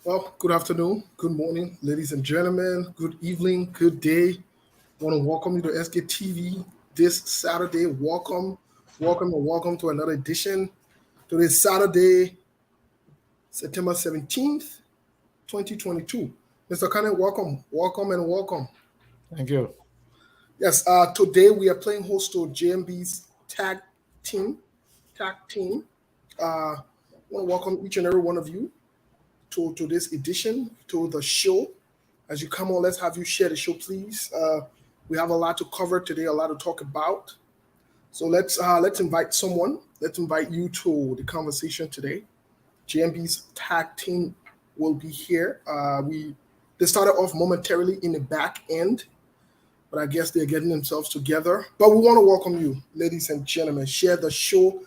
Well, good afternoon, good morning, ladies and gentlemen. Good evening, good day. Want to welcome you to SKTV this Saturday. Welcome to another edition. Today, Saturday, September 17th, 2022. Mr. Kane, welcome. Thank you. Yes, today we are playing host to JNB's team. Tag team. I want to welcome each and every one of you to this edition, to the show. As you come on, let's have you share the show, please. We have a lot to cover today, a lot to talk about. So let's invite someone. Let's invite you to the conversation today. JMB's tag team will be here. They started off momentarily in the back end, but I guess they're getting themselves together. But we want to welcome you, ladies and gentlemen. Share the show.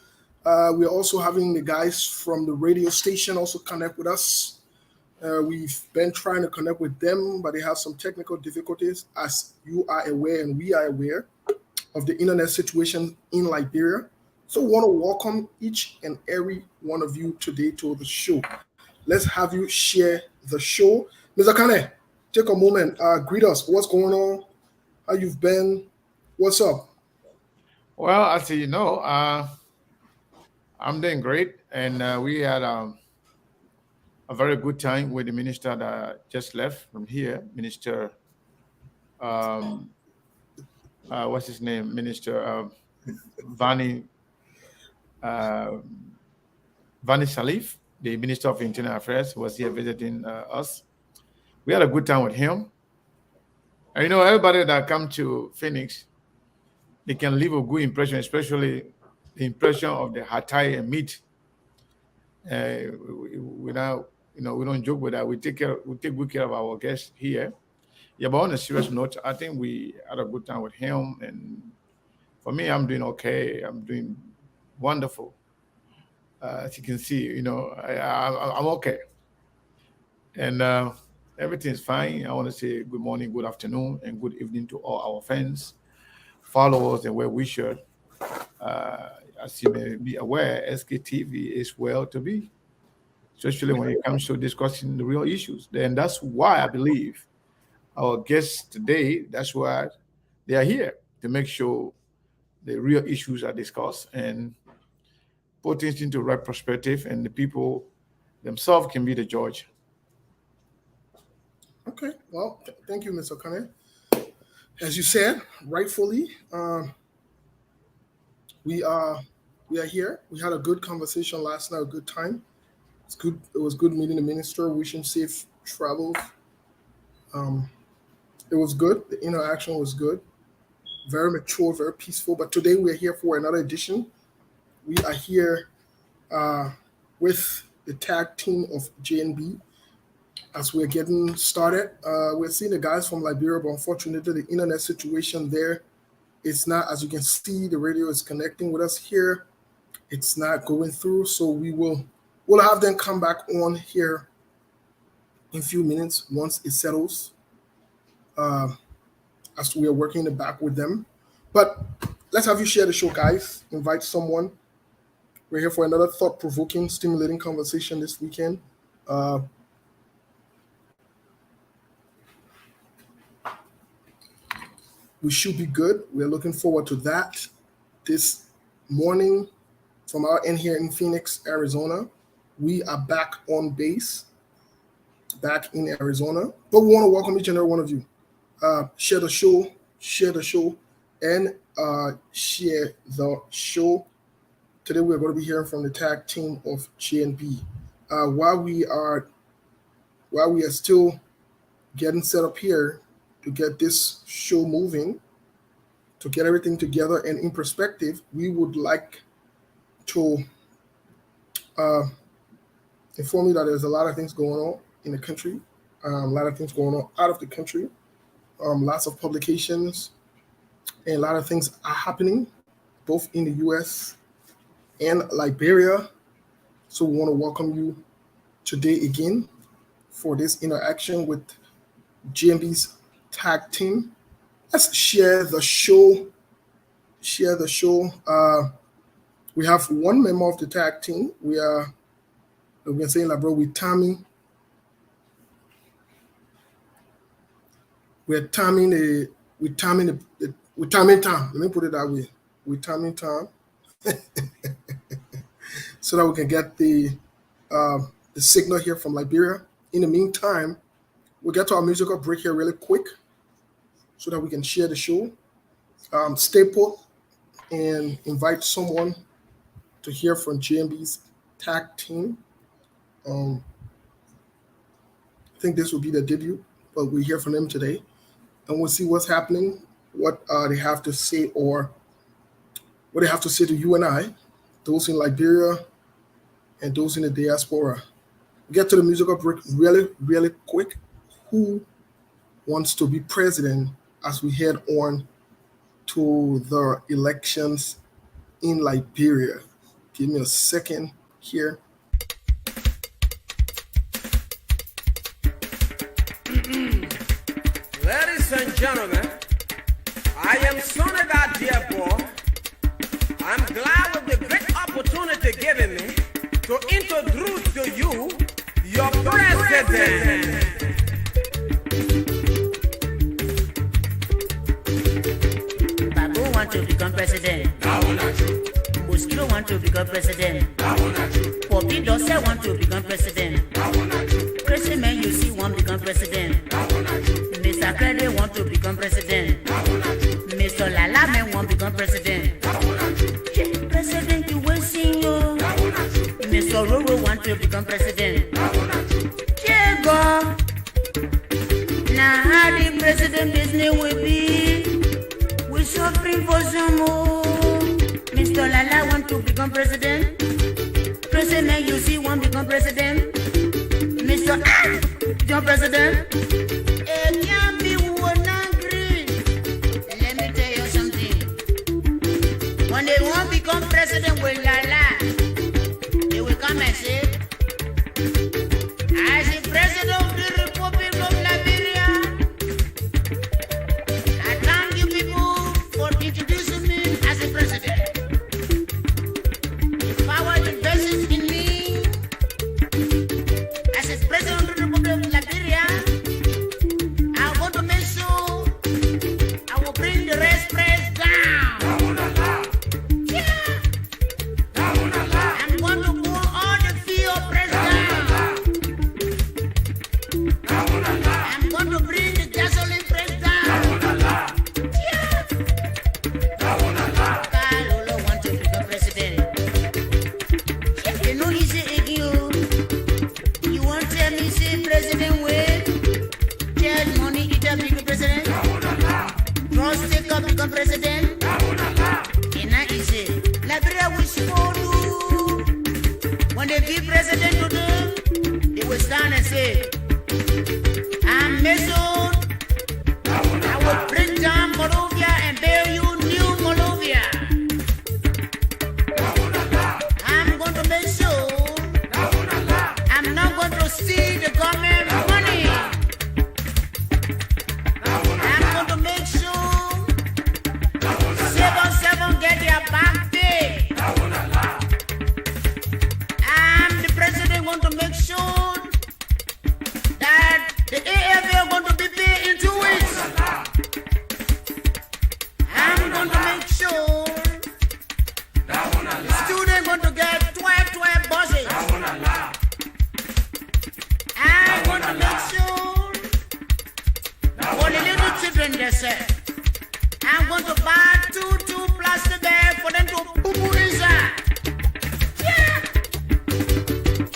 We're also having the guys from the radio station also connect with us. We've been trying to connect with them, but they have some technical difficulties, as you are aware and we are aware of the internet situation in Liberia. So we want to welcome each and every one of you today to the show. Let's have you share the show. Mr. Kane, take a moment, greet us. What's going on? How you've been? What's up? Well, as you know, I'm doing great, and we had a very good time with the minister that just left from here, Minister. Um, what's his name? Minister Vani uh, Vani Salif, the Minister of Internal Affairs, was here visiting us. We had a good time with him. And everybody that come to Phoenix, they can leave a good impression, especially the impression of the hatai and meat. Without, we don't joke with that. We take good care of our guests here. Yeah, but on a serious note, I think we had a good time with him, and for me, I'm doing okay. I'm doing wonderful. As you can see, I'm okay, and everything's fine. I want to say good morning, good afternoon, and good evening to all our fans, followers, and well wishers. Uh, as you may be aware, SKTV is well to be, especially when it comes to discussing the real issues. And that's why I believe our guests today, that's why they are here to make sure the real issues are discussed and put things into right perspective, and the people themselves can be the judge. Okay, well, thank you, Mr. Kane. As you said, rightfully, we are we are here. We had a good conversation last night, a good time. It's good. It was good meeting the minister. Wishing safe travels. Um, it was good. The interaction was good. Very mature, very peaceful. But today we are here for another edition. We are here with the tag team of JNB as we're getting started. We're seeing the guys from Liberia, but unfortunately, the internet situation there is not, as you can see, the radio is connecting with us here. It's not going through, so we'll have them come back on here in a few minutes once it settles. Uh, as we are working in the back with them. But let's have you share the show, guys. Invite someone. We're here for another thought-provoking, stimulating conversation this weekend. Uh, we should be good. We're looking forward to that this morning from our end here in Phoenix, Arizona. We are back on base, back in Arizona. But we want to welcome each and every one of you. Share the show, and share the show. Today we're going to be hearing from the tag team of JNB. While we are still getting set up here to get this show moving, to get everything together and in perspective, we would like to uh, inform you that there's a lot of things going on in the country, a lot of things going on out of the country, lots of publications, and a lot of things are happening both in the US and Liberia. So we want to welcome you today again for this interaction with JMB's tag team. Let's share the show. We have one member of the tag team. We've been saying like bro with Tammy. we're timing time. Let me put it that way. We're timing time so that we can get the signal here from Liberia. In the meantime, we'll get to our musical break here really quick so that we can share the show. Stay put and invite someone to hear from JNB's Tact team. I think this will be the debut, but we hear from them today, and we'll see what's happening, what they have to say, or what they have to say to you and I, those in Liberia and those in the diaspora. We'll get to the musical break really, really quick. Who wants to be president as we head on to the elections in Liberia? Give me a second here. Ladies and gentlemen, I am Sonada Diabo. I'm glad with the great opportunity given me to introduce to you your president. Babu want to become president. Mosquito want to become president. Poppy Dossel want to become president. Crazy man you see want to become president. Mr. Credit want to become president. Mr. Lala man want to become president. President you will sing you. Mr. Roro want to become president. Jego. Now how the president business will be. We suffering for some more. Mr. Lala want to become president. President you see want to become president. Mr. John President. It can't be one angry. Let me tell you something. When they want to become president with Lala, they will come and say, as the president of the Republic of Liberia, I thank you people for introducing me as the president. The power invests in me as the president of the Republic of Liberia. I want to make sure I will bring the rest press down. Yeah. I'm going to pull all the fear press down. I'm going to bring the gasoline press down. Yeah. Kalolo want to become president. You know he's again you want to tell me say president wait? Tell money eat up become president? Cross take up become president? And now he say Liberia will support you. When they be president to them, they will stand and say, I'm Mason. I will bring down Moldova and bear you new Moldova. I'm going to make sure I'm not going to see the government money. I'm going to make sure 7 get their back pay. I'm the president going to make sure that the AFA are going to be paid in 2 weeks. I'm going to make sure the students going to get 12 buses. I'm going to make sure for the little children they say, I'm going to buy two plastic bags for them to poo-poo inside. Yeah.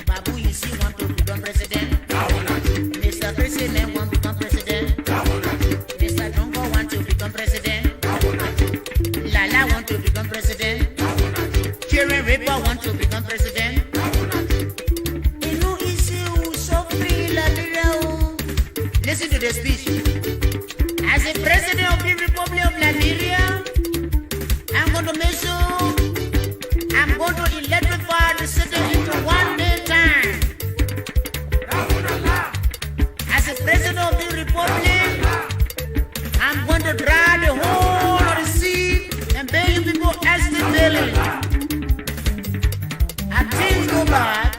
Babu, you see, want to become president. Mr. President want to become president. Mr. Dongo want to become president. Lala want to become president. Karen Ripper want to become president. You know, it's so free, Liberia. Listen to the speech. As the president of the Republic of Liberia, I'm going to make sure I'm going to electrify the city into 1 day time. As the president of the Republic, I'm going to drive the whole of the sea and pay you people estate billing. As things go bad,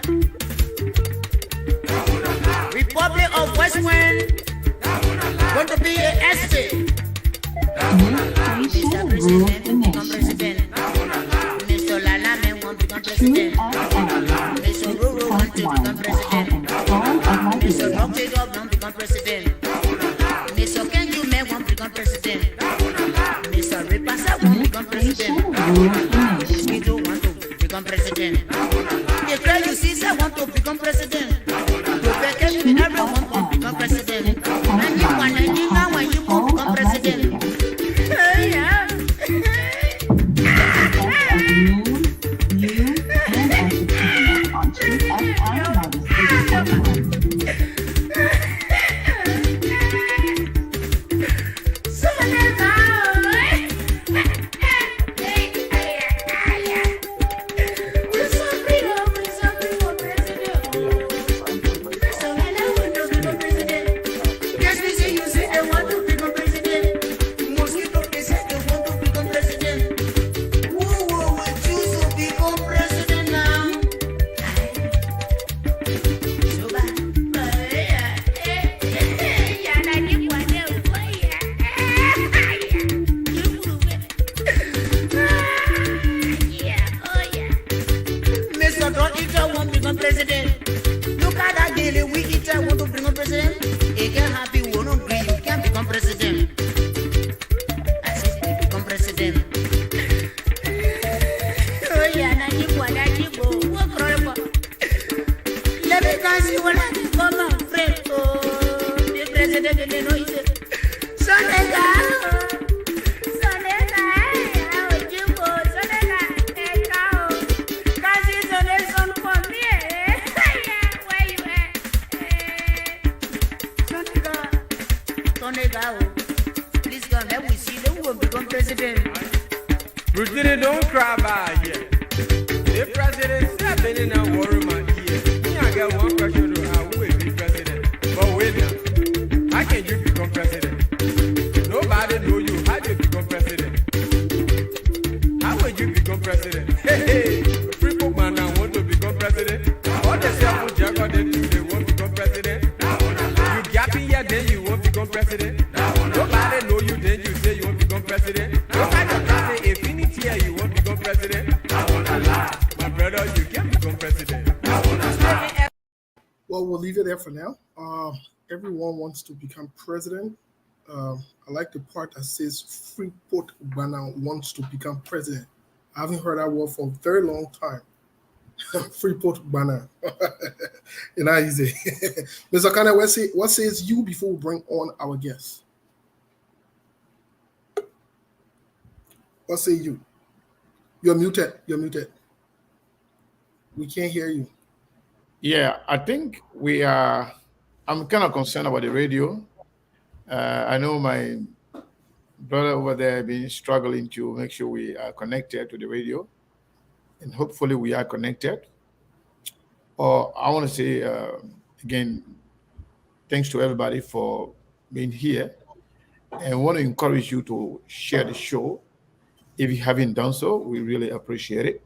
Republic of West Wind, man to become president. Mr. Lala man won't become president. Mr. Ruru want to become president. Mr. Rocky Dog won't become president. Mr. Kenju man won't become president. Mr. Ripasa won't become president. Mosquito want to become president. The girl you see say want to become president. Everyone want to become president. And you want to become president. Yeah. We'll leave it there for now. Everyone wants to become president. I like the part that says Freeport Ghana wants to become president. I haven't heard that word for a very long time. Freeport Ghana. You know, easy. Mr. Kane, what says you before we bring on our guests? What say you? You're muted. We can't hear you. Yeah, I think I'm kind of concerned about the radio. I know my brother over there has been struggling to make sure we are connected to the radio, and hopefully we are connected. Or I want to say, again, thanks to everybody for being here. And I want to encourage you to share the show. If you haven't done so, we really appreciate it.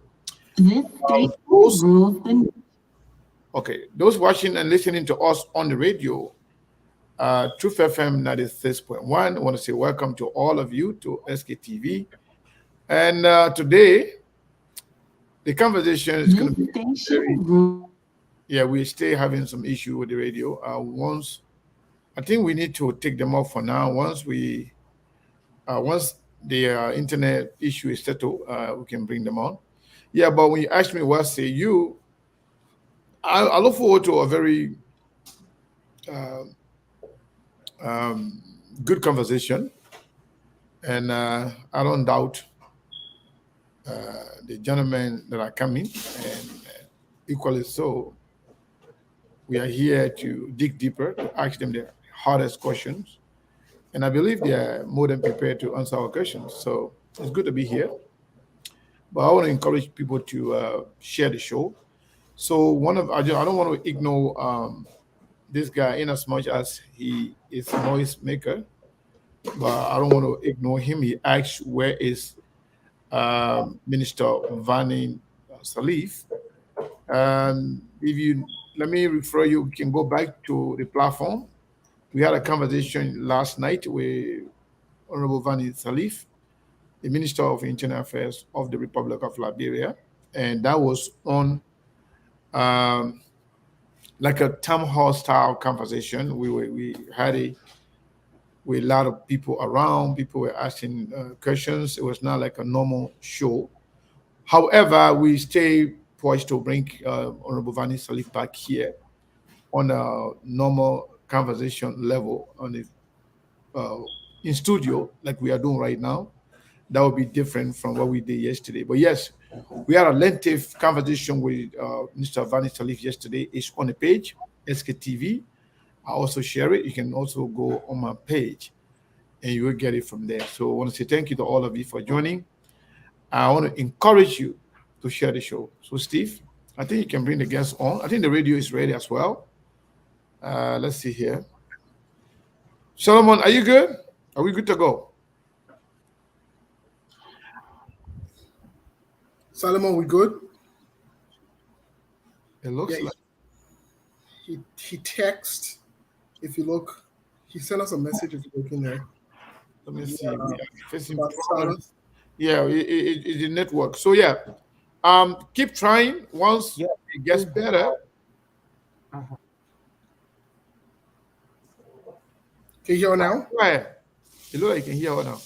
Those watching and listening to us on the radio, Truth FM 96.1, I want to say welcome to all of you to SKTV. And today, the conversation is going to be we stay having some issue with the radio. I think we need to take them off for now. Once the internet issue is settled, we can bring them on. Yeah, but when you ask me what say you, I look forward to a very good conversation, and I don't doubt the gentlemen that are coming, and equally so, we are here to dig deeper, to ask them the hardest questions, and I believe they are more than prepared to answer our questions. So it's good to be here. But I want to encourage people to share the show. So I don't want to ignore this guy in as much as he is a noise maker, but I don't want to ignore him. He asked, where is Minister Vani Salif? Let me refer you, we can go back to the platform. We had a conversation last night with Honorable Vani Salif, the Minister of Internal Affairs of the Republic of Liberia, and that was on like a town hall style conversation. We had a with a lot of people around. People were asking questions. It was not like a normal show. However, we stay poised to bring Honorable Vani Salif back here on a normal conversation level on the in studio like we are doing right now. That would be different from what we did yesterday. But yes, we had a lengthy conversation with Mr. Vani Salif yesterday. It's on the page, SKTV. I also share it. You can also go on my page and you will get it from there. So I want to say thank you to all of you for joining. I want to encourage you to share the show. So, Steve, I think you can bring the guests on. I think the radio is ready as well. Let's see here. Solomon, are you good? Are we good to go? Solomon, we good? It looks Yeah, like he texted. If you look, he sent us a message. If you look in there, let me see. We are facing about problems. Yeah, it's the network. So yeah, keep trying. Once it gets better. Can you hear her now? Right. It looks like you can hear her now.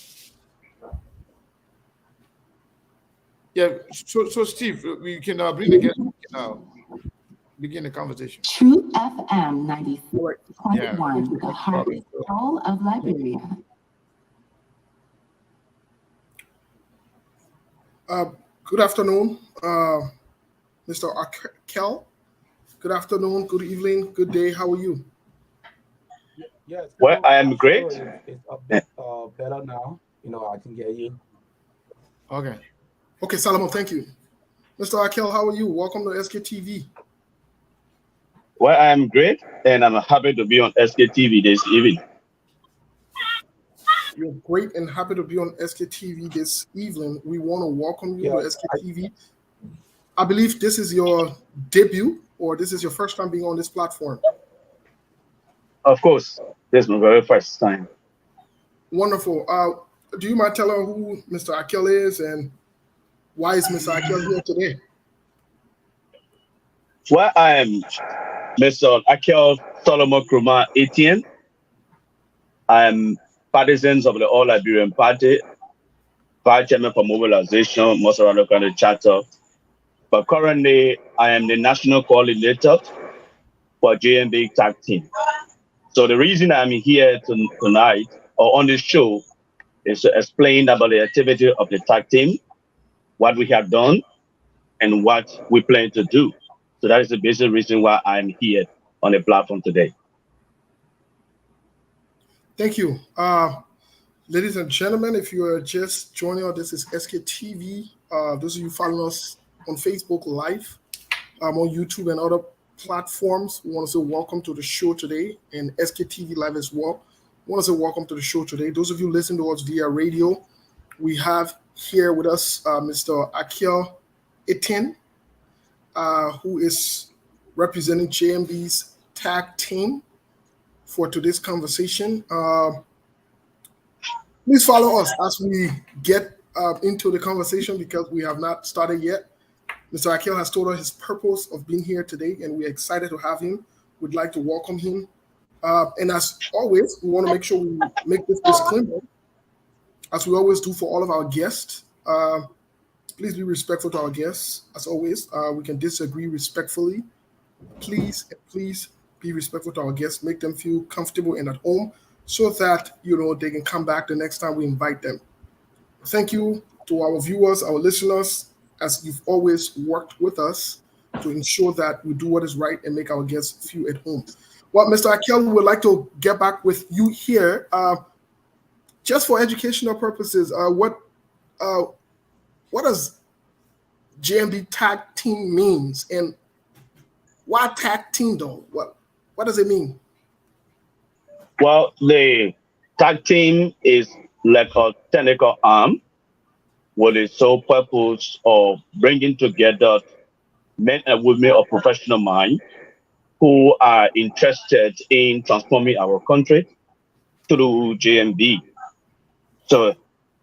Yeah. So Steve, we can bring the guest. We can begin the conversation. True FM 94.1, Yeah. the heart and soul of Liberia. Good afternoon, Mr. Akel. Good afternoon, good evening, good day. How are you? Yes. Well, I am great. It's a bit better now. I can hear you. Okay. Okay, Solomon, thank you. Mr. Akel, how are you? Welcome to SKTV. Well, I am great, and I'm happy to be on SKTV this evening. You're great and happy to be on SKTV this evening. We want to welcome you to SKTV. I believe this is your debut, or this is your first time being on this platform. Of course, this is my very first time. Wonderful. Do you mind telling who Mr. Akel is and why is Mr. Akel here today? Well, I am Mr. Akel Solomon Krumah Etienne. I am partisans of the All Liberian Party, Vice Chairman for Mobilization, Untitled Chapter. But currently, I am the National Coordinator for JNB Tact team. So the reason I'm here tonight or on this show is to explain about the activity of the Tact team, what we have done, and what we plan to do. So that is the basic reason why I'm here on the platform today. Thank you. Ladies and gentlemen, if you are just joining us, this is SKTV. Those of you following us on Facebook Live, on YouTube and other platforms, we want to say welcome to the show today, and SKTV Live as well. We want to say welcome to the show today. Those of you listening to us via radio, we have here with us Mr. Akel Etienne, who is representing JMB's Tact team for today's conversation. Please follow us as we get into the conversation because we have not started yet. Mr. Akel has told us his purpose of being here today, and we're excited to have him. We'd like to welcome him. And as always, we want to make sure we make this disclaimer, as we always do for all of our guests. Please be respectful to our guests. As always, we can disagree respectfully. Please be respectful to our guests. Make them feel comfortable and at home so that, they can come back the next time we invite them. Thank you to our viewers, our listeners, as you've always worked with us to ensure that we do what is right and make our guests feel at home. Well, Mr. Akel, we would like to get back with you here. Just for educational purposes, what does JMB Tact team means, and why Tact team though? What does it mean? Well, the Tact team is like a technical arm with the sole purpose of bringing together men and women of professional mind who are interested in transforming our country through JMB. So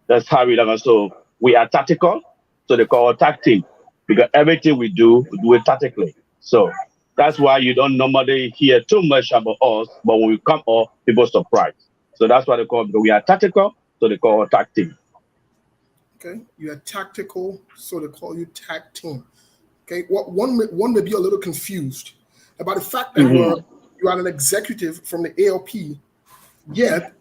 That's how we learn. So we are tactical, so they call us Tact team, because everything we do it tactically. So that's why you don't normally hear too much about us, but when we come up, people surprised. So that's why they call, because we are tactical, so they call us Tact team. Okay, you are tactical, so they call you Tact team. Okay, one may be a little confused about the fact that you are an executive from the ALP, yet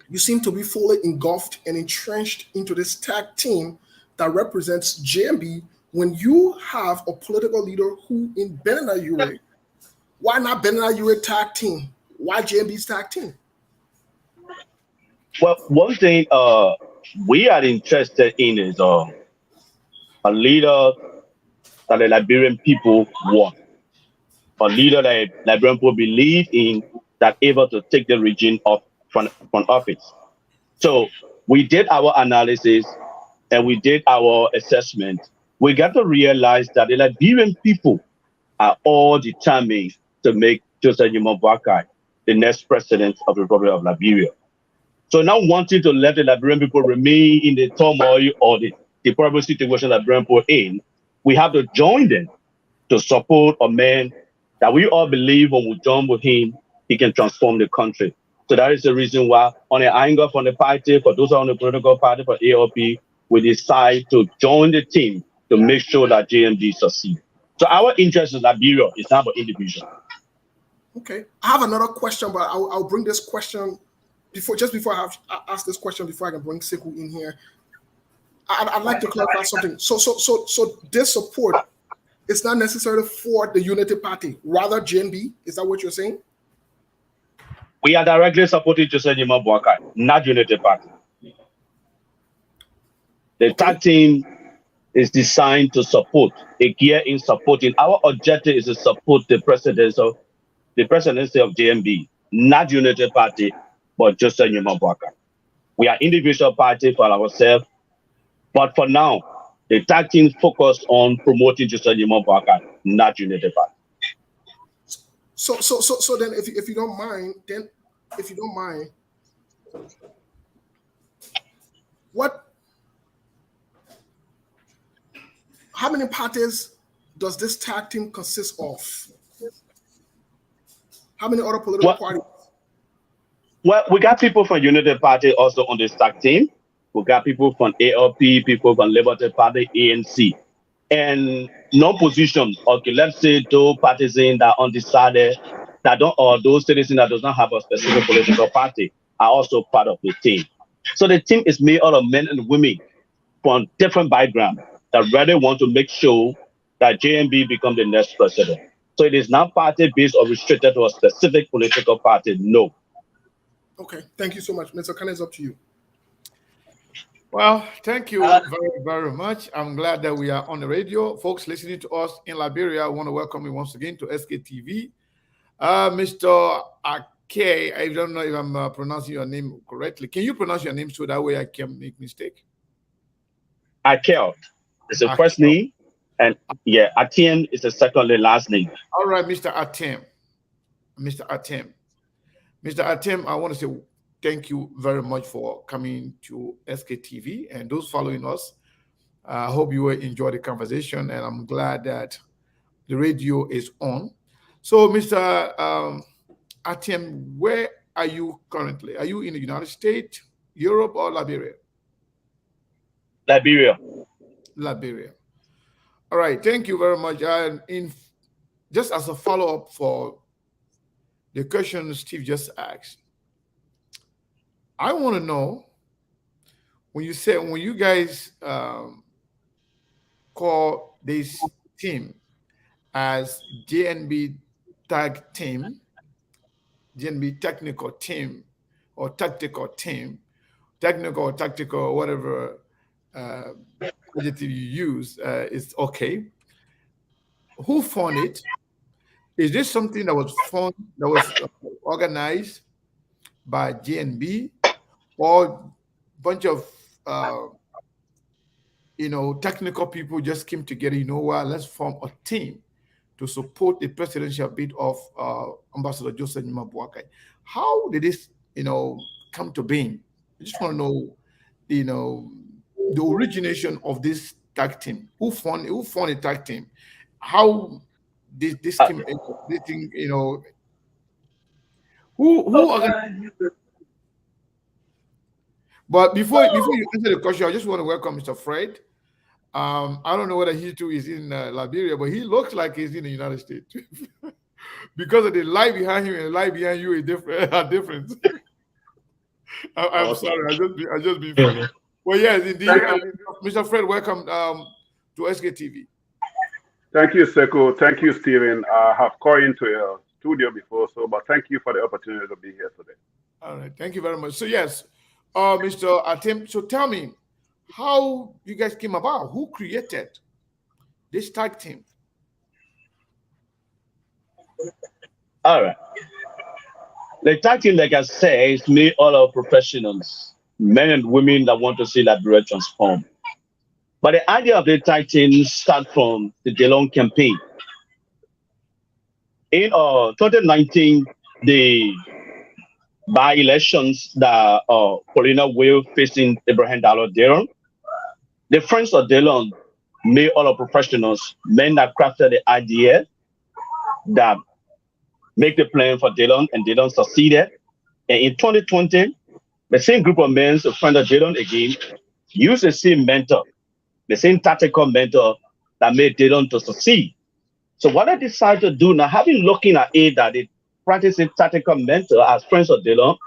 you seem to be fully engulfed and entrenched into this Tact team that represents JMB when you have a political leader who in Benana. Why not Benana Tact team? Why JMB's Tact team? Well, one thing we are interested in is a leader that the Liberian people want, a leader that Liberian people believe in, that able to take the region off from office. So we did our analysis and we did our assessment. We got to realize that the Liberian people are all determined to make Joseph Jmb Loyalty the next president of the Republic of Liberia. So now wanting to let the Liberian people remain in the turmoil or the deplorable situation that Liberian people in, we have to join them to support a man that we all believe when we join with him, he can transform the country. So that is the reason why on the angle from the party, for those on the political party, for ALP, we decide to join the team to make sure that JMB succeeds. So our interest in Liberia is not about individual. Okay, I have another question, but I'll bring this question before I ask this question before I can bring Sekou in here. I'd like to clarify something. So this support is not necessarily for the Unity Party, rather JNB. Is that what you're saying? We are directly supporting Joseph Jmb Loyalty, not Unity Party. The Tact team is designed to support, a gear in supporting. Our objective is to support the presidency of JMB, not Unity Party, but Joseph Jmb Loyalty. We are individual party for ourselves, but for now, the Tact team focus on promoting Joseph Jmb Loyalty, not Unity Party. So then, if you don't mind, how many parties does this Tact team consist of? How many other political parties? Well, we got people from Unity Party also on this Tact team. We got people from ALP, people from Liberty Party, ANC. And no position, okay, let's say those partisans that are undecided, that don't, or those citizens that does not have a specific political party are also part of the team. So the team is made out of men and women from different backgrounds that really want to make sure that JMB become the next president. So it is not party-based or restricted to a specific political party, no. Okay, thank you so much. Mr. Khan, it's up to you. Well, thank you very, very much. I'm glad that we are on the radio. Folks listening to us in Liberia, I want to welcome you once again to SKTV. Mr. Ake, I don't know if I'm pronouncing your name correctly. Can you pronounce your name so that way I can make mistake? Ake is the first name, and yeah, Atien is the second and last name. All right, Mr. Atem. Mr. Atem, I want to say thank you very much for coming to SKTV and those following us. I hope you will enjoy the conversation, and I'm glad that the radio is on. So, Mr. Atem, where are you currently? Are you in the United States, Europe, or Liberia? Liberia. All right, thank you very much. Just as a follow-up for the question Steve just asked, I want to know, when you guys call this team as JNB Tact team, JNB technical team, or tactical team, technical or tactical, whatever adjective you use is okay. Who funded it? Is this something that was organized by JNB, or a bunch of technical people just came together? You know what? Let's form a team to support the presidential bid of Ambassador Joseph Jmb Loyalty. How did this, come to being? I just want to know you know, the origination of this tag team? Who formed a tag team? How this team, this thing, you know, who organized? But before you answer the question, I just want to welcome Mr. Fred. I don't know whether he too is in Liberia, but he looks like he's in the United States because of the light behind him and the light behind you is different. Are different. I'm sorry, I just be funny. Well, yes, indeed, Mr. Fred, welcome to SKTV. Thank you, Seko. Thank you, Stephen. I have called into your studio before, but thank you for the opportunity to be here today. All right, thank you very much. So yes, Mr. Atim, so tell me how you guys came about. Who created this tag team? All right. The tag team, like I said, is made all our professionals, men and women that want to see Liberia transform. But the idea of the tag team starts from the DeLong campaign. In 2019, the by-elections that Paulina Will facing Abraham Dallo Delon, the Friends of Delon made all our professionals, men that crafted the idea that make the plan for Delon, and Delon succeeded. And in 2020, the same group of men, the Friends of Delon again, used the same mentor, the same tactical mentor that made Delon to succeed. So what I decided to do now, having looking at it that they practiced a tactical mentor as Friends of Delon,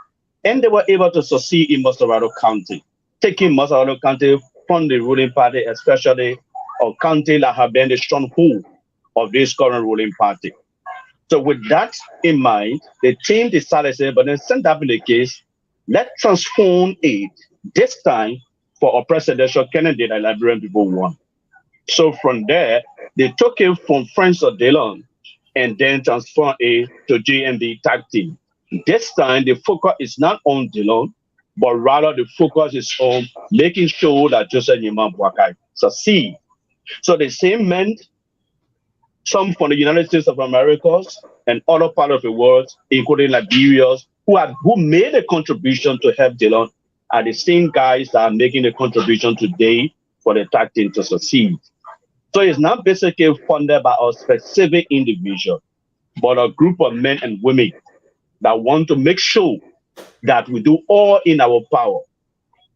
and they were able to succeed in Moserado County, taking Moserado County from the ruling party, especially a county that have been the stronghold of this current ruling party. So with that in mind, the team decided, but then since that being the case, let's transform it this time for a presidential candidate that Liberian people want. So from there, they took it from Friends of Delon and then transformed it to JNB Tag Team. This time, the focus is not on Delon, but rather the focus is on making sure that Joseph Nyimam succeed. So the same meant some from the United States of America and other parts of the world, including Liberians, who made a contribution to help Delon, are the same guys that are making a contribution today for the tag team to succeed. So it's not basically funded by a specific individual, but a group of men and women that want to make sure that we do all in our power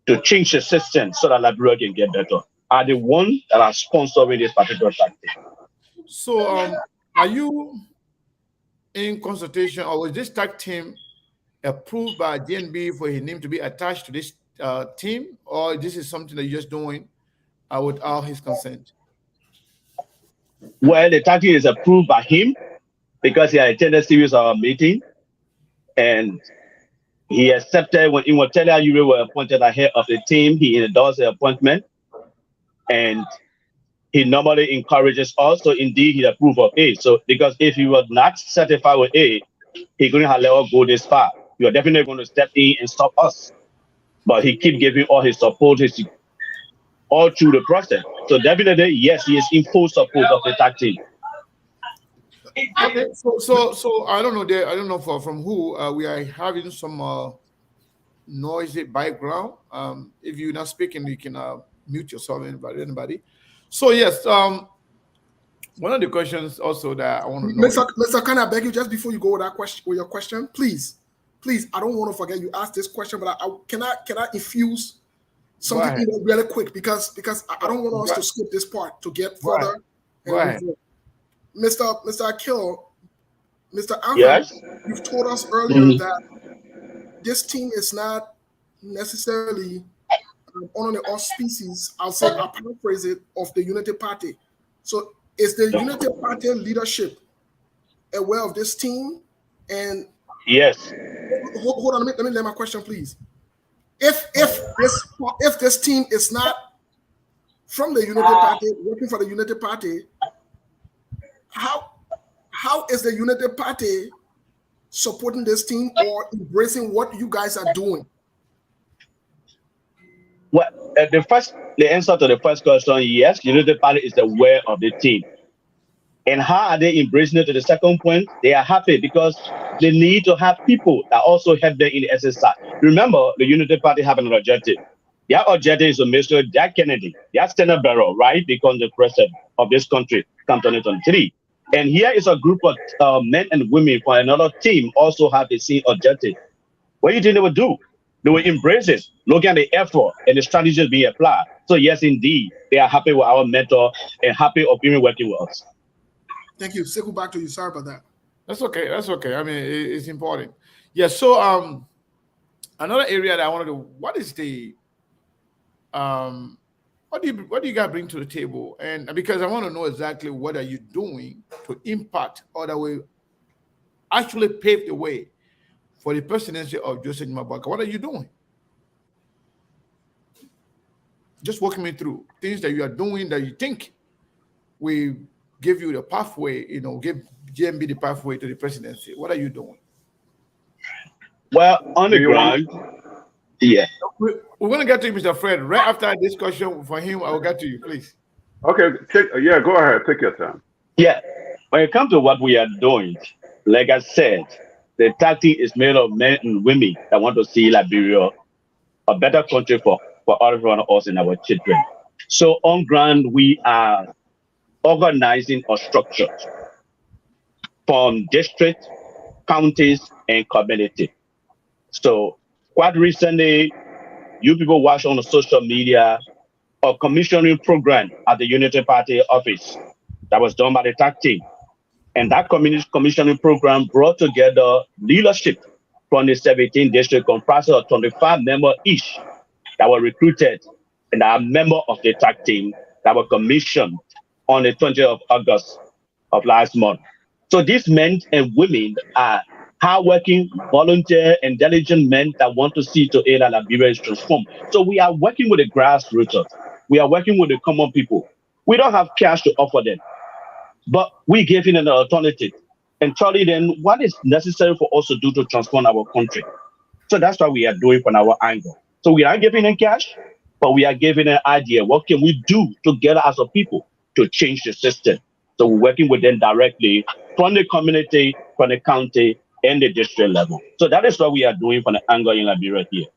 to change the system so that Liberia can get better, are the ones that are sponsoring this particular tag team. So are you in consultation, or was this tag team approved by JNB for his name to be attached to this team, or this is something that you're just doing without his consent? Well, the tag team is approved by him because he attended a series of our meeting, and he accepted when Immortalia Ure were appointed ahead of the team. He endorsed the appointment, and he normally encourages us. So indeed, he approved of it. So because if he was not certified with it, he couldn't have let us go this far. You are definitely going to step in and stop us. But he keep giving all his support, all through the process. So definitely, yes, he is in full support of the tag team. Okay, so I don't know. I don't know from who we are having some noisy background. If you're not speaking, you can mute yourself. Anybody. So yes, one of the questions also that I want to know. Mr. Can I beg you just before you go with that question, with your question, please, I don't want to forget you asked this question, but can I infuse something really quick because I don't want us to skip this part to get further. Go ahead. Mr. Akil, Mr. Anthony, yes? You've told us earlier that this team is not necessarily on the auspices, I'll paraphrase it, of the Unity Party. So is the Unity Party leadership aware of this team? And yes. Hold on, let me let my question, please. If this team is not from the Unity Party, working for the Unity Party, how is the Unity Party supporting this team or embracing what you guys are doing? Well, the answer to the first question, yes, Unity Party is aware of the team. And how are they embracing it to the second point? They are happy because they need to have people that also help them in the SSI. Remember, the Unity Party have an objective. Their objective is to make sure Jack Kennedy, their Senate Barrow, right, becomes the president of this country come 2023. And here is a group of men and women for another team also have the same objective. What do you think they would do? They will embrace it, look at the effort and the strategies being applied. So yes, indeed, they are happy with our mentor and happy of even working with us. Thank you. Circle back to you. Sorry about that. That's okay. That's okay. I mean, it's important. Yeah. So another area that I wanted to, what is the what do you guys bring to the table? And because I want to know exactly what are you doing to impact or that will actually pave the way for the presidency of Joseph Mabaka. What are you doing? Just walking me through things that you are doing that you think will give you the pathway, give JMB the pathway to the presidency. What are you doing? Well, on the ground, yeah. We're going to get to you, Mr. Fred. Right after this question for him, I will get to you, please. Okay, go ahead. Take your time. Yeah. When it comes to what we are doing, like I said, the Tact is made of men and women that want to see Liberia a better country for everyone of us and our children. So on ground, we are organizing a structure from district, counties, and community. So quite recently, you people watch on the social media a commissioning program at the Unity Party office that was done by the Tact team. And that commissioning program brought together leadership from the 17 districts comprised of 25 members each that were recruited and are members of the Tact team that were commissioned on the 20th of August of last month. So these men and women are hardworking, volunteer, and diligent men that want to see to aid that Liberia is transformed. So we are working with the grassroots. We are working with the common people. We don't have cash to offer them, but we give them an alternative and telling them what is necessary for us to do to transform our country. So that's what we are doing from our angle. So we are giving them cash, but we are giving an idea. What can we do together as a people to change the system? So we're working with them directly from the community, from the county, and the district level. So that is what we are doing from the angle in Liberia here.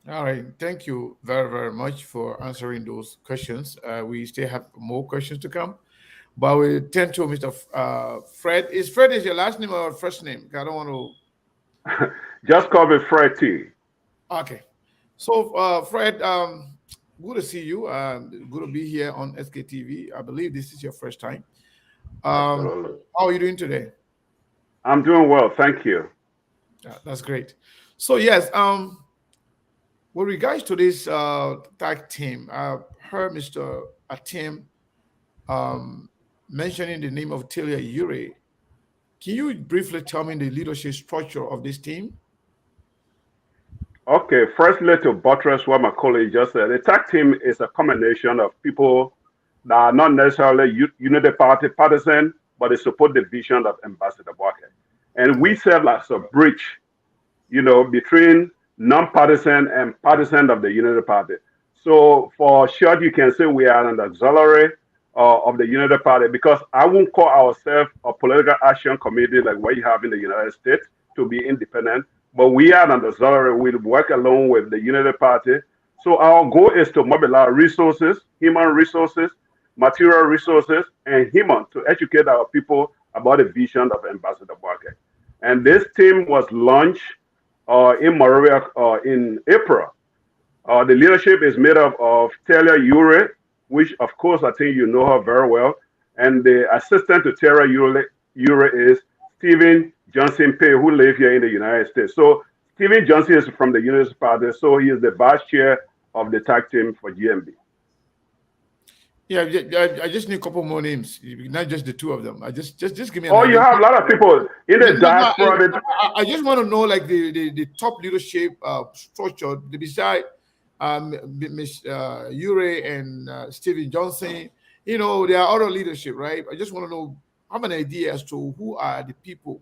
All right. Thank you very, very much for answering those questions. We still have more questions to come, but we turn to Mr. Fred. Is Fred your last name or first name? I don't want to. Just call me Fred T. Okay. So, Fred, good to see you. Good to be here on SKTV. I believe this is your first time. How are you doing today? I'm doing well, thank you. That's great. So yes, with regards to this Tact team, I heard Mr. Atim mentioning the name of Taylor Ure. Can you briefly tell me the leadership structure of this team? Okay, firstly, to buttress what my colleague just said, the Tact team is a combination of people that are not necessarily Unity Party partisan, but they support the vision of Ambassador Walker. And we serve as a bridge, between non-partisan and partisan of the Unity Party. So for short, you can say we are an auxiliary of the Unity Party, because I won't call ourselves a political action committee like what you have in the United States to be independent, but we are an auxiliary. We work along with the Unity Party. So our goal is to mobilize resources, human resources, material resources, and human to educate our people about the vision of Ambassador Walker. And this team was launched in Monrovia in April. The leadership is made up of Taylor Ure, which of course I think you know her very well. And the assistant to Taylor Ure is Stephen Johnson Pay, who lives here in the United States. So Stephen Johnson is from the Unity Party, so he is the vice chair of the Tact team for JMB. Yeah, I just need a couple more names, not just the two of them. Just give me. You have a lot of people in the diaspora. I just want to know, like the top leadership structure. Beside Ms. Ure and Stephen Johnson, there are other leadership, right? I just want to know, have an idea as to who are the people.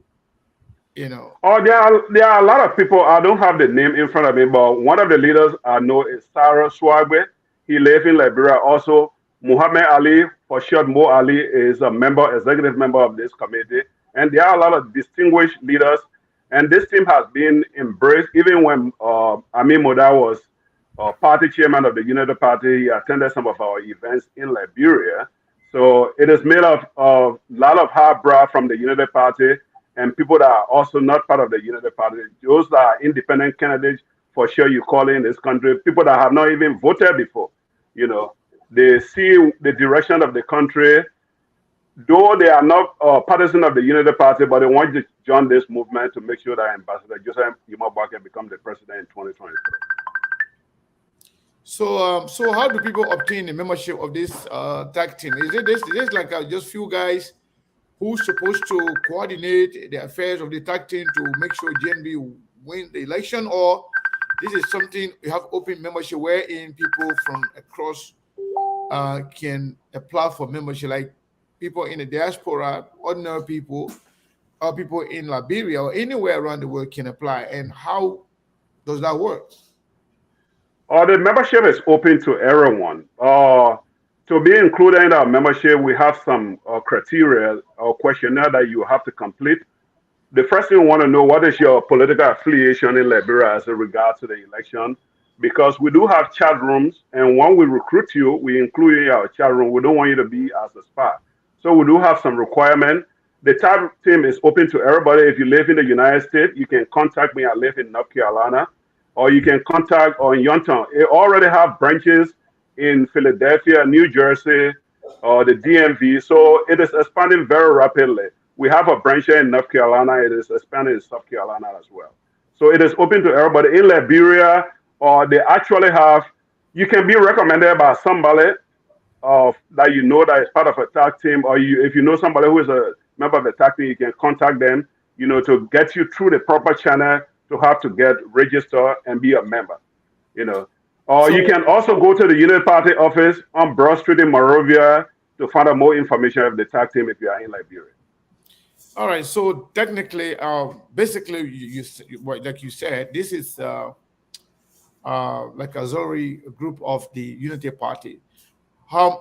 Oh, there are a lot of people. I don't have the name in front of me, but one of the leaders I know is Sarah Swagwe. He lives in Liberia also. Muhammad Ali, for short, Mo Ali, is executive member of this committee. And there are a lot of distinguished leaders. And this team has been embraced even when Amin Moda was party chairman of the Unity Party. He attended some of our events in Liberia. So it is made of a lot of highbrow from the Unity Party and people that are also not part of the Unity Party. Those that are independent candidates, for sure you call in this country, people that have not even voted before. You know, they see the direction of the country, though they are not partisan of the Unity Party, but they want to join this movement to make sure that Ambassador Joseph Yumabwa can become the president in 2023. So how do people obtain the membership of this Tact team? Is it this like just few guys who's supposed to coordinate the affairs of the Tact team to make sure JNB win the election, or this is something you have open membership wherein people from across can apply for membership, like people in the diaspora, ordinary people, or people in Liberia or anywhere around the world can apply? And how does that work? The membership is open to everyone. To be included in our membership, we have some criteria or questionnaire that you have to complete. The first thing we want to know, what is your political affiliation in Liberia as regards to the election? Because we do have chat rooms, and when we recruit you, we include you in our chat room. We don't want you to be as a spy. So we do have some requirement. The Tact team is open to everybody. If you live in the United States, you can contact me. I live in North Carolina. Or you can contact on Youngstown. It already have branches in Philadelphia, New Jersey, or the DMV. So it is expanding very rapidly. We have a branch here in North Carolina. It is expanding in South Carolina as well. So it is open to everybody. In Liberia, they actually have, you can be recommended by somebody that you know that is part of a Tact team, or if you know somebody who is a member of the Tact team, you can contact them, to get you through the proper channel to have to get registered and be a member, Or you can also go to the Unity Party office on Broad Street in Monrovia to find out more information of the Tact team if you are in Liberia. All right. So technically, basically, you like you said, this is like a Zori group of the Unity Party.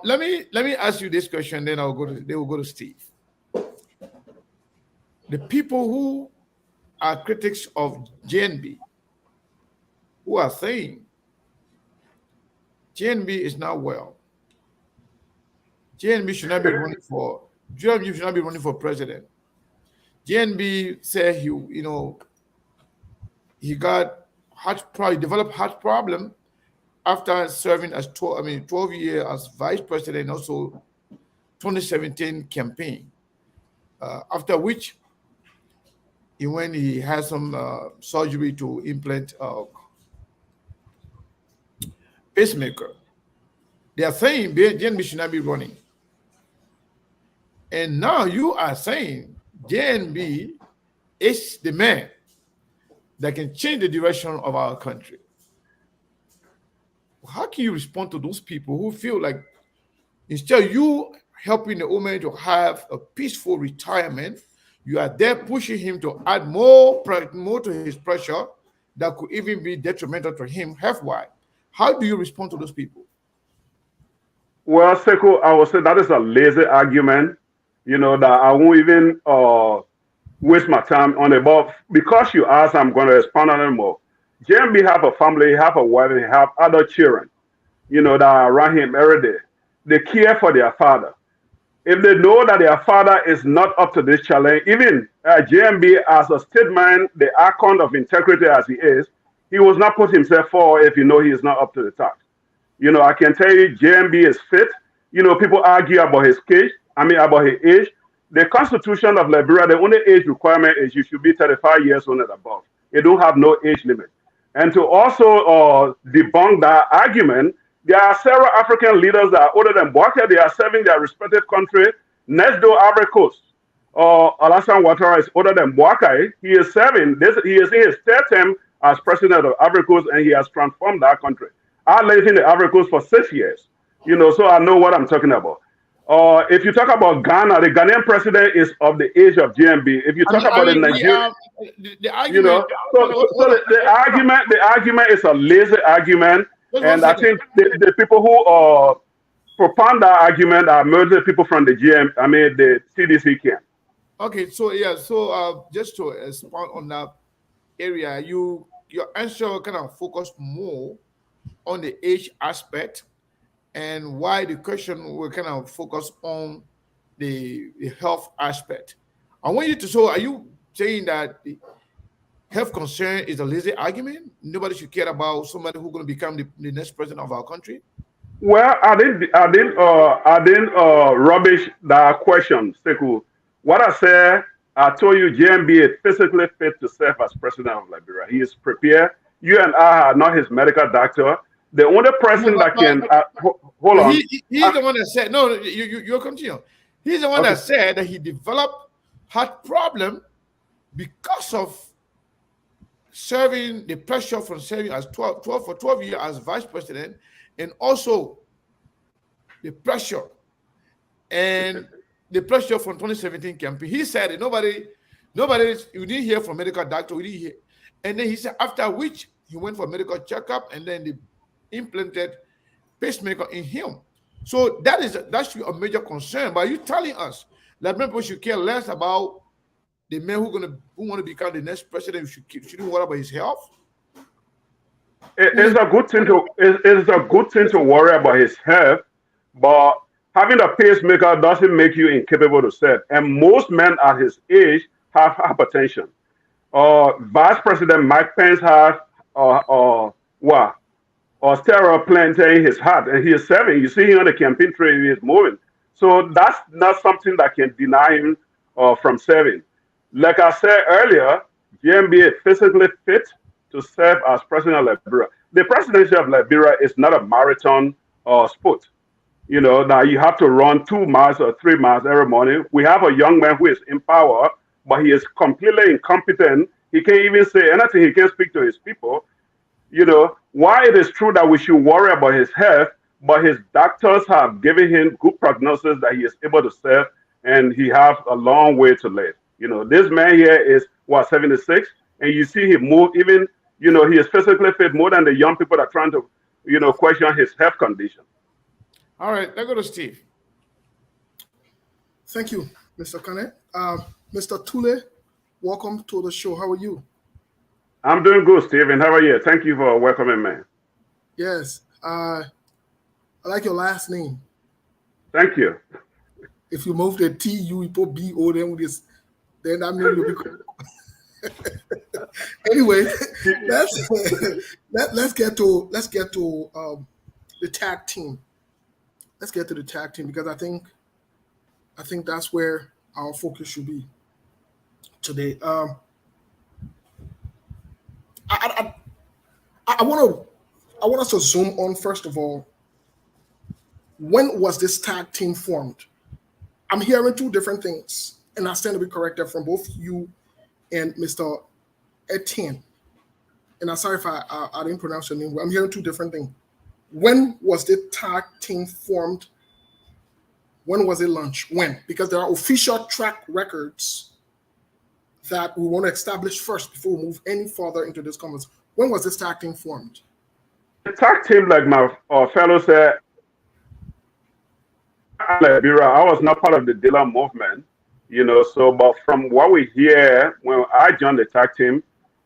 Let me ask you this question, then they will go to Steve. The people who are critics of JNB, who are saying JNB is not well. JNB should not be running for president. JNB said he got developed heart problem after serving as 12 years as vice president, also 2017 campaign, after which when he had some surgery to implant pacemaker. They are saying JNB should not be running. And now you are saying JNB is the man that can change the direction of our country. How can you respond to those people who feel like instead of you helping the woman to have a peaceful retirement, you are there pushing him to add more to his pressure that could even be detrimental to him health-wise? How do you respond to those people? Well, Seko, I would say that is a lazy argument, that I won't even waste my time on it. But because you asked, I'm going to expand on it more. JMB have a family, he have a wife, and he have other children, that are around him every day. They care for their father. If they know that their father is not up to this challenge, even JMB as a statesman, the icon of integrity as he is, he will not put himself forward if he is not up to the task. I can tell you JMB is fit. People argue about his age. About his age. The Constitution of Liberia, the only age requirement is you should be 35 years old and above. It don't have no age limit. And to also debunk that argument, there are several African leaders that are older than Boakai. They are serving their respective country. Next door, Ivory Coast. Alassane Ouattara is older than Boakai. He is serving this. He is in his third term as president of Ivory Coast, and he has transformed that country. I lived in the Ivory Coast for 6 years. So I know what I'm talking about. If you talk about Ghana, the Ghanaian president is of the age of JMB. If you talk about the Nigerian, the argument, the argument is a lazy argument, and I think the people who propound that argument are mostly people from the the CDC camp. Okay, so just to expand on that area, your answer kind of focused more on the age aspect, and why the question will kind of focus on the health aspect. I want you to, so are you saying that the health concern is a lazy argument? Nobody should care about somebody who's going to become the next president of our country? Well, I didn't rubbish that question, Sekou. What I said, I told you JMB is physically fit to serve as president of Liberia. He is prepared. You and I are not his medical doctor. The only person that can hold on. He's the one that said, no, you continue. He's the one that said that he developed heart problem because of serving, the pressure from serving as 12 years as vice president, and also the pressure from 2017 campaign. He said that nobody, you didn't hear from medical doctor, we didn't hear. And then he said after which he went for medical checkup, and then they implanted pacemaker in him. So that should be a major concern. But you telling us that people should care less about the man who want to become the next president, shouldn't worry about his health? It's a good thing to worry about his health, but having a pacemaker doesn't make you incapable to serve. And most men at his age have hypertension. Vice President Mike Pence has steroid planted in his heart, and he is serving. You see him on the campaign trail, he is moving. So that's not something that can deny him from serving. Like I said earlier, JMB is physically fit to serve as president of Liberia. The presidency of Liberia is not a marathon sport. You know, now you have to run 2 miles or 3 miles every morning. We have a young man who is in power, but he is completely incompetent. He can't even say anything. He can't speak to his people. You know, why it is true that we should worry about his health, but his doctors have given him good prognosis that he is able to serve, and he has a long way to live. You know, this man here is, 76? And you see him move, even, you know, he is physically fit more than the young people that are trying to, you know, question his health condition. All right, let's go to Steve. Thank you, Mr. Kane. Mr. Tule, welcome to the show. How are you? I'm doing good, Stephen. How are you? Thank you for welcoming me. Yes, I like your last name. Thank you. If you move the T, you put B-O, then that means you'll be Anyway, let's get to the tag team. Let's get to the tag team, because I think that's where our focus should be today. I want us to zoom on, first of all, when was this tag team formed? I'm hearing two different things, and I stand to be corrected from both you and Mr. Etienne. And I'm sorry if I didn't pronounce your name well. I'm hearing two different things. When was the tag team formed? When was it launched? When? Because there are official track records that we want to establish first before we move any further into this conversation. When was this tag team formed? The tag team, like my fellow said, Liberia, I was not part of the Dylan movement, you know, so, but from what we hear, when I joined the tag team,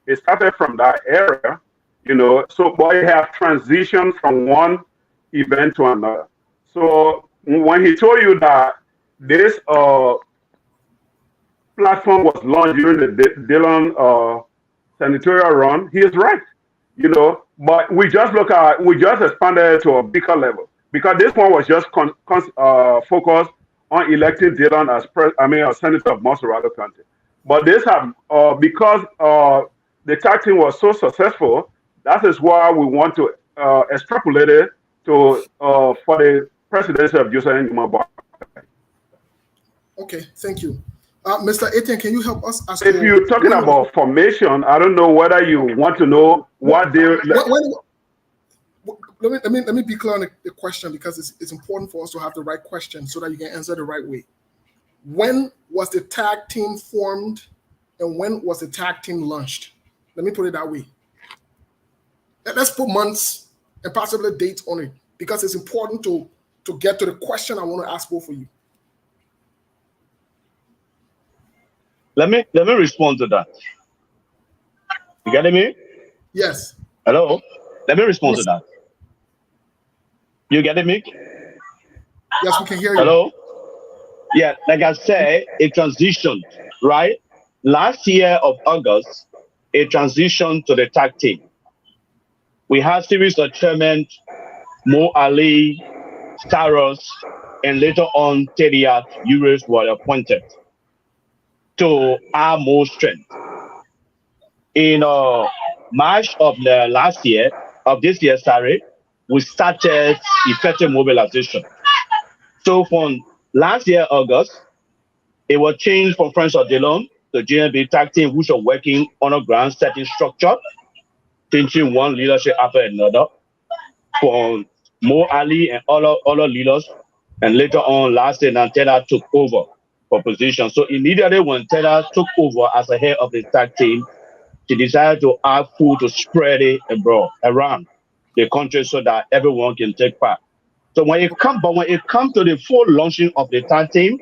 it started from that area, you know, so, but it has transitioned from one event to another. So when he told you that this platform was launched during the Dylan senatorial run, he is right, you know, but we just expanded it to a bigger level, because this one was just focused on electing Dylan as a senator of Montserrat County. But this have because the tag team was so successful, that is why we want to extrapolate it to for the presidency of Joseph Njuma. Okay, thank you. Mr. Etienne, can you help us? If you're talking about formation, I don't know whether you want to know what they. Let me be clear on the question, because it's important for us to have the right question so that you can answer the right way. When was the tag team formed, and when was the tag team launched? Let me put it that way. Let's put months and possibly dates on it, because it's important to get to the question I want to ask both of you. Let me respond to that. You getting me? Yes. Hello? Let me respond to that. You getting me? Yes, we can hear you. Hello? Yeah, like I said, it transitioned, right? Last year of August, it transitioned to the tag team. We had series of chairmen, Mo Ali, Staros, and later on Tediat Euros were appointed to our more strength. In March of the last year, of this year, sorry, we started effective mobilization. So from last year, August, it was changed from Friends of Delon to JNB Tag Team, which are working on a ground setting structure, changing one leadership after another, from Mo Ali and other leaders. And later on, last year, Nantella took over for position. So immediately when Tella took over as a head of the tag team, she decided to add food to spread it abroad, around the country so that everyone can take part. So when it comes to the full launching of the tag team,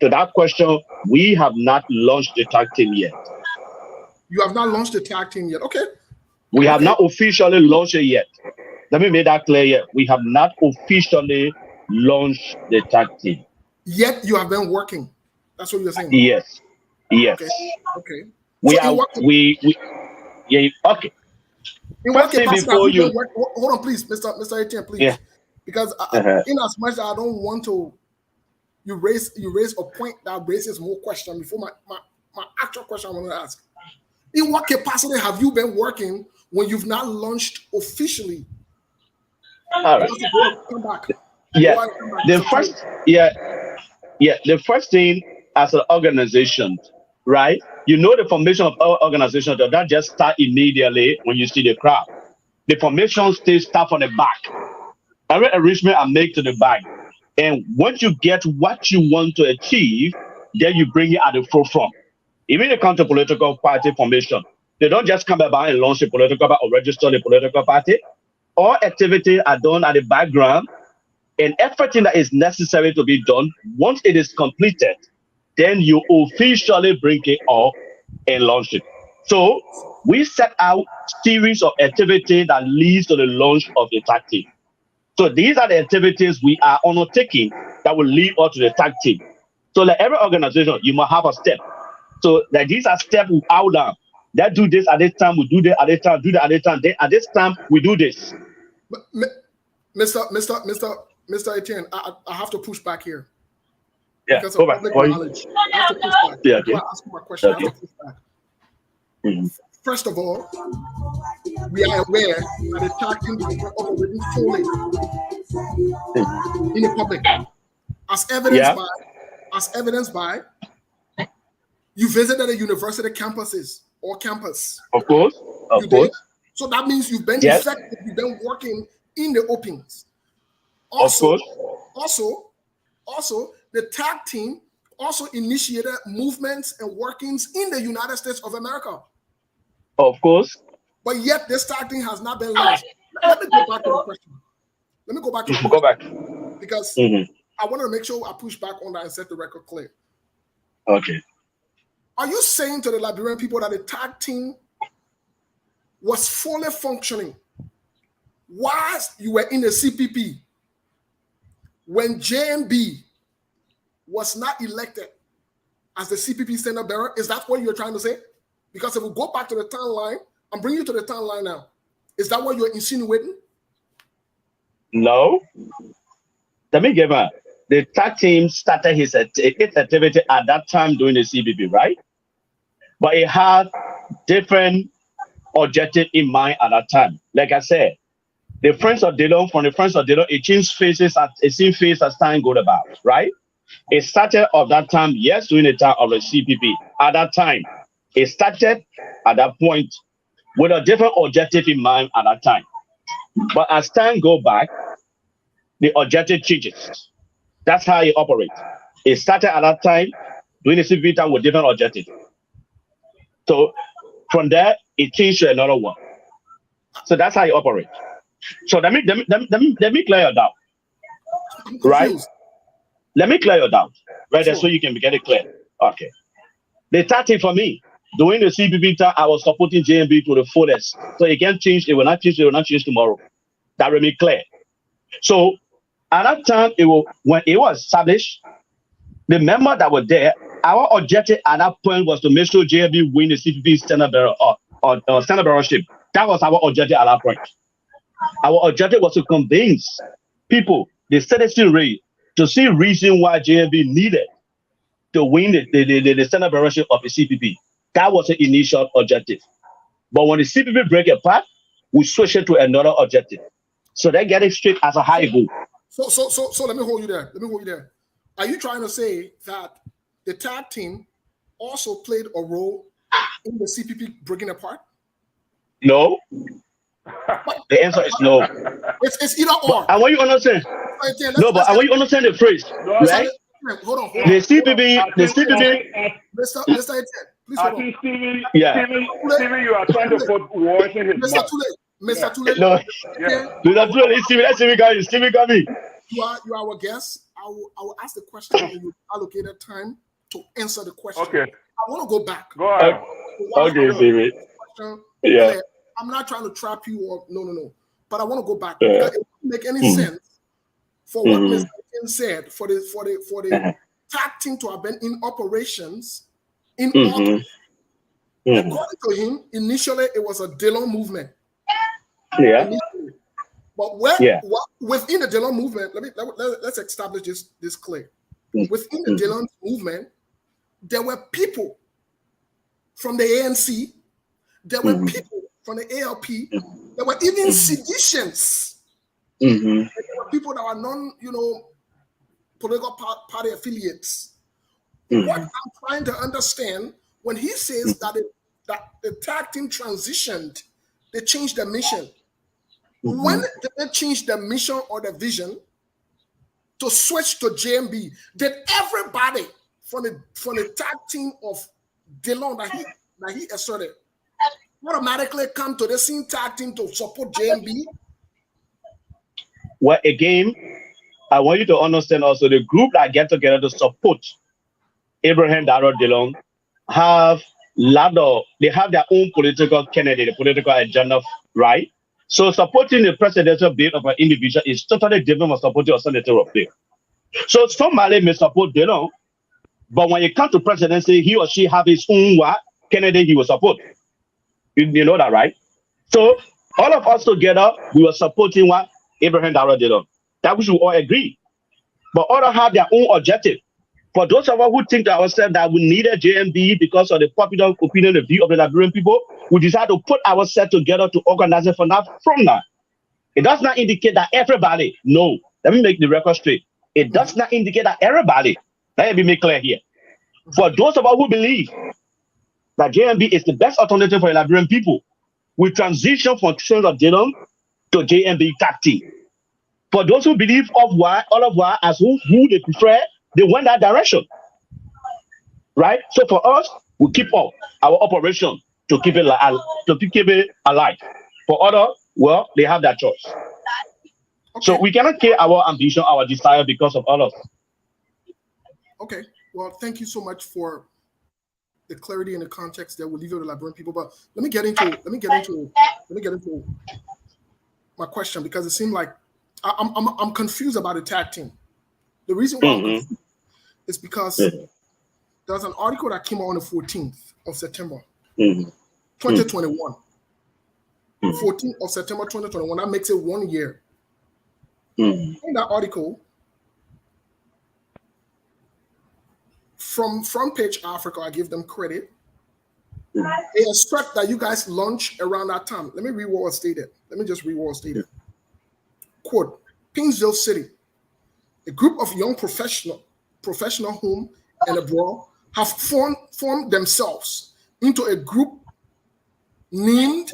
to that question, we have not launched the tag team yet. You have not launched the tag team yet. Okay. We have not officially launched it yet. Let me make that clear yet. We have not officially launched the tag team. Yet you have been working. That's what you're saying. Yes. Yes. Okay. We so are yeah, okay. In what capacity have you been working? Hold on, please, Mr. Etienne, please. Yeah. Because in as much as I don't want to, you raise a point that raises more questions before my actual question I want to ask. In what capacity have you been working when you've not launched officially? All right. Come back. Yeah. The first thing as an organization, right? You know the formation of our organization does not just start immediately when you see the crowd. The formation still start from the back. Every arrangement I make to the back. And once you get what you want to achieve, then you bring it at the forefront. Even the counter political party formation, they don't just come about and launch a political party or register the political party. All activities are done at the background, and everything that is necessary to be done, once it is completed, then you officially bring it up and launch it. So we set out series of activities that leads to the launch of the tag team. So these are the activities we are undertaking that will lead up to the tag team. So like every organization, you must have a step. So like these are steps we outline. That do this at this time, we do that at this time, do that at this time. Then at this time, we do this. Mr. Etienne, I have to push back here. Yeah, because go of back. public knowledge. I have to push back. Yeah, okay. I ask you my question. Okay. I have to push back. First of all, we are aware that the tag team is operating fully in the public, as evidenced by you visited the university campuses or campus. Of course, of course. Did. So that means you've been effective. You've been working in the opens. Also, the tag team also initiated movements and workings in the United States of America. Of course. But yet this tag team has not been launched. Let me go back to the question. Go back. Because I want to make sure I push back on that and set the record clear. Okay. Are you saying to the Liberian people that the tag team was fully functioning whilst you were in the CPP when JMB was not elected as the CPP standard bearer? Is that what you're trying to say? Because if we go back to the timeline, I'm bringing you to the timeline now. Is that what you're insinuating? No. Let me give her. The tag team started its activity at that time during the CPP, right? But it had different objective in mind at that time. Like I said, the Friends of Delon, it changed faces as time goes about, right? It started at that time, yes, during the time of the CPP. At that time, it started at that point with a different objective in mind at that time. But as time goes back, the objective changes. That's how it operates. It started at that time, doing the CPP time with different objectives. So from there, it changed to another one. So that's how it operates. So let me clear your doubt. Right? Let me clear your doubt. Right there, so you can get it clear. Okay. The tactic for me, during the CPP time, I was supporting JNB to the fullest. So it can change, it will not change tomorrow. That will be clear. So At that time, when it was established, the member that were there, our objective at that point was to make sure JNB win the CPP Senate Bureau or Senate Bureauship. That was our objective at that point. Our objective was to convince people, the citizenry, to see reason why JNB needed to win the Senate Bureauship of the CPP. That was the initial objective. But when the CPP break apart, we switch it to another objective. So they get it straight as a high goal. So let me hold you there. Are you trying to say that the tag team also played a role in the CPP breaking apart? No. The answer is no. It's either or. I want you to understand. No, but I want you to understand the phrase, right? Hold on. The CPP. Mr. Etienne, please hold on. Steven, Yeah. Steven, you are trying to put words in his mouth. Mr. Tule. No. Yeah. Mr. Tule, Steven got me. You are our guest. I will ask the question and you allocated time to answer the question. Okay. I want to go back. Go ahead. Okay, Steven. Yeah. I'm not trying to trap you or no. But I want to go back. Yeah. Because it doesn't make any sense for what Mr. Etienne said for the tag team to have been in operations in August. According to him, initially it was a Dillon movement. Yeah. Initially. But within the Dillon movement, let's establish this clear. Within the Dillon movement, there were people from the ANC, there were people from the ALP, there were even seditions. There were people that were political party affiliates. What I'm trying to understand, when he says that the tag team transitioned, they changed their mission. When did they change the mission or the vision to switch to JNB? Did everybody from the tag team of Dillon that he asserted automatically come to the same tag team to support JNB? Well, again, I want you to understand also the group that get together to support Abraham Darrell Dillon they have their own political candidate, political agenda, right? So supporting the presidential bid of an individual is totally different from supporting a senatorial bid. So somebody may support Dillon, but when it comes to presidency, he or she have his own candidate he will support. You know that, right? So all of us together, we were supporting Abraham Darrell Dillon. That we should all agree. But others have their own objective. For those of us who think to ourselves that we needed JNB because of the popular opinion, the view of the Liberian people, we decided to put ourselves together to organize it from now. It does not indicate that everybody, no. Let me make the record straight. It does not indicate that everybody. Let me make clear here. For those of us who believe that JNB is the best alternative for the Liberian people, we transition from Sons of Dillon to JNB Tact. For those who believe all of why as who they prefer, they went that direction, right? So for us, we keep up our operation to keep it alive. For others, well, they have that choice. Okay. So we cannot kill our ambition, our desire because of others. Okay. Well, thank you so much for the clarity and the context that we'll leave it to the Liberian people. But let me get into my question, because it seemed like I'm confused about the tag team. The reason why I'm confused is because there's an article that came out on the 14th of September, 2021. 14th of September 2021. That makes it 1 year. In that article, from Front Page Africa, I give them credit. They expect that you guys launch around that time. Let me read what was stated. Quote, Pingsville City, a group of young professional home and abroad have formed themselves into a group named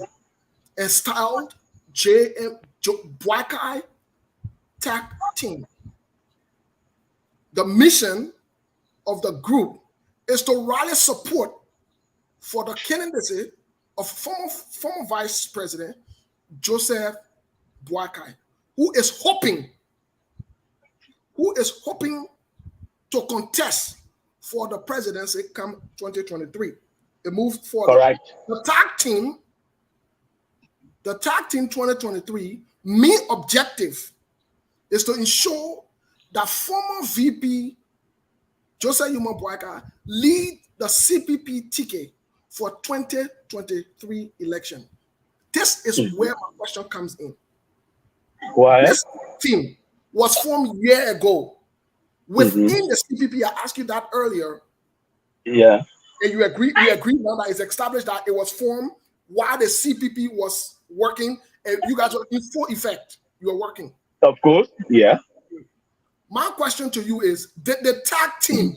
and styled JMB Tact Team. The mission of the group is to rally support for the candidacy of former Vice President Joseph Boakai, who is hoping to contest for the presidency come 2023. It moved forward. Correct. The tag team 2023 main objective is to ensure that former VP Joseph Yuma Boyka lead the CPP ticket for 2023 election. This is where my question comes in. Why? This team was formed a year ago. Within the CPP, I asked you that earlier. Yeah. And you agree now that it's established that it was formed while the CPP was working, and you guys were in full effect. You were working. Of course, yeah. My question to you is, did the Tact team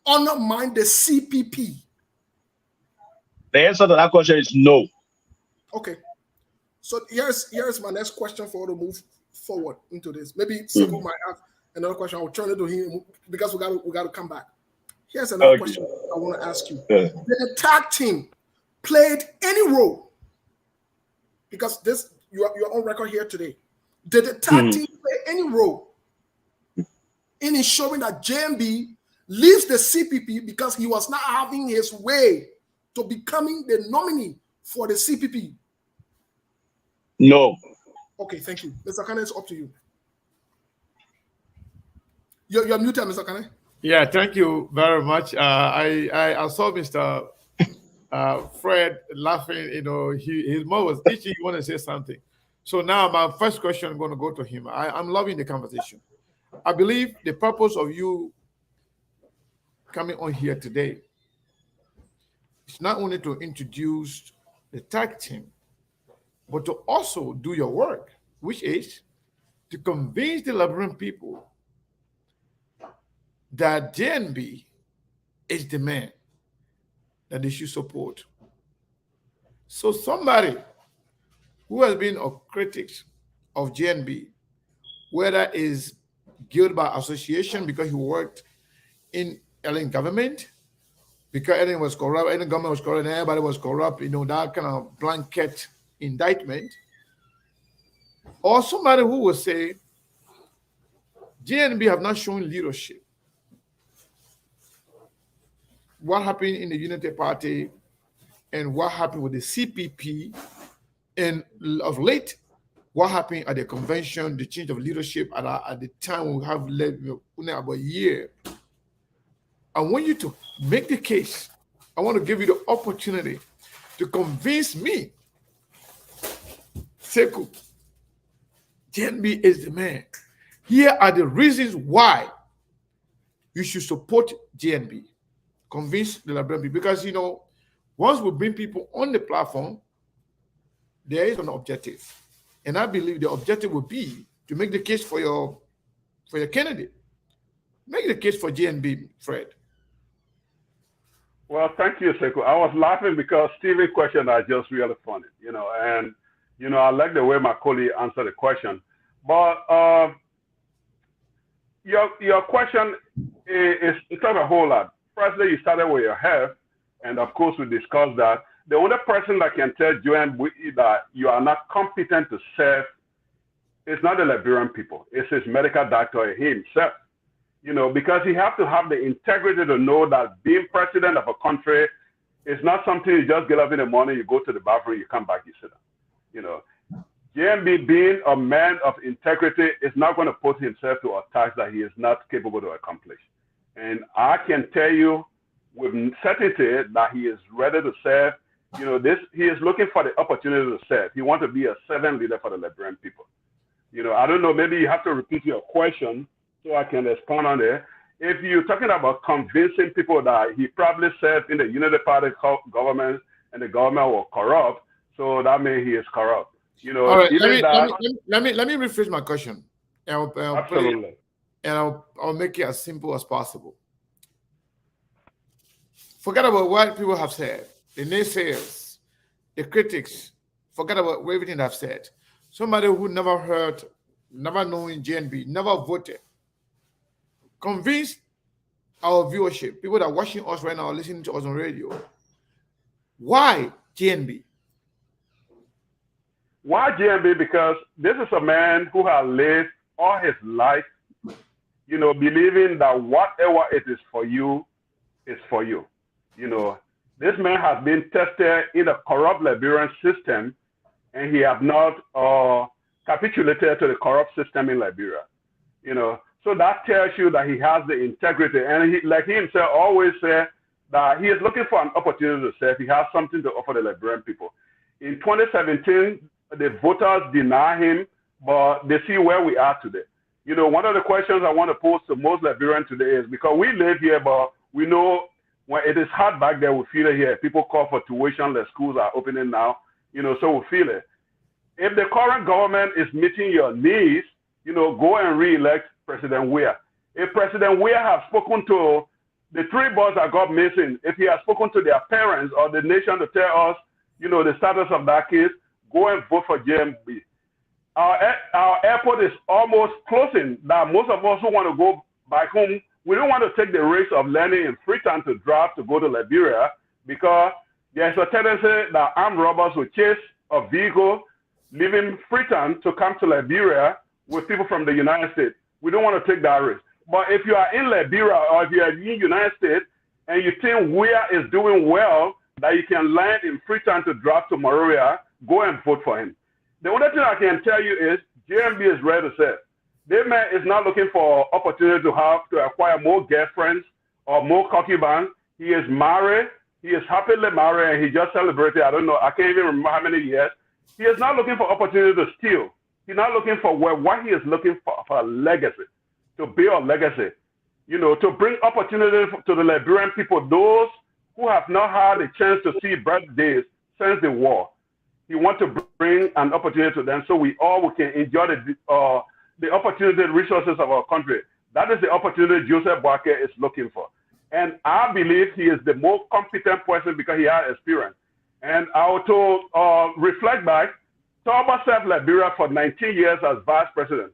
undermine the CPP? The answer to that question is no. Okay. So here's my next question for you to move forward into this. Maybe Sekou might have another question. I'll turn it to him because we got to come back. Here's another question I want to ask you. Did the Tact team played any role? Because this you're on record here today. Did the Tact team play any role in ensuring that JNB leaves the CPP because he was not having his way to becoming the nominee for the CPP? No. Okay, thank you. Mr. Kane, it's up to you. You're muted, Mr. Kane. Yeah, thank you very much. I saw Mr. Fred laughing. You know, his mouth was itchy. He wanted to say something. So now my first question is going to go to him. I'm loving the conversation. I believe the purpose of you coming on here today is not only to introduce the Tact team, but to also do your work, which is to convince the Liberian people that JNB is the man that they should support. So somebody who has been a critic of JNB, whether is guilty by association because he worked in Ellen government, because Ellen was corrupt, Ellen government was corrupt, and everybody was corrupt, you know, that kind of blanket indictment, or somebody who will say JNB have not shown leadership. What happened in the Unity Party and what happened with the CPP, and of late, what happened at the convention, the change of leadership at the time we have led about a year. I want you to make the case. I want to give you the opportunity to convince me, Sekou, JNB is the man. Here are the reasons why you should support JNB. Convince the Liberian people. Because, you know, once we bring people on the platform, there is an objective. And I believe the objective will be to make the case for your candidate. Make the case for JNB, Fred. Well, thank you, Sekou. I was laughing because Steven's question are just really funny, you know, and, you know, I like the way my colleague answered the question. But your question is not a whole lot. Firstly, you started with your health, and of course, we discussed that. The only person that can tell JNB that you are not competent to serve is not the Liberian people. It's his medical doctor himself. You know, because he has to have the integrity to know that being president of a country is not something you just get up in the morning, you go to the bathroom, you come back, you sit down. You know, JNB being a man of integrity is not going to put himself to a task that he is not capable to accomplish. And I can tell you with certainty that he is ready to serve. You know, he is looking for the opportunity to serve. He wants to be a servant leader for the Liberian people. You know, I don't know, maybe you have to repeat your question so I can respond on it. If you're talking about convincing people that he probably served in the Unity Party government and the government was corrupt, so that means he is corrupt. You know, all right, let me rephrase my question. Absolutely. I'll make it as simple as possible. Forget about what people have said, the naysayers, the critics. Forget about everything I've said. Somebody who never heard, never known JNB, never voted. Convince our viewership, people that are watching us right now, listening to us on radio. Why JNB? Why JNB? Because this is a man who has lived all his life, you know, believing that whatever it is for you is for you. You know, this man has been tested in a corrupt Liberian system, and he has not capitulated to the corrupt system in Liberia. You know, so that tells you that he has the integrity. And he, like he himself always said, that he is looking for an opportunity to serve. He has something to offer the Liberian people. In 2017, the voters deny him, but they see where we are today. You know, one of the questions I want to pose to most Liberians today is, because we live here, but we know when it is hard back there, we feel it here. People call for tuition, the schools are opening now, you know, so we feel it. If the current government is meeting your needs, you know, go and re-elect President Weah. If President Weah has spoken to the 3 boys that got missing, if he has spoken to their parents or the nation to tell us, you know, the status of that case, go and vote for JMB. Our airport is almost closing. Now, most of us who want to go back home, we don't want to take the risk of learning in Freetown to drive to go to Liberia, because there's a tendency that armed robbers will chase a vehicle leaving Freetown to come to Liberia with people from the United States. We don't want to take that risk. But if you are in Liberia or if you are in the United States and you think Weah is doing well, that you can land in Freetown to drive to Monrovia, go and vote for him. The only thing I can tell you is JMB is ready to serve. This man is not looking for opportunity to acquire more girlfriends or more concubines. He is married. He is happily married, and he just celebrated, I don't know, I can't even remember how many years. He is not looking for opportunity to steal. He's not looking for what he is looking for a legacy, to build a legacy, you know, to bring opportunity to the Liberian people, those who have not had a chance to see bright days since the war. He wants to bring an opportunity to them so we can enjoy the opportunity and resources of our country. That is the opportunity Joseph Boakai is looking for. And I believe he is the most competent person because he has experience. And I want to reflect back. Toba served Liberia for 19 years as vice president.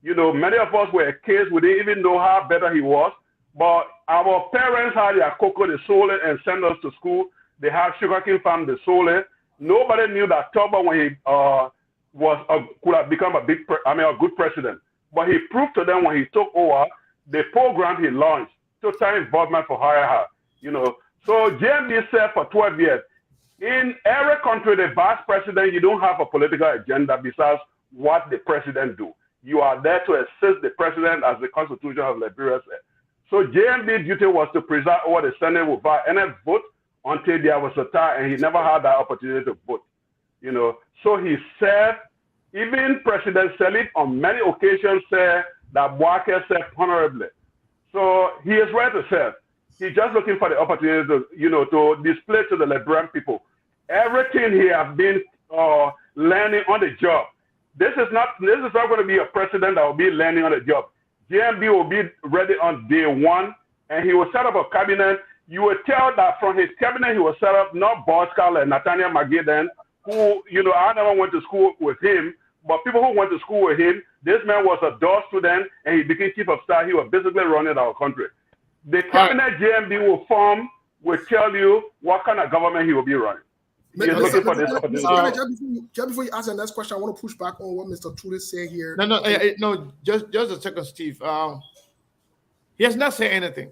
You know, many of us were kids. We didn't even know how better he was. But our parents had their cocoa, they sold it and sent us to school. They had sugarcane farm, they sold it. Nobody knew that Toba, when he could have become a good president. But he proved to them when he took over the program he launched, total involvement for hire. You know, so JMB served for 12 years. In every country, the vice president, you don't have a political agenda besides what the president do. You are there to assist the president, as the Constitution of Liberia said. So JMB's duty was to preside over the Senate without any vote until there was a time, and he never had that opportunity to vote. You know, so he served. Even President Salib on many occasions said that Boakai served honorably. So he is ready to serve. He's just looking for the opportunity to, you know, to display to the Liberian people everything he has been learning on the job. This is not going to be a president that will be learning on the job. JMB will be ready on day one, and he will set up a cabinet. You will tell that from his cabinet he will set up not Bosker and Nathaniel Magidan, who, you know, I never went to school with him, but people who went to school with him, this man was a DOS student, and he became chief of staff. He was basically running our country. The cabinet JMB will form will tell you what kind of government he will be running. Just before you ask the next question, I want to push back on what Mr. Truly said here. No, just a second, Steve. He has not said anything.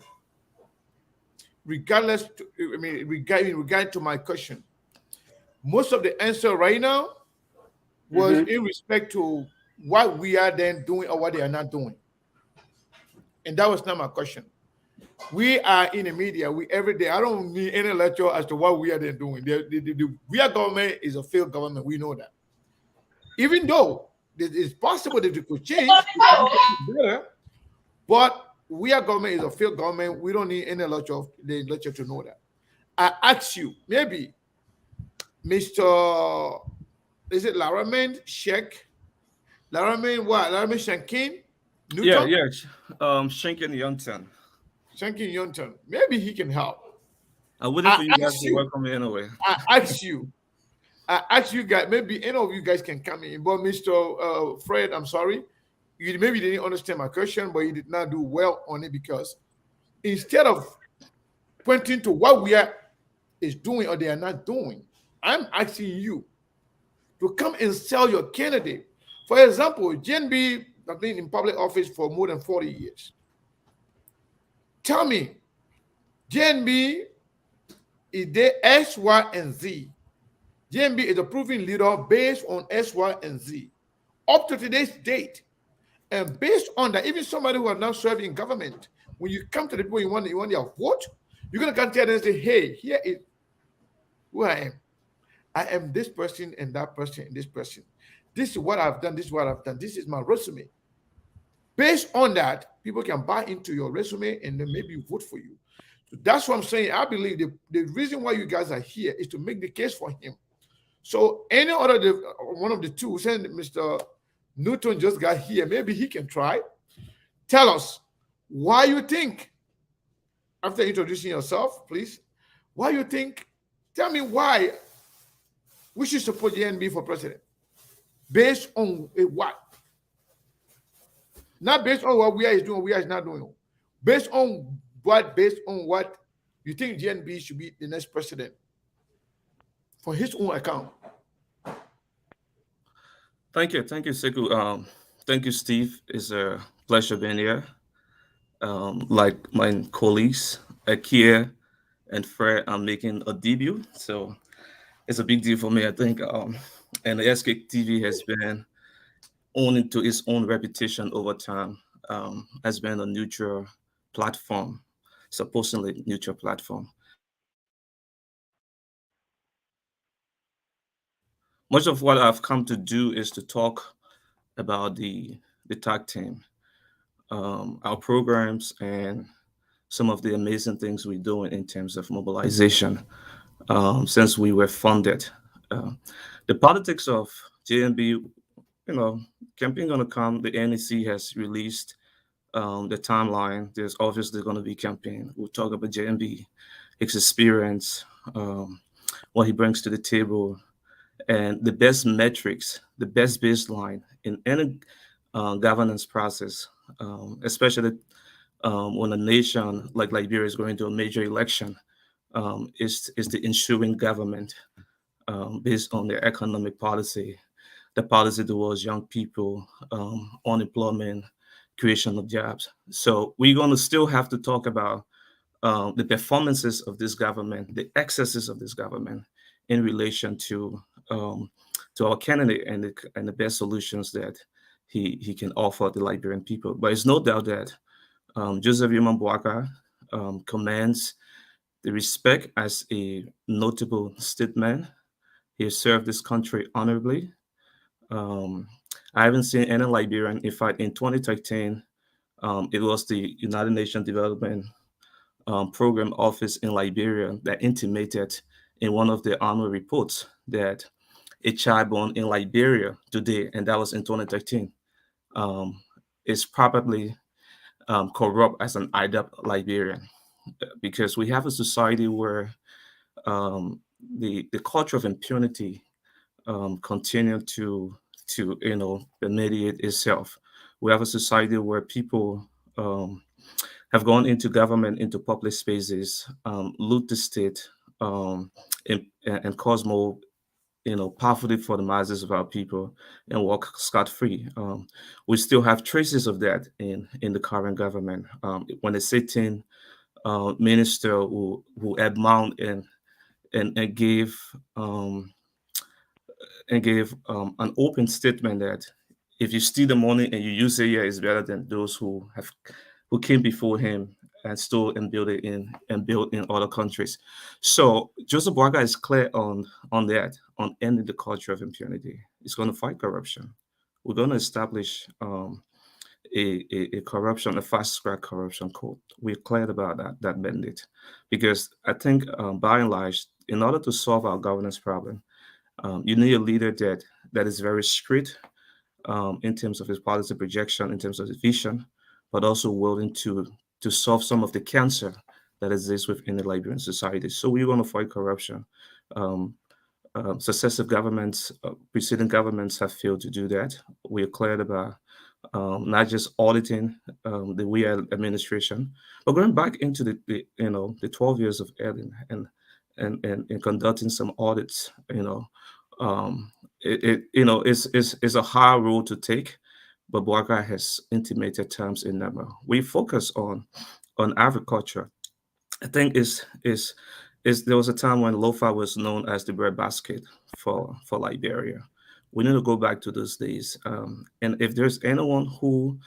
Regardless, regard to my question, most of the answer right now was in respect to what we are then doing or what they are not doing, and that was not my question. We are in the media. We every day. I don't need any lecture as to what we are then doing. We are government is a failed government. We know that. Even though it's possible that it could change, better, but we are government is a failed government. We don't need any lecture to know that. I ask you, maybe, Mr. Is it Laraman Sheikh? Laraman what? Laraman Shankin? Yeah, Shankin Yonton. Shankin Yonton. Maybe he can help. I wouldn't for you guys to welcome me anyway. I ask you guys, maybe any of you guys can come in. But Mr. Fred, I'm sorry. You maybe didn't understand my question, but you did not do well on it, because instead of pointing to what we are is doing or they are not doing, I'm asking you to come and sell your candidate. For example, JNB has been in public office for more than 40 years. Tell me, JNB is there X, Y, and Z. JNB is a proven leader based on X, Y, and Z. Up to today's date, And based on that, even somebody who are now serving in government, when you come to the people you want their vote, you're going to come to them and say, hey, here is who I am. I am this person and that person and this person. This is what I've done. This is what I've done. This is my resume. Based on that, people can buy into your resume and then maybe vote for you. So that's what I'm saying. I believe the reason why you guys are here is to make the case for him. So any other one of the two, saying Mr. Newton just got here, maybe he can try. Tell us why you think, after introducing yourself, please, why you think, tell me why we should support JNB for president. Based on what? Not based on what we are doing, we are not doing. Based on what you think JNB should be the next president for his own account. Thank you, Sekou. Thank you, Steve. It's a pleasure being here. Like my colleagues, Akia and Fred, I'm making a debut, so it's a big deal for me, I think. And the SK TV has been owning to its own reputation over time, has been a neutral platform, supposedly neutral platform. Much of what I've come to do is to talk about the Tact team, our programs, and some of the amazing things we're doing in terms of mobilization since we were funded. The politics of JNB, campaign going to come. The NEC has released the timeline. There's obviously going to be campaign. We'll talk about JNB, his experience, what he brings to the table, and the best metrics, the best baseline in any governance process, especially when a nation like Liberia is going to a major election, is the ensuing government based on their economic policy, the policy towards young people, unemployment, creation of jobs. So we're going to still have to talk about the performances of this government, the excesses of this government in relation to our candidate and the best solutions that he can offer the Liberian people. But it's no doubt that Joseph Yumambwaka commands the respect as a notable statesman. He has served this country honorably. I haven't seen any Liberian. In fact, in 2013, it was the United Nations Development Program Office in Liberia that intimated in one of their annual reports that a child born in Liberia today, and that was in 2013, is probably corrupt as an IDAP Liberian, because we have a society where the culture of impunity continue to remediate itself. We have a society where people have gone into government, into public spaces, loot the state, and cause more, poverty for the masses of our people, and walk scot-free. We still have traces of that in the current government. When a sitting minister who admounted and gave an open statement that if you steal the money and you use it here, it's better than those who came before him and stole and built in other countries. So Joseph Boaga is clear on that, on ending the culture of impunity. He's going to fight corruption. We're going to establish a corruption, a fast-track corruption code. We're clear about that mandate, because I think by and large, in order to solve our governance problem, you need a leader that is very strict in terms of his policy projection, in terms of his vision, but also willing to solve some of the cancer that exists within the Liberian society. So we want to fight corruption. Successive governments, preceding governments have failed to do that. We are clear about not just auditing the we administration, but going back into the 12 years of Ellen and conducting some audits. It's a hard role to take, but Boaga has intimated terms in number. We focus on agriculture. I think there was a time when Lofa was known as the breadbasket for Liberia. We need to go back to those days. And if there's anyone who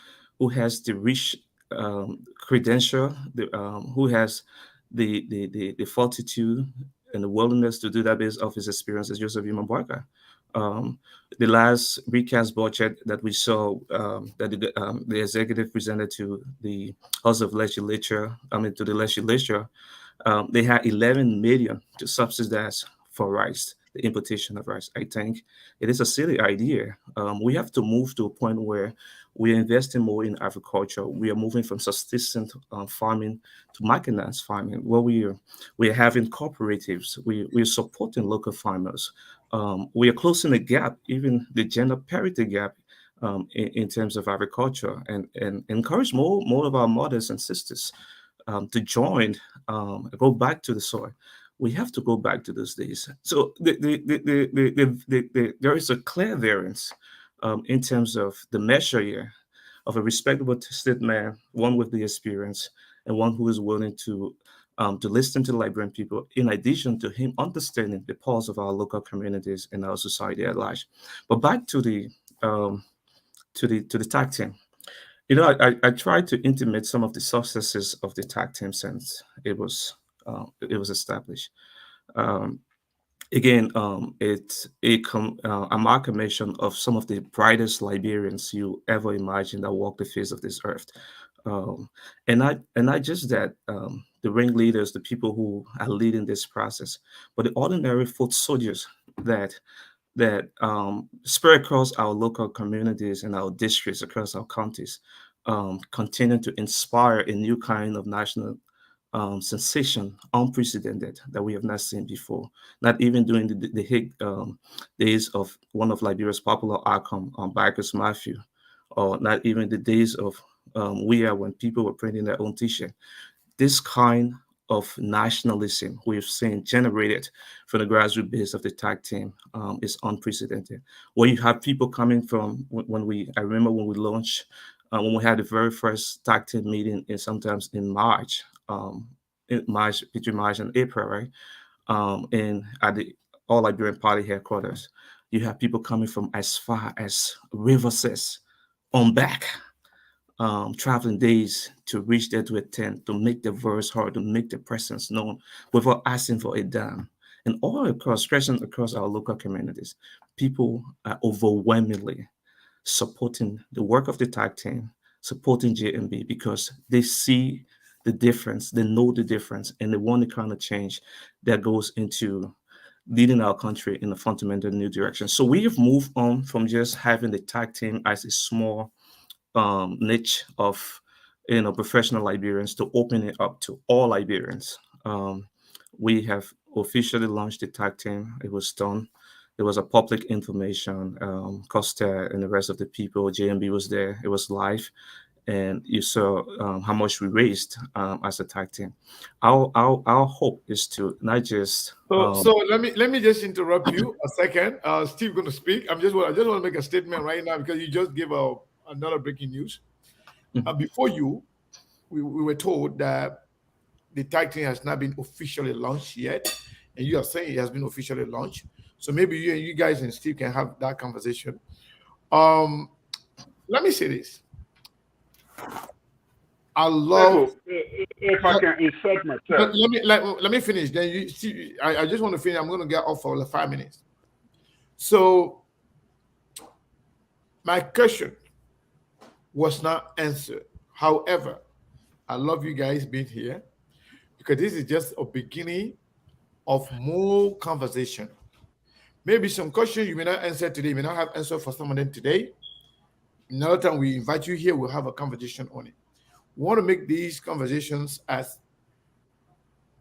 has the rich credential, who has the fortitude and the willingness to do that based off his experiences, Joseph Barker. The last recast budget that we saw, that the executive presented to the House of Legislature, to the legislature, they had 11 million to subsidize for rice, the importation of rice. I think it is a silly idea. We have to move to a point where we are investing more in agriculture. We are moving from subsistence farming to mechanized farming, where we are having cooperatives. We are supporting local farmers. We are closing the gap, even the gender parity gap, in terms of agriculture, and encourage more of our mothers and sisters to join, go back to the soil. We have to go back to those days. So there is a clear variance in terms of the measure here of a respectable state man, one with the experience, and one who is willing to listen to the Liberian people, in addition to him understanding the pulse of our local communities and our society at large. But back to the Tact team. I tried to intimate some of the successes of the Tact team since it was established. Again, it's amalgamation of some of the brightest Liberians you ever imagined that walk the face of this earth. And not just that, the ringleaders, the people who are leading this process, but the ordinary foot soldiers that spread across our local communities and our districts, across our counties, continue to inspire a new kind of national sensation, unprecedented, that we have not seen before. Not even during the Hague days of one of Liberia's popular icon, Bikers Matthew, or not even the days of when people were printing their own T-shirt. This kind of nationalism we've seen generated from the grassroots base of the Tact team is unprecedented. Where you have people coming from I remember when we launched, when we had the very first Tact team meeting, sometimes in March, between March and April, right? And at the All Liberian Party headquarters, you have people coming from as far as Riverses on back. Traveling days to reach there to attend, to make their voice heard, to make their presence known without asking for a dime. And all across, stretching across our local communities, people are overwhelmingly supporting the work of the Tact team, supporting JNB, because they see the difference, they know the difference, and they want the kind of change that goes into leading our country in a fundamental new direction. So we have moved on from just having the Tact team as a small niche of professional Liberians to open it up to all Liberians. We have officially launched the Tact team. It was done. It was a public information. Costa and the rest of the people, JMB was there. It was live, and you saw how much we raised as a Tact team. Our hope is to not just. So let me just interrupt you a second. Steve going to speak. I just want to make a statement right now, because you just gave another breaking news. Before you, we were told that the Tact team has not been officially launched yet, and you are saying it has been officially launched. So maybe you guys and Steve can have that conversation. Let me say this. I love. If I can insert myself. Let me finish. Then you see, I just want to finish. I'm going to get off for like 5 minutes. So my question was not answered. However, I love you guys being here, because this is just a beginning of more conversation. Maybe some questions you may not answer today, you may not have answer for some of them today. Another time we invite you here, we'll have a conversation on it. We want to make these conversations as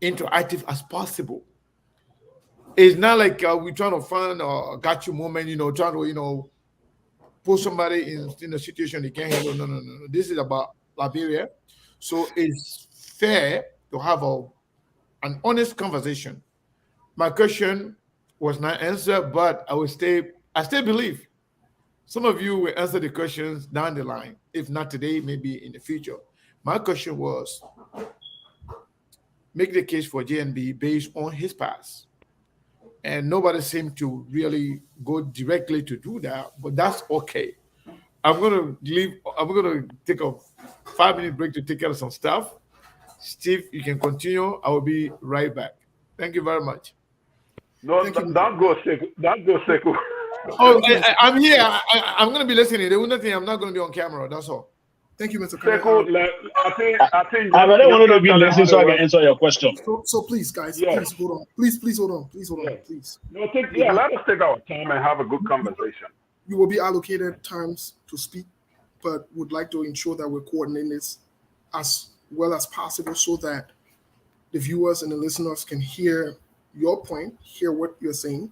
interactive as possible. It's not like we're trying to find a gotcha moment, trying to, put somebody in a situation they can't handle. No. This is about Liberia. So it's fair to have an honest conversation. My question was not answered, but I still believe some of you will answer the questions down the line. If not today, maybe in the future. My question was, make the case for JNB based on his past. and nobody seemed to really go directly to do that, but that's okay. I'm gonna leave. I'm gonna take a 5-minute break to take care of some stuff. Steve, you can continue. I will be right back. Thank you very much. No, Thank you. don't go sick. Don't go sick. Oh, I'm here. I'm going to be listening. The only thing I'm not going to be on camera. That's all. Thank you, Mr. Sekou, Kane. I think. I really wanted to be listening so I can answer your question. So please, guys, Yes. please hold on. Please hold on. Please hold on. Yes. Please. No, let us take our time and have a good conversation. You will be allocated times to speak, but would like to ensure that we're coordinating this as well as possible so that the viewers and the listeners can hear your point, hear what you're saying.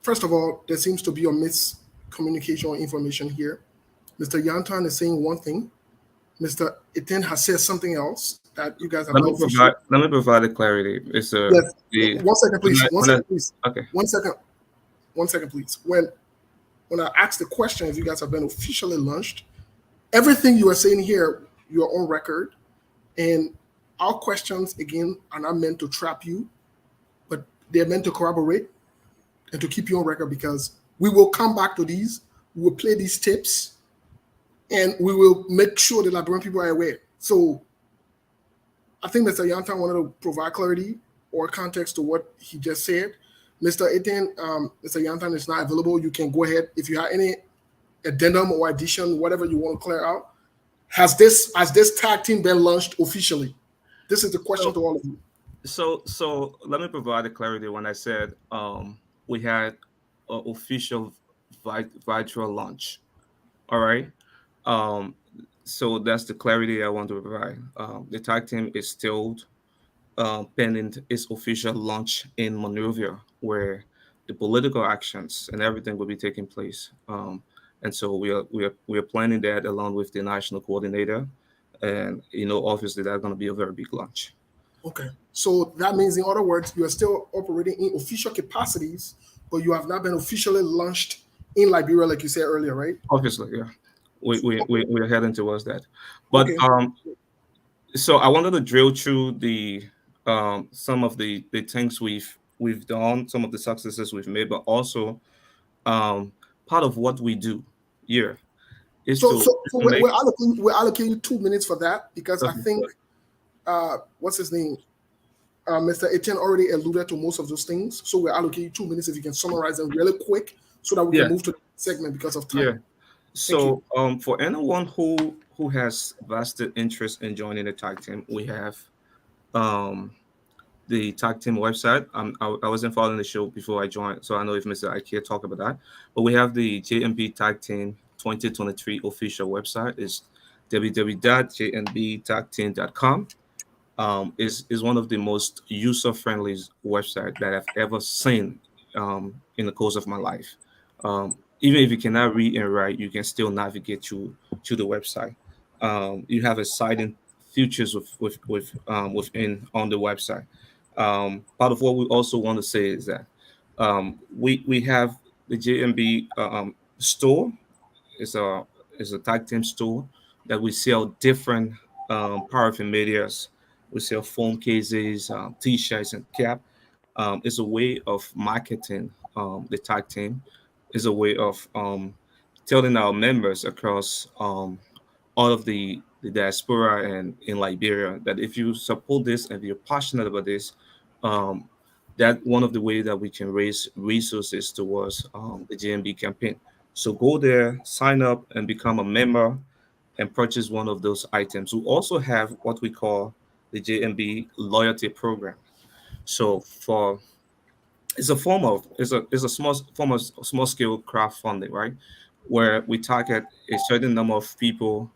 First of all, there seems to be a miscommunication or information here. Mr. Yantan is saying one thing. Mr. Etienne has said something else that you guys have Let me provide the clarity. It's yes. 1 second, please. 1 second, please. Okay. 1 second. 1 second, please. When I asked the question if you guys have been officially launched, everything you are saying here, you're on record, and our questions again are not meant to trap you, but they're meant to corroborate and to keep you on record, because we will come back to these, we will play these tips, and we will make sure the Liberian people are aware. So I think Mr. Yantan wanted to provide clarity or context to what he just said. Mr. Etienne, Mr. Yantan is not available. You can go ahead. If you have any addendum or addition, whatever you want to clear out. Has this tag team been launched officially? This is the question to all of you. So let me provide the clarity. When I said we had an official virtual launch, all right. So that's the clarity I want to provide. The tag team is still pending its official launch in Monrovia, where the political actions and everything will be taking place. And so we are planning that along with the national coordinator, and obviously that's going to be a very big launch. Okay, so that means, in other words, you are still operating in official capacities, but you have not been officially launched in Liberia, like you said earlier, right? Obviously, yeah, we're heading towards that. But Okay. So I wanted to drill through the some of the things we've done, some of the successes we've made, but also part of what we do here is So make. we're allocating 2 minutes for that, because I think what's his name? Mr. Etienne already alluded to most of those things. So we're allocating 2 minutes if you can summarize them really quick so that we can move to the segment because of time. Yeah. So for anyone who has vested interest in joining the tag team, we have the tag team website. I wasn't following the show before I joined, so I know if Mr. Ikea talk about that. But we have the JNB Tag Team 2023 official website. Is www.jnbtagteam.com. Is one of the most user-friendly website that I've ever seen in the course of my life. Even if you cannot read and write, you can still navigate to the website. You have exciting features within on the website. Part of what we also want to say is that we have the JMB store. It's a tag team store that we sell different paraphernalias. We sell phone cases, t-shirts, and cap. It's a way of marketing the tag team. It's a way of telling our members across all of the diaspora and in Liberia that if you support this and you're passionate about this, that one of the ways that we can raise resources towards the JMB campaign. So go there, sign up, and become a member and purchase one of those items. We also have what we call the Jmb Loyalty Program. So it's a small form of small scale crowdfunding, right? Where we target a certain number of people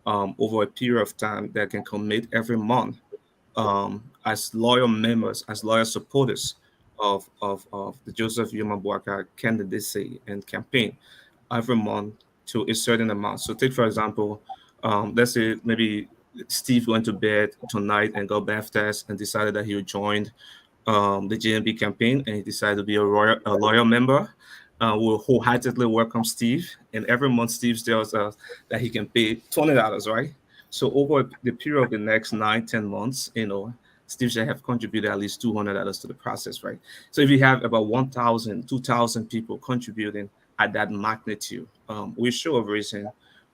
over a period of time that can commit every month as loyal members, as loyal supporters of the Joseph Yuma Boaka candidacy and campaign every month to a certain amount. So take, for example, let's say maybe Steve went to bed tonight and got baptized and decided that he would join the JNB campaign, and he decided to be a loyal member. We'll wholeheartedly welcome Steve, and every month Steve tells us that he can pay $20, right? So over the period of the next 9-10 months, Steve should have contributed at least $200 to the process, right? So if you have about 1,000, 2,000 people contributing at that magnitude, we show of raising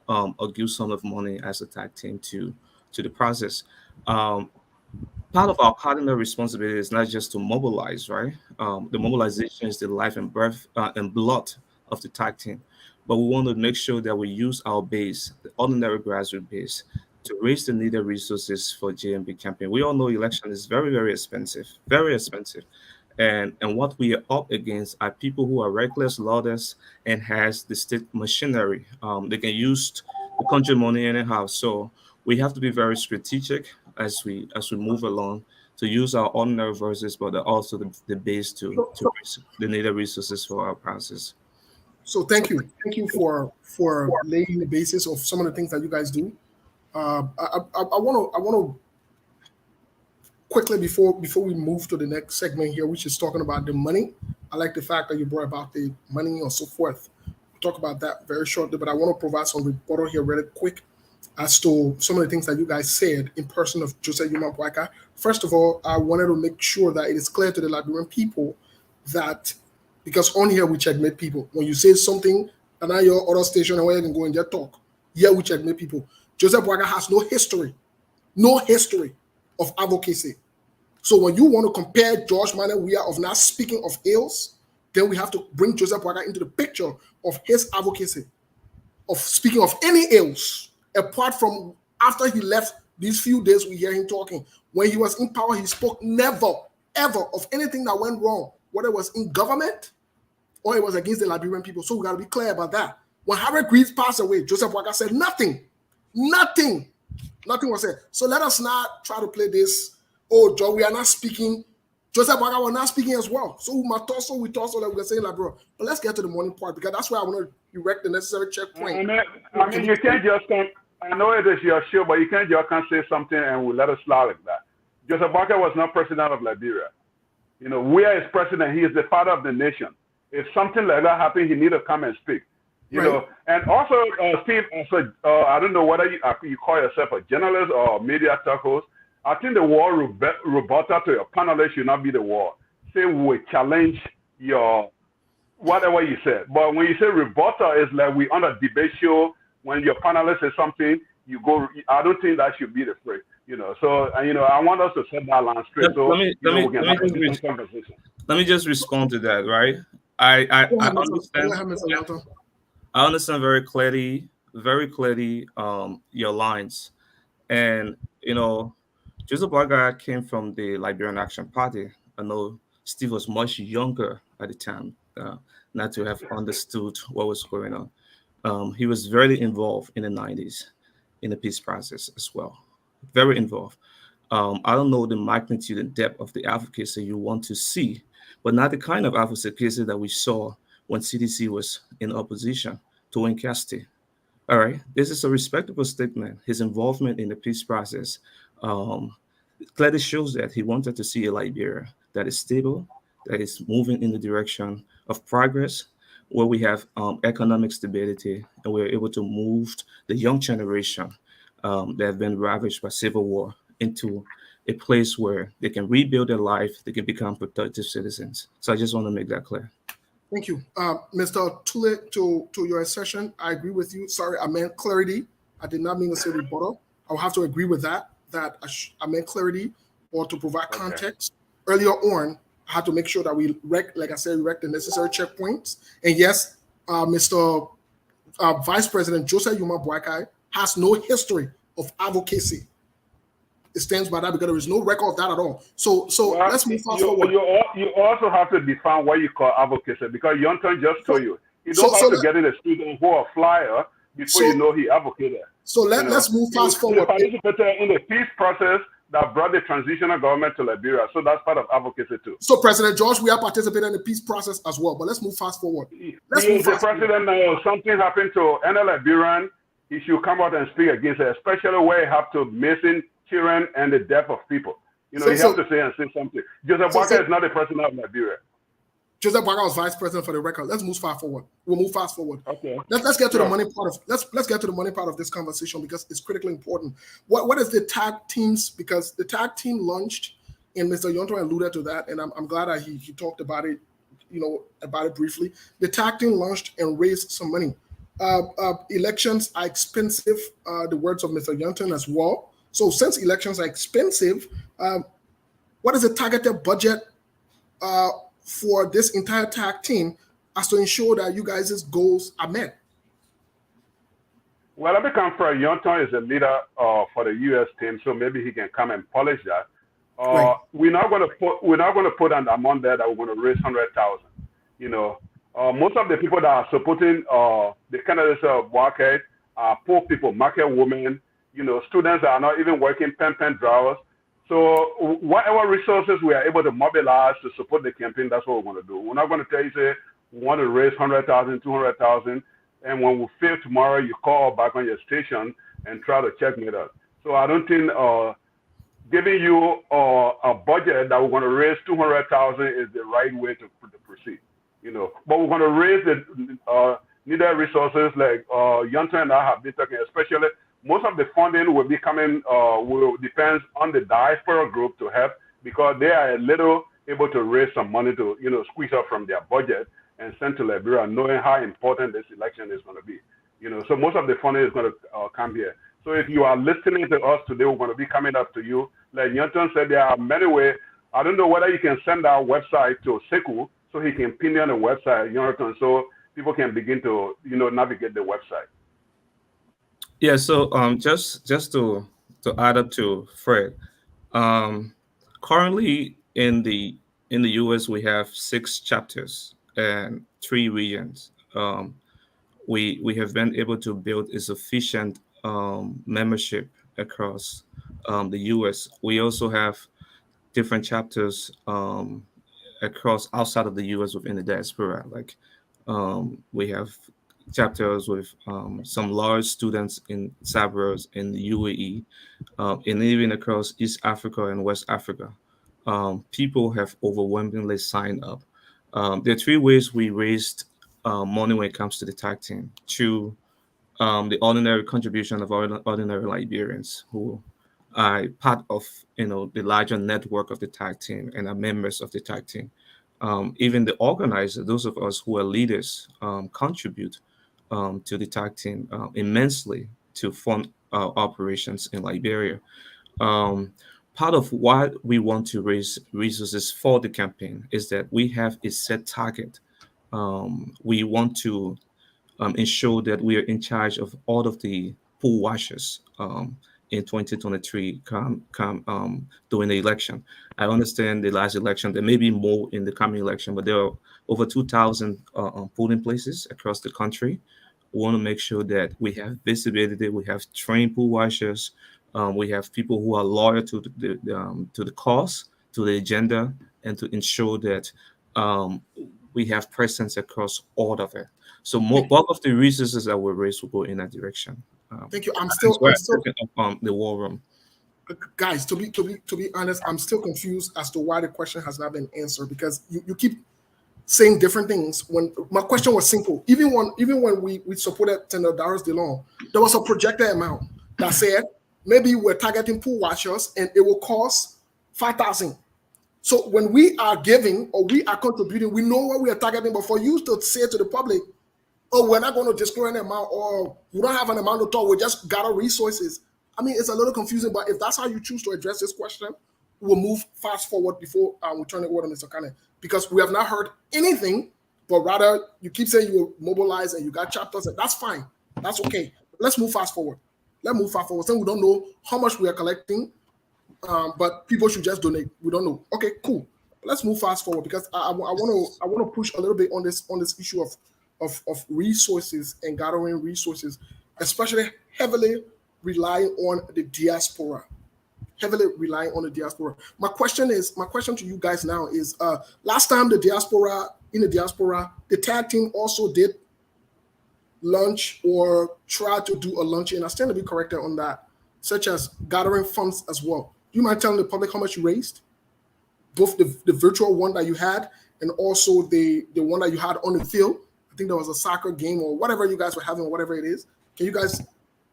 a good sum of money as a tag team to the process. Part of our cardinal responsibility is not just to mobilize, right? The mobilization is the life and breath and blood of the tag team, but we want to make sure that we use our base, the ordinary grassroots base, to raise the needed resources for JNB campaign. We all know election is very, very expensive, and what we are up against are people who are reckless, lawless, and has the state machinery. They can use the country money anyhow. So we have to be very strategic as we move along to use our ordinary resources, but also the base to raise the needed resources for our process. So thank you for laying the basis of some of the things that you guys do. I want to quickly before we move to the next segment here, which is talking about the money. I like the fact that you brought about the money and so forth. We'll talk about that very shortly, but I want to provide some rebuttal here really quick as to some of the things that you guys said in person of Joseph Yuma Boakai. First of all, I wanted to make sure that it is clear to the Liberian people that, because on here we checkmate people. When you say something and now your other station and where you can go and just talk, here we checkmate people. Joseph Boakai has no history of advocacy. So when you want to compare George Manuel Weah of not speaking of ills, then we have to bring Joseph Boakai into the picture of his advocacy, of speaking of any ills, apart from after he left these few days we hear him talking. When he was in power, he spoke never, ever of anything that went wrong, whether it was in government or it was against the Liberian people. So we got to be clear about that. When Harry Greaves passed away, Joseph Boakai said nothing was said. So let us not try to play this, oh, Joe, we are not speaking. Joseph Boakai was not speaking as well. So we thought so like we're saying, like, bro. But let's get to the morning part, because that's where I want to erect the necessary checkpoint. I mean, you can't just come. I know it is your show, but you can't just come say something and we'll let it slide like that. Joseph Boakai was not president of Liberia. You know, Weah is president. He is the father of the nation. If something like that happened, he need to come and speak. You know, and also, Steve, I don't know whether you call yourself a journalist or a media talk host. I think the war rebuttal to your panelists should not be the war. Say we challenge your whatever you said. But when you say rebuttal, it's like we on a debate show. When your panelist says something, you go. I don't think that should be the phrase. You know, so I want us to set that line straight. So let me just respond to that. Right, I understand. I understand very clearly your lines, and you know, Joseph Boakai came from the Liberian Action Party. I know Steve was much younger at the time, not to have understood what was going on. He was very involved in the 90s in the peace process as well, very involved. I don't know the magnitude and depth of the advocacy you want to see, but not the kind of advocacy that we saw when CDC was in opposition to Winkasti. All right, this is a respectable statement. His involvement in the peace process clearly shows that he wanted to see a Liberia that is stable, that is moving in the direction of progress, where we have economic stability, and we're able to move the young generation that have been ravaged by civil war into a place where they can rebuild their life, they can become productive citizens. So I just want to make that clear. Thank you. Mr. Tule, to your assertion, I agree with you. Sorry, I meant clarity. I did not mean to say rebuttal. I'll have to agree with that I meant clarity or to provide context. Earlier on, I had to make sure that we erect the necessary checkpoints. And yes, Mr. Vice President Joseph Yuma Boakai has no history of advocacy. It stands by that because there is no record of that at all. So let's move fast forward. You also have to define what you call advocacy, because Yonton just told you. You don't have to get in a student who a flyer before you know he advocated. So let's move fast forward. He participated in the peace process that brought the transitional government to Liberia. So that's part of advocacy too. So President George, we are participating in the peace process as well. But let's move fast forward. He is the president now. Something happened to any Liberian, he should come out and speak against it, especially where you have to missing children and the death of people. You know, you have to say something. Joseph Boakai is not the president of Liberia. Joseph Boakai was vice president for the record. Let's move fast forward. We'll move fast forward. Okay. Let's get to the money part of let's get to the money part of this conversation, because it's critically important. What is the tag teams? Because the tag team launched And Mr. Yonto alluded to that, and I'm glad that he talked about it, about it briefly. The Tact team launched and raised some money. Elections are expensive, the words of Mr. Yonton as well. So since elections are expensive, what is the targeted budget for this entire Tact team as to ensure that you guys' goals are met? Well, I become for Yonton is a leader for the U.S. team, so maybe he can come and polish that. Right. We're not going to put an amount there that we're going to raise 100,000. Most of the people that are supporting the candidates of Buakhead are poor people, market women, students that are not even working, pen drivers. So whatever resources we are able to mobilize to support the campaign, that's what we're going to do. We're not going to tell you, say, we want to raise 100,000, 200,000, and when we fail tomorrow, you call back on your station and try to checkmate us. So I don't think giving you a budget that we're going to raise 200,000 is the right way to proceed. But we're going to raise the needed resources like Yonton and I have been talking, especially most of the funding will be coming, will depend on the diaspora group to help because they are a little able to raise some money to, squeeze up from their budget and send to Liberia, knowing how important this election is going to be. So most of the funding is going to come here. So if you are listening to us today, we're going to be coming up to you. Like Yonton said, there are many ways. I don't know whether you can send our website to Sekou so he can pin you on the website, Yonton, so people can begin to, navigate the website. Yeah, so just to add up to Fred, currently in the US we have 6 chapters and 3 regions. We have been able to build a sufficient membership across the US. We also have different chapters across outside of the US within the diaspora. Like we have chapters with some large students in suburbs in the UAE, and even across East Africa and West Africa. People have overwhelmingly signed up. There are 3 ways we raised money when it comes to the Tact team: through the ordinary contribution of ordinary Liberians who are part of the larger network of the Tact team and are members of the Tact team. Even the organizer, those of us who are leaders, contribute to the Tact team immensely to fund our operations in Liberia. Part of why we want to raise resources for the campaign is that we have a set target. We want to ensure that we are in charge of all of the pool washers in 2023 during the election. I understand the last election, there may be more in the coming election, but there are over 2,000 polling places across the country. We want to make sure that we have visibility, we have trained pool washers, we have people who are loyal to the cause, to the agenda, and to ensure that we have presence across all of it. So bulk of the resources that we raise will go in that direction. Thank you. I'm still the war room. Guys, to be honest, I'm still confused as to why the question has not been answered, because you keep saying different things. When my question was simple, even when we supported $10 de long, there was a projected amount that said maybe we're targeting pool washers and it will cost 5,000. So when we are giving or we are contributing, we know what we are targeting. But for you to say to the public, oh, we're not going to disclose an amount, or we don't have an amount to talk, we just gather resources. I mean, it's a little confusing, but if that's how you choose to address this question, we'll move fast forward before we turn it over to Mr. Kane, because we have not heard anything, but rather you keep saying you will mobilize and you got chapters, and that's fine. That's okay. Let's move fast forward. Let's move fast forward. Then we don't know how much we are collecting, but people should just donate. We don't know. Okay, cool. Let's move fast forward, because I want to push a little bit on this issue of resources and gathering resources, especially heavily relying on the diaspora. My question to you guys now is, last time the diaspora, the Tact team also did launch or try to do a launch, and I stand to be corrected on that, such as gathering funds as well. Do you mind telling the public how much you raised? Both the virtual one that you had and also the one that you had on the field. I think there was a soccer game or whatever you guys were having, whatever it is. Can you guys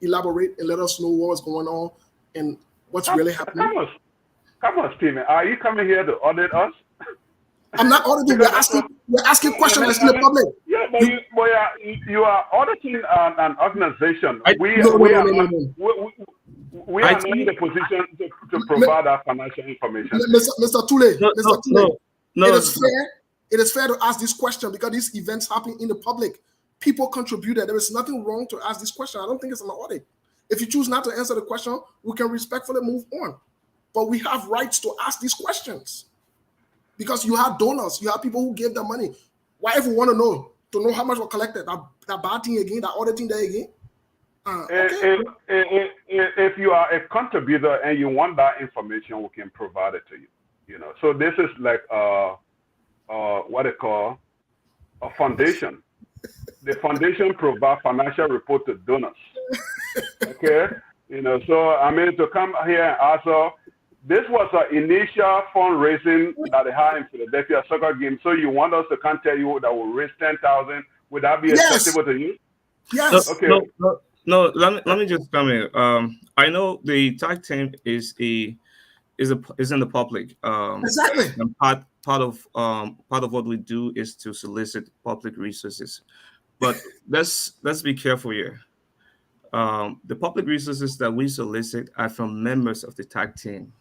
elaborate and let us know what was going on and what's really happening? Come on, Stephen. Are you coming here to audit us? I'm not auditing. We're asking questions in the public. Yeah, but you are auditing an organization. We No. are not in the position to provide our financial information. Mr. Tule, No. It is fair to ask this question because these events happen in the public. People contributed. There is nothing wrong to ask this question. I don't think it's an audit. If you choose not to answer the question, we can respectfully move on. But we have rights to ask these questions because you have donors, you have people who gave their money. Why, if we want to know how much was collected, that bad thing again, that auditing there again? Okay. If you are a contributor and you want that information, we can provide it to you. You know, so this is like what they call a foundation. The foundation provides financial report to donors. Okay, you know, so I mean to come here and also, this was an initial fundraising that they had in Philadelphia soccer game. So you want us to come tell you that we'll raise 10,000? Would that be acceptable to you? Yes. Okay. No. Let me just come in. I know the Tact team is in the public. Exactly. And part of what we do is to solicit public resources. But let's be careful here. The public resources that we solicit are from members of the Tact team,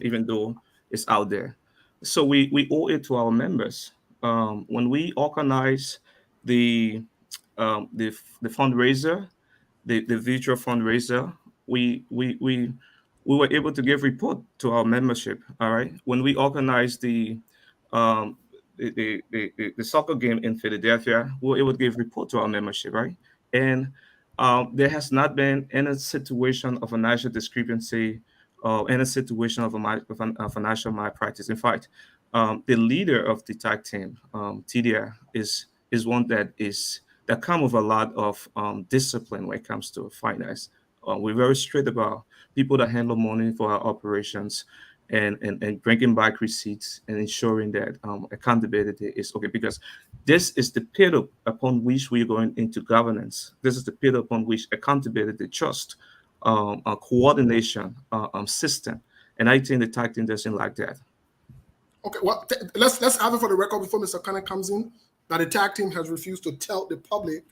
even though it's out there. So we owe it to our members. When we organize the fundraiser, the virtual fundraiser, we were able to give report to our membership. All right. When we organized the soccer game in Philadelphia, we were able to give report to our membership, right? And there has not been any situation of financial discrepancy or any situation of a financial malpractice. In fact, the leader of the Tact team, TDR, is one that comes with a lot of discipline when it comes to finance. We're very strict about people that handle money for our operations and bringing back receipts and ensuring that accountability is okay, because this is the pillar upon which we're going into governance. This is the pillar upon which accountability, trust, coordination system, and I think the Tact team doesn't like that. Okay, well, let's have it for the record before Mr. Kane comes in that the Tact team has refused to tell the public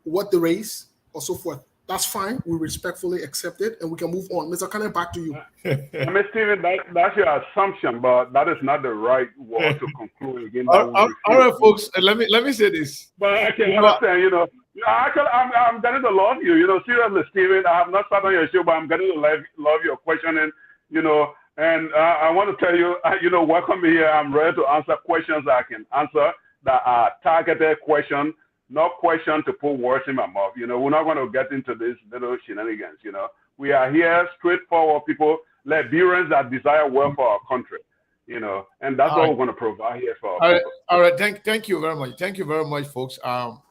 what the race or so forth. That's fine. We respectfully accept it, and we can move on. Mr. Kane, back to you. I mean, Stephen, that's your assumption, but that is not the right word to conclude. Again, all right, folks. Let me say this. But I can understand. You know, actually, I'm getting to love you. You know, seriously, Stephen, I have not sat on your show, but I'm getting to love your questioning. You know, and I want to tell you, you know, welcome here. I'm ready to answer questions that I can answer that are targeted questions. No question to put words in my mouth. You know, we're not going to get into this little shenanigans. You know, we are here straightforward people, Liberians that desire well for our country. You know, and that's what we're going to provide here for our people. All right. Thank you very much. Thank you very much, folks.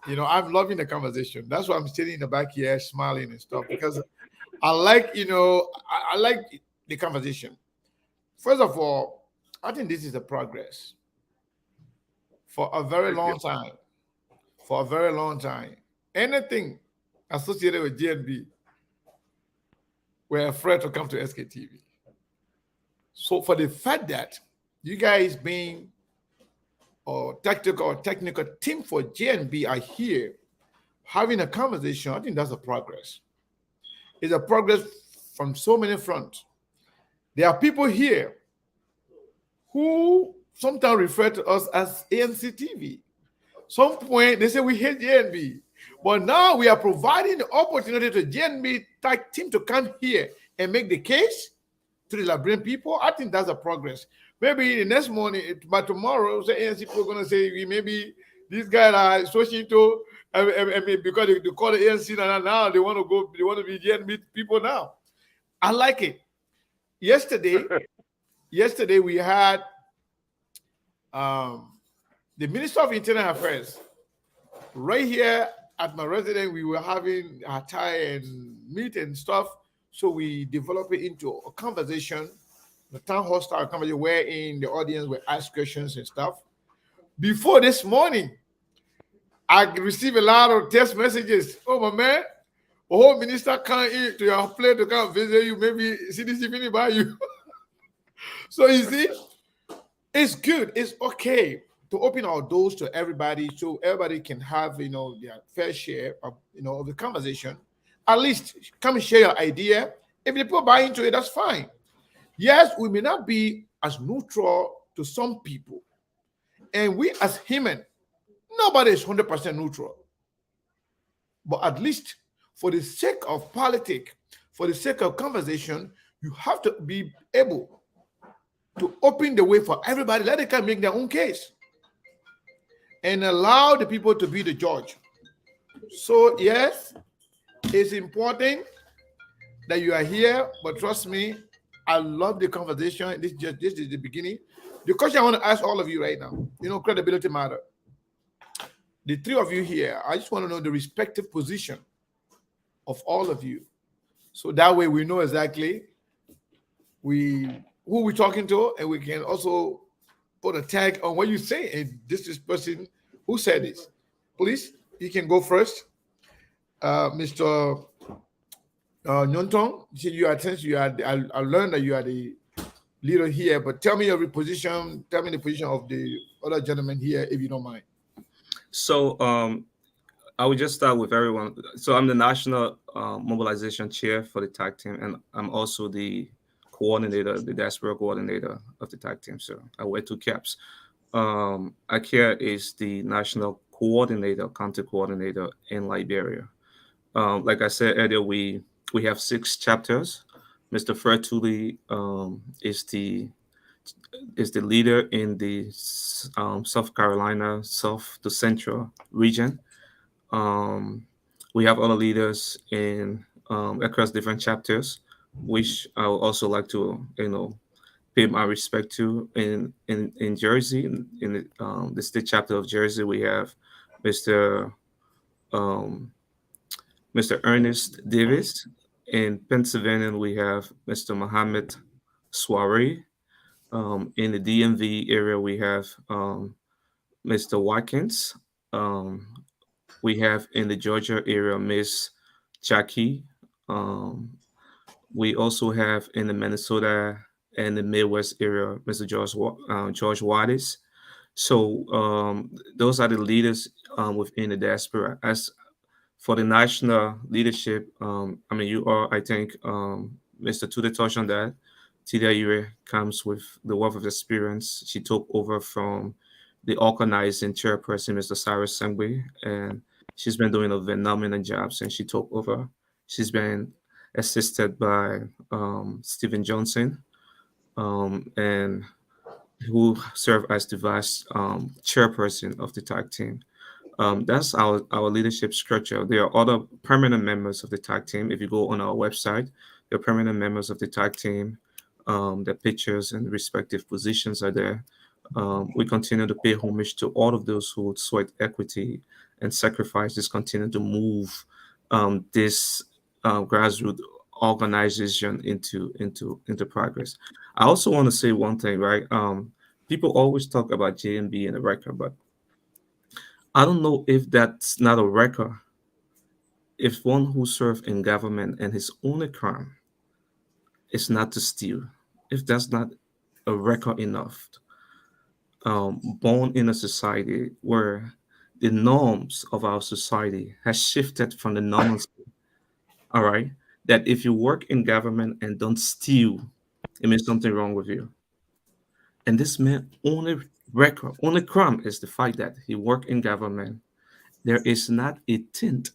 You know, I'm loving the conversation. That's why I'm sitting in the back here smiling and stuff, because I like, you know, I like the conversation. First of all, I think this is a progress for a very long time. For a very long time, anything associated with JNB, we're afraid to come to SKTV. So for the fact that you guys being a technical team for JNB are here having a conversation, I think that's a progress. It's a progress from so many fronts. There are people here who sometimes refer to us as ANC TV. Some point they say we hate JNB, but now we are providing the opportunity to JNB Tact team to come here and make the case to the Liberian people. I think that's a progress. Maybe the next morning, but tomorrow, say ANC people are going to say maybe these guys are switching to because they call the ANC now they want to be JNB people now. I like it. Yesterday we had the Minister of Internal Affairs, right here at my residence, we were having a tie and meet and stuff. So we developed it into a conversation, the town hall style conversation, wherein the audience will ask questions and stuff. Before this morning, I received a lot of text messages. Oh, my man, whole minister come in to your place to come visit you, maybe see this evening by you. So you see, it's good. It's okay to open our doors to everybody, so everybody can have their fair share of of the conversation. At least come and share your idea. If people buy into it, that's fine. Yes, we may not be as neutral to some people, and we as human, nobody is 100% neutral. But at least for the sake of politics, for the sake of conversation, you have to be able to open the way for everybody. Let them come make their own case and allow the people to be the judge. So yes, it's important that you are here, but trust me, I love the conversation. This is the beginning. The question I want to ask all of you right now, credibility matter. The three of you here, I just want to know the respective position of all of you. So that way we know exactly who we're talking to, and we can also put a tag on what you say. And this is person who said this. Please, you can go first. Mr. Nyontong, I learned that you are the leader here, but tell me your position. Tell me the position of the other gentleman here, if you don't mind. So I would just start with everyone. So I'm the national mobilization chair for the Tact team, and I'm also the coordinator, the diaspora coordinator of the Tact team. So I wear two caps. Akia is the national coordinator, county coordinator in Liberia. Like I said earlier, we have 6 chapters. Mr. Fred Tooley is the leader in the South Carolina, South to Central region. We have other leaders in across different chapters, which I would also like to pay my respect to. In Jersey, in the state chapter of Jersey, we have Mr. Ernest Davis. In Pennsylvania, we have Mr. Mohammed Soiree. In the DMV area, we have Mr. Watkins. We have in the Georgia area, Miss Jackie. We also have in the Minnesota and the Midwest area, Mr. George Wattis. So those are the leaders within the diaspora. As for the national leadership, you are, I think, Mr. Tude touched on that. Tidia Yure comes with the wealth of experience. She took over from the organizing chairperson, Mr. Cyrus Sengwe, and she's been doing a phenomenal job since she took over. She's been assisted by Stephen Johnson, and who served as the vice chairperson of the Tact team. That's our leadership structure. There are other permanent members of the Tact team. If you go on our website, there are permanent members of the Tact team. Their pictures and respective positions are there. We continue to pay homage to all of those who sweat equity and sacrifices, continue to move this grassroots organization into progress. I also want to say one thing, right? People always talk about JNB and the record, but I don't know if that's not a record. If one who served in government and his only crime is not to steal, if that's not a record enough, born in a society where the norms of our society has shifted from the normalcy, all right, that if you work in government and don't steal, it means something wrong with you. And this man only crime is the fact that he worked in government. There is not a tint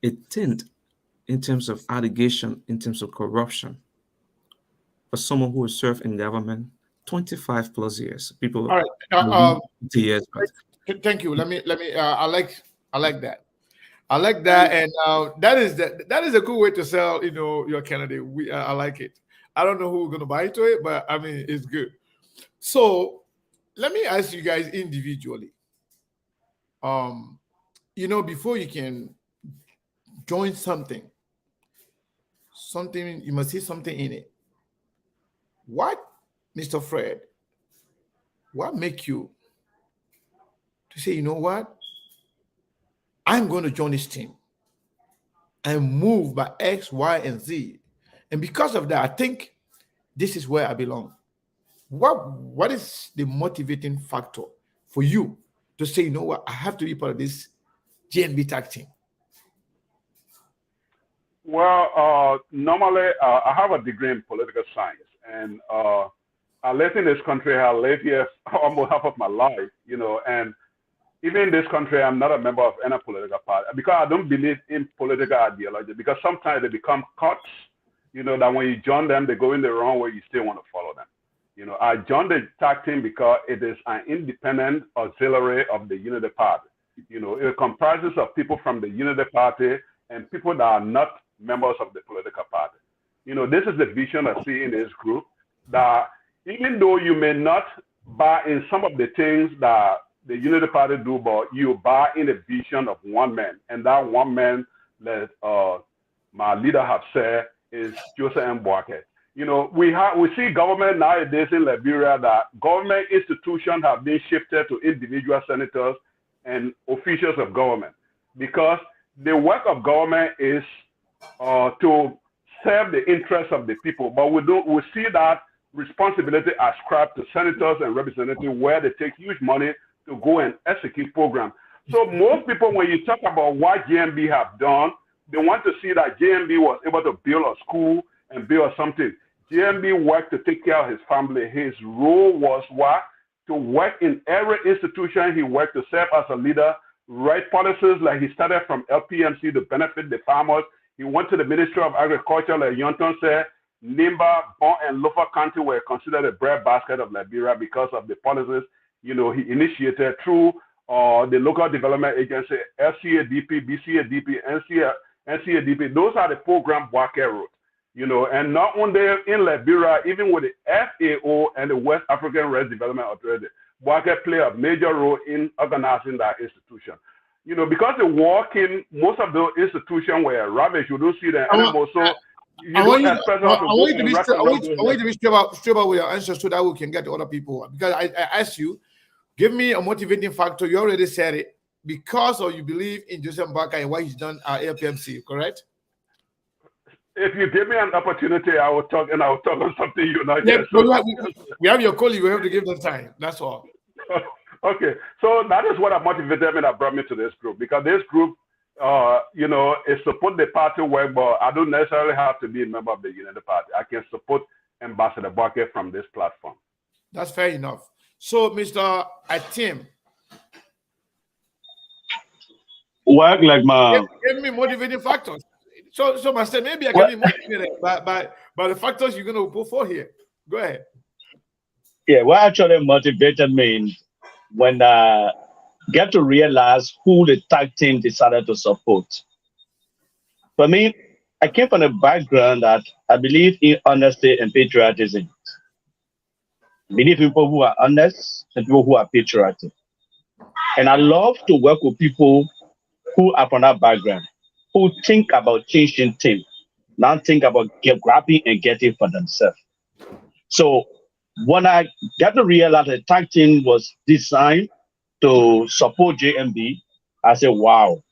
in terms of allegation, in terms of corruption, for someone who has served in government 25 plus years. People, all right. 20 years. Thank you. Let me. I like that. I like that, and that is a good way to sell. Your candidate. I like it. I don't know who's gonna buy into it, but I mean it's good. So let me ask you guys individually. Before you can join something you must see something in it. What, Mr. Fred? What make you to say, you know what? I'm going to join this team. and moved by X, Y, and Z. And because of that, I think this is where I belong. What is the motivating factor for you to say, you know what, I have to be part of this JNB Tact team? Well, normally I have a degree in political science, and I live in this country. I live here almost half of my life, and even in this country, I'm not a member of any political party because I don't believe in political ideology, because sometimes they become cults, that when you join them, they go in the wrong way, you still want to follow them. I joined the Tact team because it is an independent auxiliary of the Unity Party. It comprises of people from the Unity Party and people that are not members of the political party. This is the vision I see in this group, that even though you may not buy in some of the things that the Unity Party do, but you buy in the vision of one man, and that one man that my leader have said is Joseph M. Boakai. We see government nowadays in Liberia that government institutions have been shifted to individual senators and officials of government, because the work of government is to serve the interests of the people, but we see that responsibility ascribed to senators and representatives, where they take huge money to go and execute programs. So most people, when you talk about what JNB have done, they want to see that JNB was able to build a school and build something. JNB worked to take care of his family. His role was what? To work in every institution. He worked to serve as a leader, write policies, like he started from LPMC to benefit the farmers. He went to the Ministry of Agriculture, like Yonton said. Nimba, Bon, and Lofa County were considered a breadbasket of Liberia because of the policies, he initiated through the local development agency, FCADP, BCADP, NCADP. Those are the program Boakai wrote, and not only in Liberia, even with the FAO and the West African Rice Development Authority, Boakai played a major role in organizing that institution. Because the war came, most of those institutions were ravaged. You don't see them anymore. So I want you to be straight about with your answers so that we can get to other people. Because I asked you, give me a motivating factor. You already said it. Because you believe in Joseph Boakai and what he's done at LPMC, correct? If you give me an opportunity, I will talk on something you know. Yeah, we have your colleague. We have to give them time. That's all. Okay, so that is what motivated me, that brought me to this group, because this group, it support the party work, but I don't necessarily have to be a member of the Unity Party. I can support Ambassador Boakai from this platform. That's fair enough. So, Mr. Atim, work like my give me motivating factors. So Master, maybe I can be motivated by the factors you're going to put forth here. Go ahead. Yeah, what actually motivated me when I get to realize who the Tact team decided to support. For me, I came from a background that I believe in honesty and patriotism. I believe in people who are honest and people who are patriotic. And I love to work with people who are from that background, who think about changing things, not think about grabbing and getting for themselves. So when I got to realize the Tact team was designed to support JNB, I said, wow,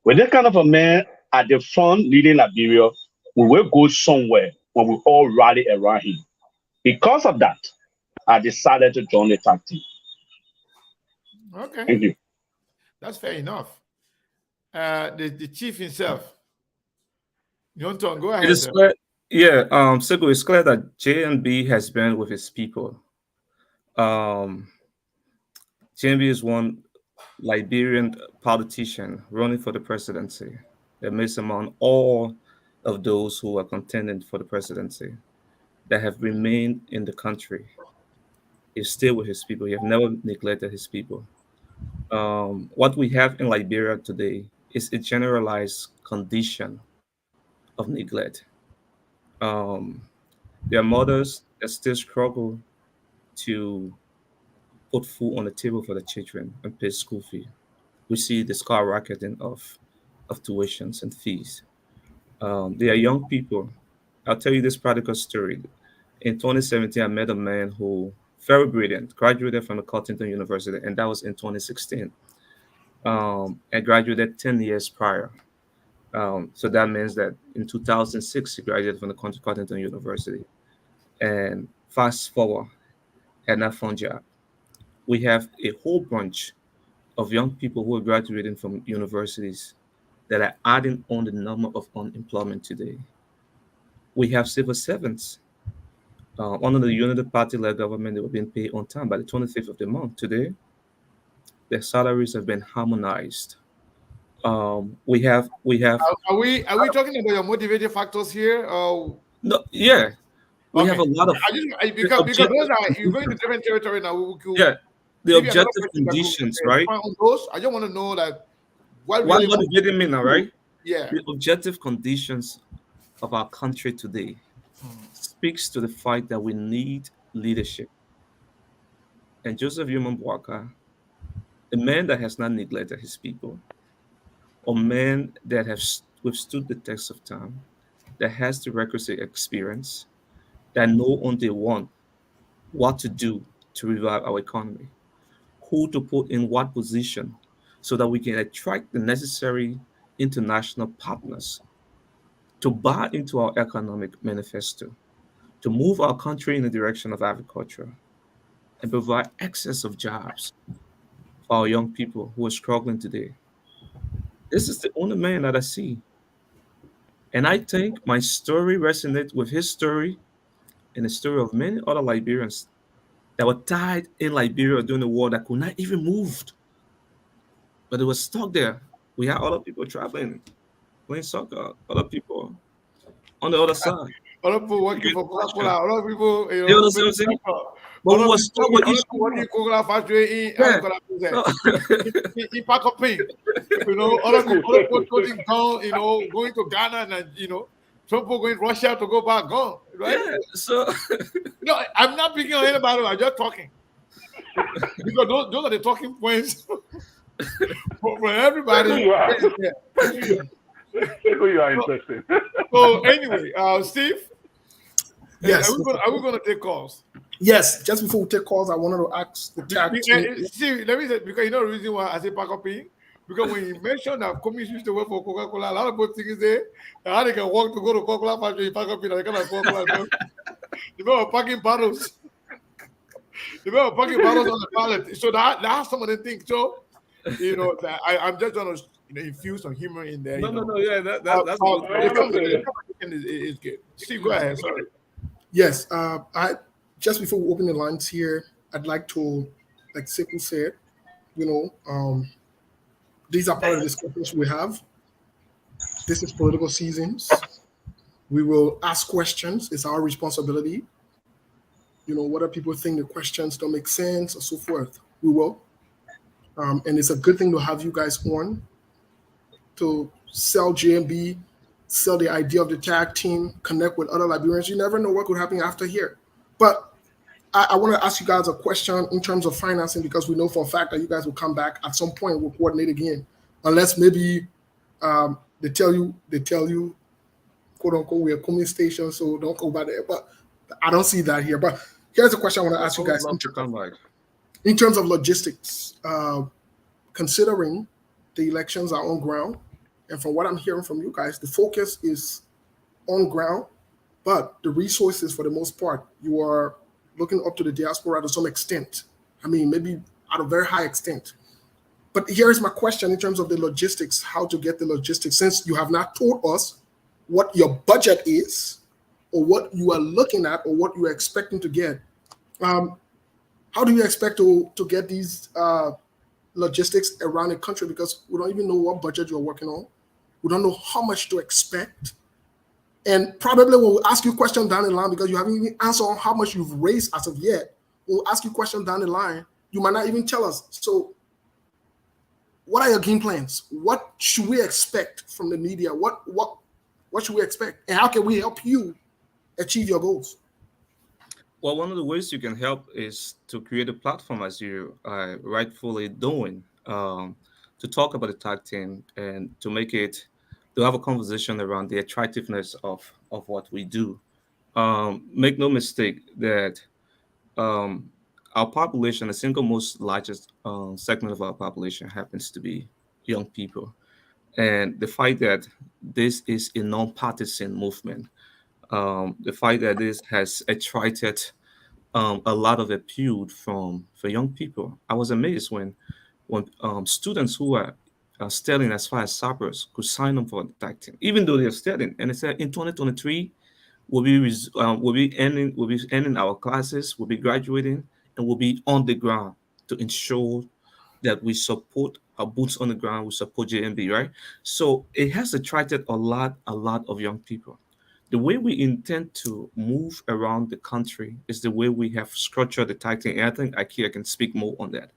with this kind of a man at the front leading Liberia, we will go somewhere when we all rally around him. Because of that, I decided to join the Tact team. Okay. Thank you. That's fair enough. The chief himself. Yonton, go ahead. It's clear, Sego, it's clear that JNB has been with his people. JNB is one Liberian politician running for the presidency that makes among all of those who are contending for the presidency that have remained in the country. He's still with his people. He have never neglected his people. What we have in Liberia today is a generalized condition of neglect. There are mothers that still struggle to put food on the table for the children and pay school fee. We see the skyrocketing of tuitions and fees. There are young people. I'll tell you this practical story. In 2017, I met a man who, very brilliant, graduated from the Cottington University, and that was in 2016, and graduated 10 years prior. So that means that in 2006, he graduated from the Continental University. And fast forward, had not found job. We have a whole bunch of young people who are graduating from universities that are adding on the number of unemployment today. We have civil servants. Under the Unity Party-led government, they were being paid on time by the 25th of the month. Today, their salaries have been harmonized. We have Are we talking about your motivating factors here? no, yeah, we have Okay. a lot of Because those are, you're going to different territory now. We could yeah, the maybe another objective person that could conditions, right? expand on those. I just want to know that what Why really motivating me now, right? yeah. The objective conditions of our country today speaks to the fact that we need leadership. And Joseph Human Walker, a man that has not neglected his people, a man that has withstood the test of time, that has the requisite experience, that know on day one what to do to revive our economy, who to put in what position so that we can attract the necessary international partners to buy into our economic manifesto, to move our country in the direction of agriculture and provide excess of jobs for our young people who are struggling today. This is the only man that I see. And I think my story resonates with his story and the story of many other Liberians that were tied in Liberia during the war that could not even move, but they were stuck there. We had other people traveling, playing soccer, other people on the other side. Other people working for Coca-Cola, other people, You understand what I'm saying? But we were stuck with each working Coca-Cola factory in Yeah. in Pakopin. Other people going down, going to Ghana and some people going to Russia to go back home, right? Yeah, so No, I'm not picking on anybody. I'm just talking because those are the talking points for everybody. You are interesting. So anyway, Steve, Yes. are we going to take calls? Yes, just before we take calls, I wanted to ask the Tact team. See, let me say, because the reason why I say Pakopin, because when you mentioned that commies used to work for Coca-Cola, a lot of people think there how they can walk to go to Coca-Cola factory in Pakopin, and they can afford Coca-Cola. They were packing bottles. They were packing bottles on the pallet. So that's some of the things. So, that I'm just going to infuse some humor in there. no, yeah, that's It's good. Steve, go ahead. Sorry. Yes, just before we open the lines here, I'd like to, like Sekou said, these are part of the discussions we have. This is political seasons. We will ask questions. It's our responsibility. Whether people think the questions don't make sense or so forth, we will. And it's a good thing to have you guys on to sell JNB, sell the idea of the tag team, connect with other Liberians. You never know what could happen after here. But I want to ask you guys a question in terms of financing, because we know for a fact that you guys will come back at some point. We'll coordinate again, unless maybe they tell you, quote unquote, we're a coming station, so don't go by there. But I don't see that here. But here's a question I want to ask you guys in terms of logistics. Considering the elections are on ground, and from what I'm hearing from you guys, the focus is on ground, but the resources, for the most part, you are looking up to the diaspora to some extent. I mean, maybe at a very high extent. But here is my question in terms of the logistics, how to get the logistics, since you have not told us what your budget is or what you are looking at or what you are expecting to get. How do you expect to get these logistics around the country? Because we don't even know what budget you're working on. We don't know how much to expect. And probably we'll ask you questions down the line because you haven't even answered on how much you've raised as of yet. We'll ask you questions down the line. You might not even tell us. So what are your game plans? What should we expect from the media? What should we expect? And how can we help you achieve your goals? Well, one of the ways you can help is to create a platform, as you are rightfully doing, to talk about the tag team and to have a conversation around the attractiveness of what we do. Make no mistake that our population, the single most largest segment of our population, happens to be young people. and the fact that this is a non-partisan movement, the fact that this has attracted a lot of appeal from for young people. I was amazed when students who are studying as far as sappers could sign up for the tag team, even though they're studying. And it said in 2023 we'll be ending our classes, we'll be graduating, and we'll be on the ground to ensure that we support our boots on the ground, we support JNB, right? So it has attracted a lot of young people. The way we intend to move around the country is the way we have structured the tag team. And I think Ikea can speak more on that.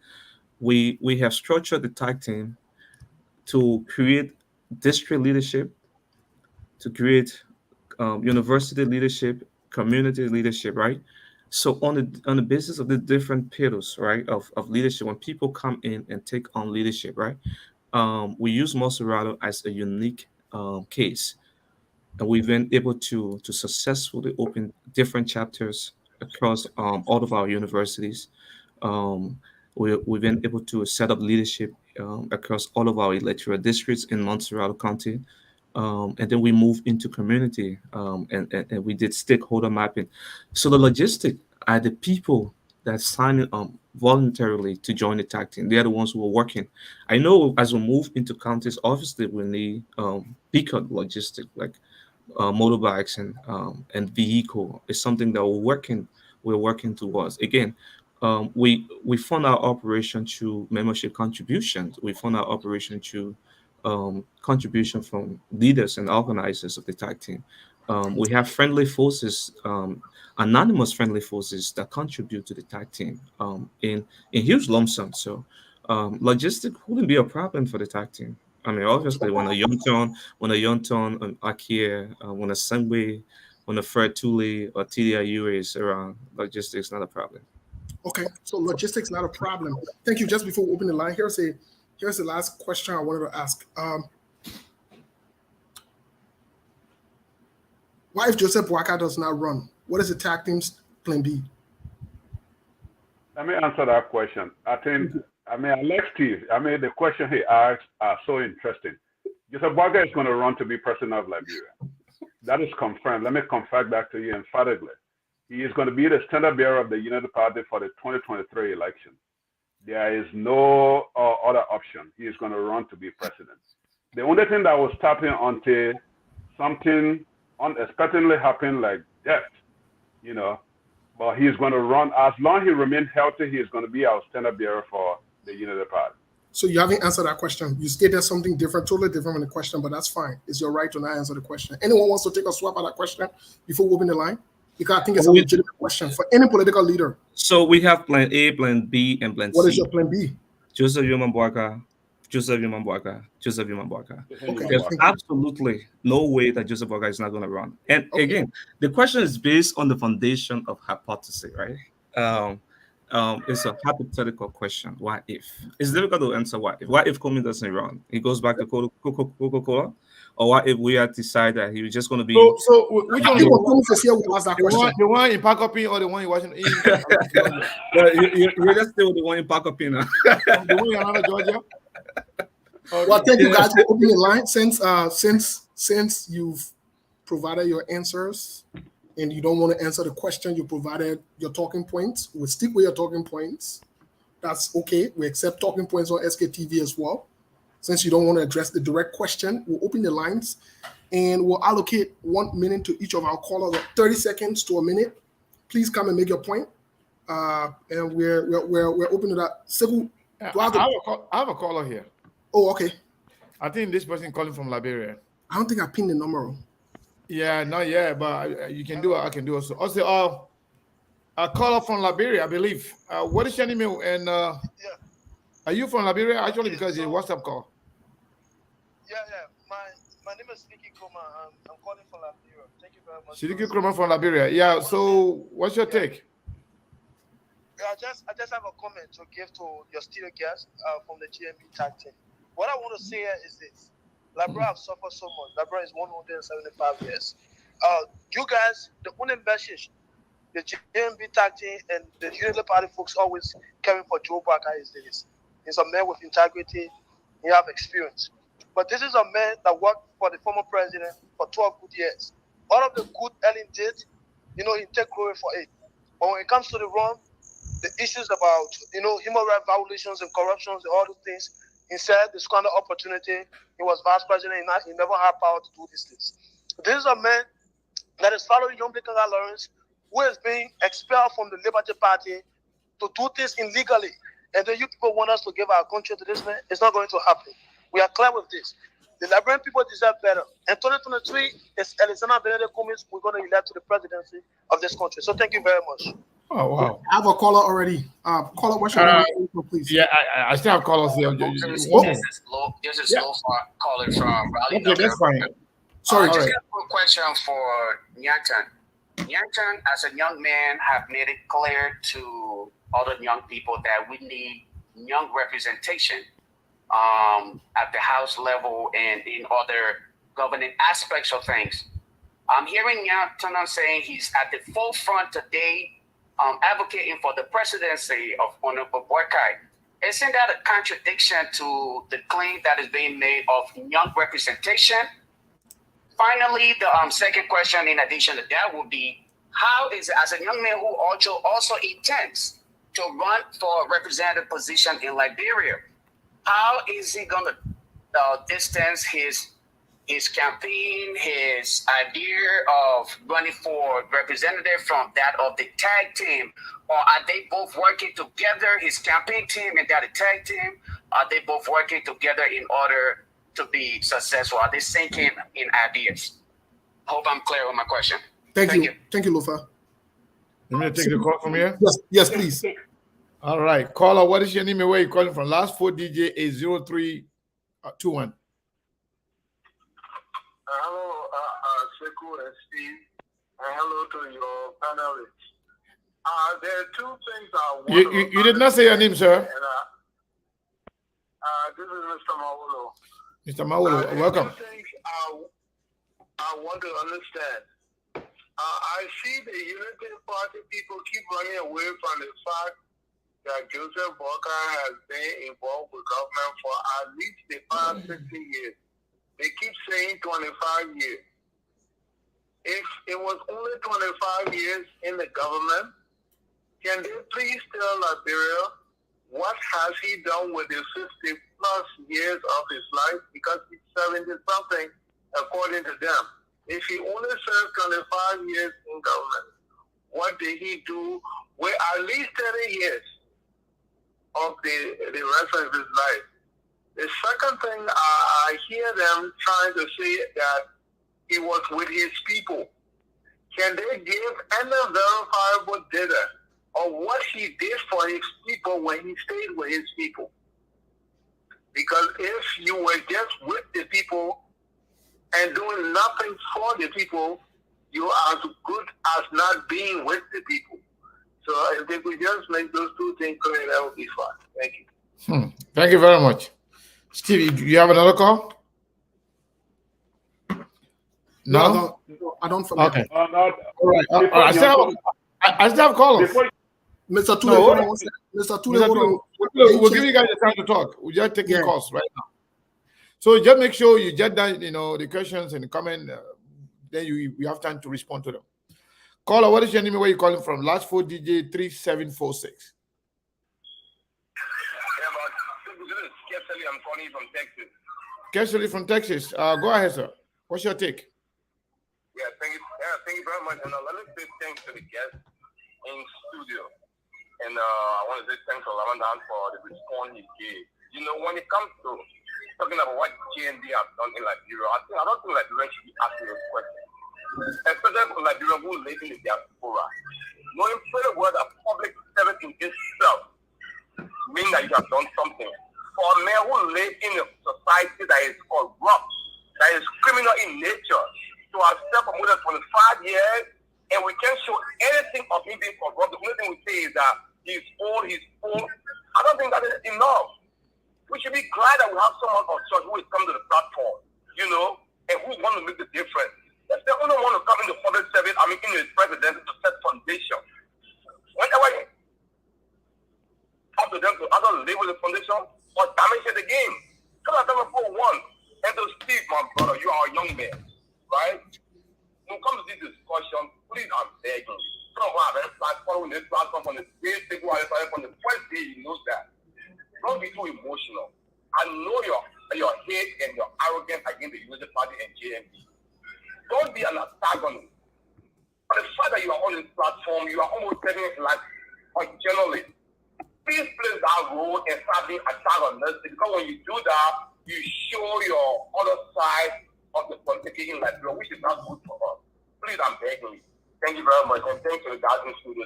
We have structured the tag team to create district leadership, to create university leadership, community leadership, right? So on the basis of the different pillars, right, of leadership, when people come in and take on leadership, right, we use Monserrato as a unique case, and we've been able to successfully open different chapters across all of our universities. Um, we've been able to set up leadership across all of our electoral districts in Montserrat County. And then we move into community and we did stakeholder mapping. So the logistic are the people that sign voluntarily to join the tag team. They're the ones who are working. I know as we move into counties, obviously we need bigger logistic like motorbikes and vehicle is something that we're working towards. Again, we fund our operation through membership contributions. We fund our operation through contribution from leaders and organizers of the tag team. We have friendly forces, anonymous friendly forces that contribute to the tag team in huge lump sums. So logistic wouldn't be a problem for the tag team. I mean, obviously, when a Yonton, an Akia, when a Sunway, when a Fred Thule or TDIU is around, logistics not a problem. Okay, so logistics not a problem. Thank you. Just before we open the line, here's the last question I wanted to ask. Why if Joseph Boakai does not run? What is the tag team's plan B? Let me answer that question. Steve, the question he asked are so interesting. Joseph Boakai is going to run to be president of Liberia. That is confirmed. Let me confirm back to you emphatically. He is going to be the standard bearer of the United Party for the 2023 election. There is no other option. He is going to run to be president. The only thing that was stopping until something unexpectedly happened like death, but he is going to run. As long as he remains healthy, he is going to be our standard bearer for the United Party. So you haven't answered that question. You stated something different, totally different from the question, but that's fine. It's your right to not answer the question. Anyone wants to take a swap at that question before we open the line? Because I think it's a legitimate question for any political leader. So we have plan A, plan B, and plan C. What is your plan B? Joseph Boakai. Okay. There's absolutely no way that Joseph Boakai is not going to run. And again, the question is based on the foundation of hypothesis, right? It's a hypothetical question. What if? It's difficult to answer what if. What if Comey doesn't run? He goes back to Coca-Cola? Or what if we had decided that he was just going to be... So which one? The one in Pakopin or the one in Washington? You're just still the one in Pakopin. The one in Atlanta, Georgia? Well, thank you guys for opening the line. Since you've provided your answers and you don't want to answer the question, you provided your talking points. We'll stick with your talking points. That's okay. We accept talking points on SKTV as well. Since you don't want to address the direct question, we'll open the lines and we'll allocate 1 minute to each of our callers, 30 seconds to a minute. Please come and make your point. And we're open to that. I have a caller here. Oh, okay. I think this person calling from Liberia. I don't think I pinned the number. Yeah, not yet, but you can do it. I can do it. Also, a caller from Liberia, I believe. What is your name? And are you from Liberia? Actually, because it's a WhatsApp call. Yeah. My name is Sidiki Kroma. I'm calling from Liberia. Thank you very much. Sidiki Kroma from Liberia. Yeah. So, what's your take? I just have a comment to give to your studio guest from the JNB tag team. What I want to say here is this: Liberia have suffered so much. Liberia is 175 years. You guys, the Unembashish, the JNB tag team, and the Unity Party folks always caring for Joe Boakai is this. He's a man with integrity. He have experience. But this is a man that worked for the former president for 12 good years. All of the good Ellen did, he take glory for it. But when it comes to the wrong, the issues about, human rights violations and corruptions and all those things, instead, they squandered opportunity. He was vice president. He never had power to do these things. This is a man that is following Jmb Lawrence, who is being expelled from the Liberty Party to do this illegally. And then you people want us to give our country to this man? It's not going to happen. We are clear with this. The Liberian people deserve better. In 2023, it's Alexander Benedict Cummings we're going to elect to the presidency of this country. So thank you very much. Oh, wow. I have a caller already. Caller, what's your name, please? Yeah, I still have callers here. This is Lofa calling from Raleigh. Okay, that's fine. Sorry. I just got a quick question for Nyantan. Nyantan, as a young man, have made it clear to other young people that we need young representation at the House level and in other governing aspects of things. I'm hearing Nyantan saying he's at the forefront today advocating for the presidency of Honorable Borkai. Isn't that a contradiction to the claim that is being made of young representation? Finally, the second question in addition to that would be, how is, as a young man who also intends to run for a representative position in Liberia, how is he going to distance his campaign, his idea of running for representative from that of the tag team? Or are they both working together, his campaign team and that of the tag team? Are they both working together in order to be successful? Are they syncing in ideas? Hope I'm clear with my question. Thank you. Thank you, Lofa. You want me to take the call from here? Yes, please. All right. Caller, what is your name and where you calling from? Last 4 DJ 80321. Hello, Sekou and Steve, and hello to your panelists. There are two things I want to... You did not say your name, sir. And, this is Mr. Mawulo. Mr. Mawulo, welcome. Two things I want to understand. I see the Unity Party people keep running away from the fact that Joseph Walker has been involved with government for at least the past 60 years. They keep saying 25 years. If it was only 25 years in the government, can they please tell Liberia what has he done with the 50 plus years of his life? Because he's 70-something according to them. If he only served 25 years in government, what did he do with at least 30 years of the rest of his life? The second thing, I hear them trying to say that he was with his people. Can they give any verifiable data of what he did for his people when he stayed with his people? Because if you were just with the people and doing nothing for the people, you are as good as not being with the people. So if they could just make those two things clear, that would be fine. Thank you. Thank you very much. Steve, do you have another call? No, I don't forget. Okay. All right. I still have callers. Mr. Tule, Mr. Tule, we'll give you guys the time to talk. We're just taking calls right now. So just make sure you jot down, the questions and the comment. Then you have time to respond to them. Caller, what is your name? Where you calling from? Last 4 DJ 3746. I'm calling from Texas. Kesley from Texas. Go ahead, sir. What's your take? Yeah, thank you very much. And let me say thanks to the guests in studio. And I want to say thanks to Ramadan for the response he gave. When it comes to talking about what JNB has done in Liberia, I don't think Liberians should be asking those questions. Especially for Liberians who live in the diaspora. Knowing very well that public service in itself means that you have done something. For a man who lives in a society that is corrupt, that is criminal in nature, to have served for more than 25 years, and we can't show anything of him being corrupt. The only thing we say is that he's old. I don't think that is enough. We should be glad that we have someone of church who is coming to the platform, and who want to make the difference. If they only want to come in the public service, in the presidency to set foundation. Whenever you up to them to either live with the foundation or damage the game. Because I never for one. And to Steve, my brother, you are a young man, right? When it comes to this discussion, please, I'm begging you. Someone have following this platform from the basic from the first day he knows that. Don't be too emotional. I know your hate and your arrogance against the Unity Party and JNB. Don't be an antagonist. But the fact that you are on this platform, you are almost taking it like a journalist. Please play that role and start being antagonistic, because when you do that, you show your other side of the political in Liberia, which is not good for us. Please, I'm begging you. Thank you very much, and thanks to the guys in studio.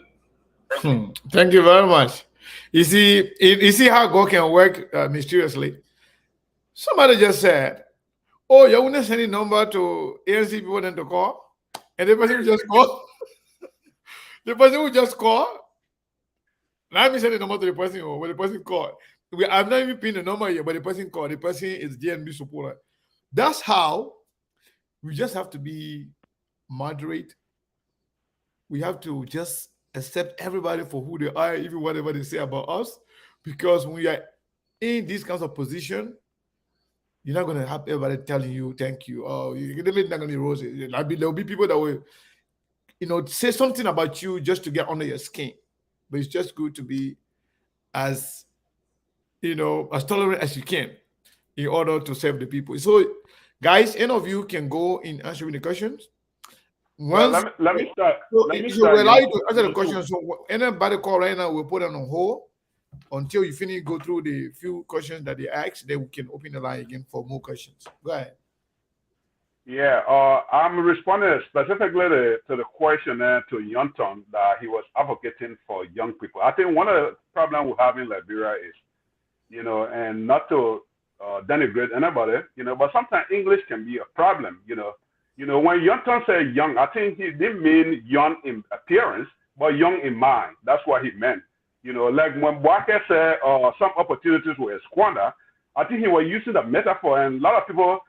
Thank you. Thank you very much. You see how God can work mysteriously. Somebody just said, "Oh, you wouldn't send a number to ANC people then to call," and the person will just call. The person will just call. Now I'm sending the number to the person when the person called. I'm not even pinning the number here, but the person called. The person is JNB supporter. That's how we just have to be moderate. We have to just accept everybody for who they are, even whatever they say about us, because when we are in these kinds of position, you're not going to have everybody telling you thank you. Oh, you're not going to be rosy. There will be people that will, say something about you just to get under your skin. But it's just good to be as tolerant as you can in order to serve the people. So, guys, any of you can go in answering the questions. Once, let me start. We're allowed to answer the questions. So anybody call right now, we'll put it on hold until you finish, go through the few questions that they asked. Then we can open the line again for more questions. Go ahead. Yeah, I'm responding specifically to the question to Yonton that he was advocating for young people. I think one of the problems we have in Liberia is, and not to denigrate anybody, but sometimes English can be a problem, when Yonton said young, I think he didn't mean young in appearance, but young in mind. That's what he meant. Like when Boake said some opportunities were squandered, I think he was using the metaphor, and a lot of people,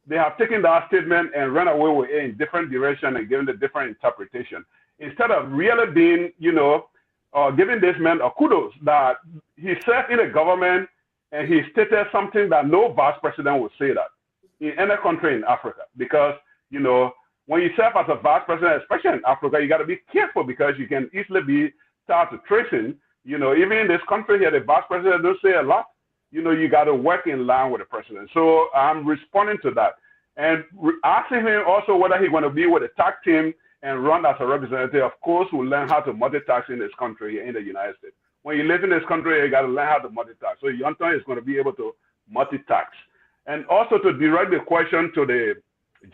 they have taken that statement and run away with it in different direction and given the different interpretation. Instead of really being, giving this man a kudos that he served in the government and he stated something that no vice president would say that in any country in Africa. Because, when you serve as a vice president, especially in Africa, you got to be careful because you can easily be started tracing. Even in this country here, the vice president don't say a lot. You got to work in line with the president. So I'm responding to that. And asking him also whether he's going to be with the Tact team and run as a representative. Of course, we'll learn how to multitask in this country, in the United States. When you live in this country, you got to learn how to multitask. So Yonton is going to be able to multitask. And also to direct the question to the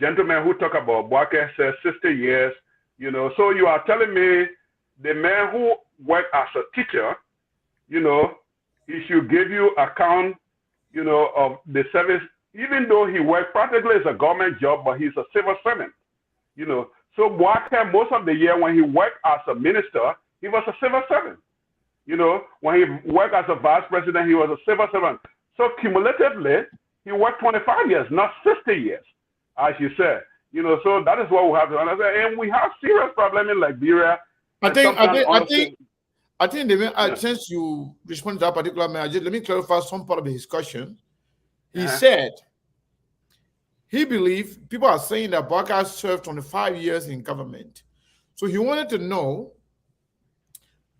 gentleman who talked about Boake says 60 years, so you are telling me the man who worked as a teacher, he should give you account, of the service, even though he worked practically as a government job, but he's a civil servant, So Boake, most of the year when he worked as a minister, he was a civil servant. When he worked as a vice president, he was a civil servant. So cumulatively, he worked 25 years, not 60 years, as you said. So that is what we have to understand. And we have serious problem in Liberia. I think since you responded to that particular man, let me clarify some part of his question. He said he believed people are saying that Boake served 25 years in government. So he wanted to know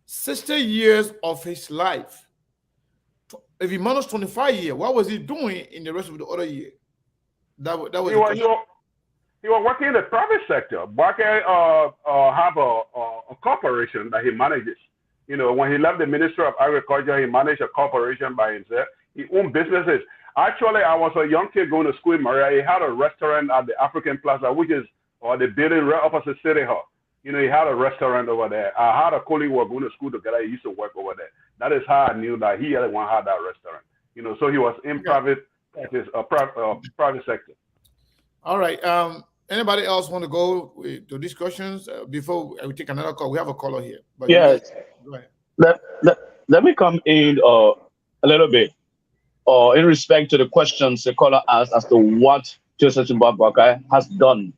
60 years of his life. If he managed 25 years, what was he doing in the rest of the other year? That was the question. He was working in the private sector. Boake have a corporation that he manages. When he left the Ministry of Agriculture, he managed a corporation by himself. He owned businesses. Actually, I was a young kid going to school in Maria. He had a restaurant at the African Plaza, which is the building right opposite City Hall. He had a restaurant over there. I had a colleague who was going to school together. He used to work over there. That is how I knew that he had one had that restaurant. So he was in private sector. All right. Anybody else want to go to these questions before we take another call? We have a caller here. But yes. Go ahead. Let me come in a little bit in respect to the questions the caller asked as to what Joseph Boake has done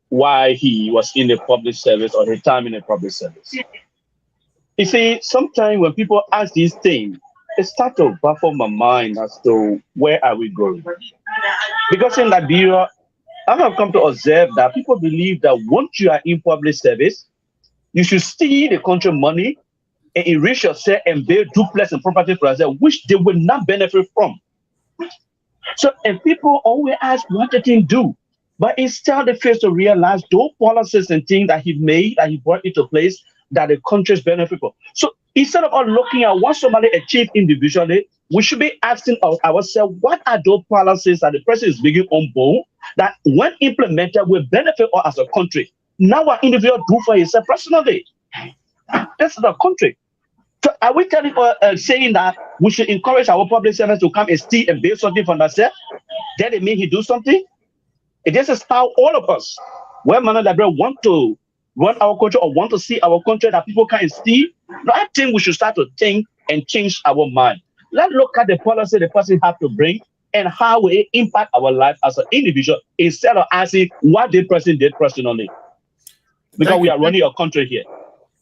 while he was in the public service or his time in the public service. You see, sometimes when people ask these things, it starts to baffle my mind as to where are we going. Because in Liberia, I have come to observe that people believe that once you are in public service, you should steal the country money and enrich yourself and build duplex and property for yourself, which they will not benefit from. So, and people always ask, what did he do? But instead, they fail to realize those policies and things that he made, that he brought into place, that the countries benefit from. So, instead of us looking at what somebody achieved individually, we should be asking ourselves, what are those policies that the president is bringing on board that, when implemented, will benefit us as a country? Now, what individual do for himself personally? This is the country. So are we saying that we should encourage our public servants to come and steal and build something for themselves? Then it mean he do something? It is how all of us, when Manu Library want to run our country or want to see our country that people can steal, no, I think we should start to think and change our mind. Let's look at the policy the person have to bring and how will it impact our life as an individual instead of asking what the person did personally. Because we are running a country here.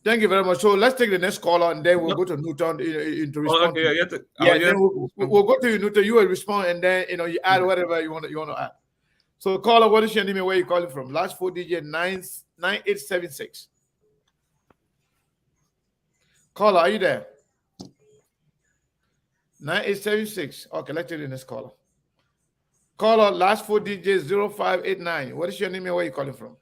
Thank you very much. So let's take the next caller, and then we'll go to Newton to respond. Then we'll go to you, Newton. You will respond, and then you add whatever you want to add. So caller, what is your name and where you calling from? Last 4 digit 9876. Caller, are you there? 9876. Okay, let's take the next caller. Caller, last 4 digits 0589. What is your name and where you calling from?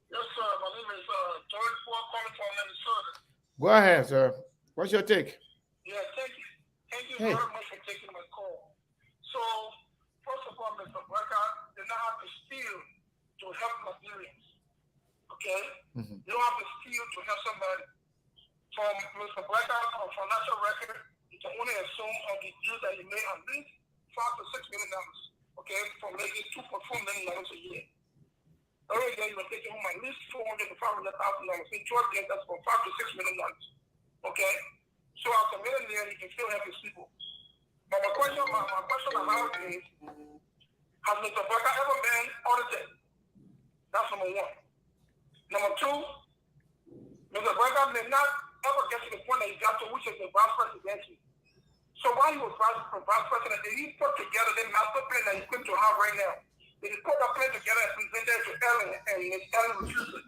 Yes, sir. My name is George Ford, calling from Minnesota. Go ahead, sir. What's your take? Yeah, thank you. Thank you very much for taking my call. So, first of all, Mr. Brecker, you don't have to steal to help Nigerians. Okay? You don't have to steal to help somebody. From Mr. Brecker, on financial record, you can only assume on the deal that you made at least $5 to $6 million. Okay? For making $2.4 million a year. Every day you were taking home at least $400,000 to $500,000. In 12 years, that's from $5 to $6 million. Okay? So as a millionaire, you can still help your people. But my question about is, has Mr. Brecker ever been audited? That's number one. Number two, Mr. Brecker may not ever get to the point that he got to, which is the vice presidency. So while he was vice president, did he put together the master plan that he's going to have right now? Did he put that plan together and present it to Ellen, and Ms. Ellen refused it?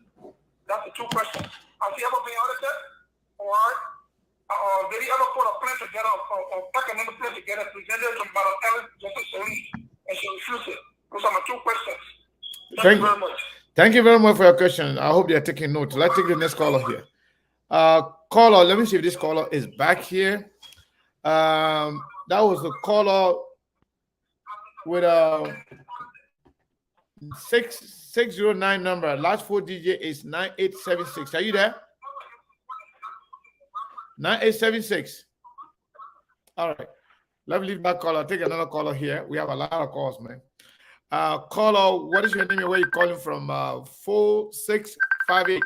That's the two questions. Has he ever been audited? Or did he ever put a plan together, or economic plan together, presented to Madam Ellen and she refused it? Those are my two questions. Thank you very much. Thank you very much for your question. I hope they are taking notes. Let's take the next caller here. Caller, let me see if this caller is back here. That was the caller with 609 number. Last 4 digit is 9876. Are you there? 9876. All right. Let me leave that caller. Take another caller here. We have a lot of calls, man. Caller, what is your name and where you calling from? 4658.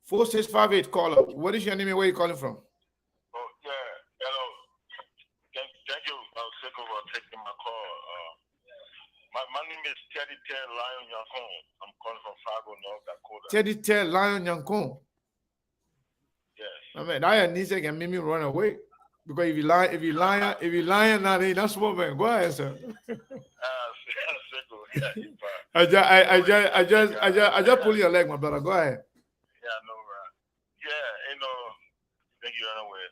4658 caller. What is your name and where you calling from? Oh, yeah. Hello. Thank you, Seko, for taking my call. My name is Teddy Ted Lion Yankon. I'm calling from Fargo, North Dakota. Teddy Ted Lion Yankon. Yes. I mean, that music can make me run away. Because if you lying, now ain't that's what, man. Go ahead, sir. I just pull your leg, my brother. Go ahead. Yeah, I know, right? Yeah, thank you anyway.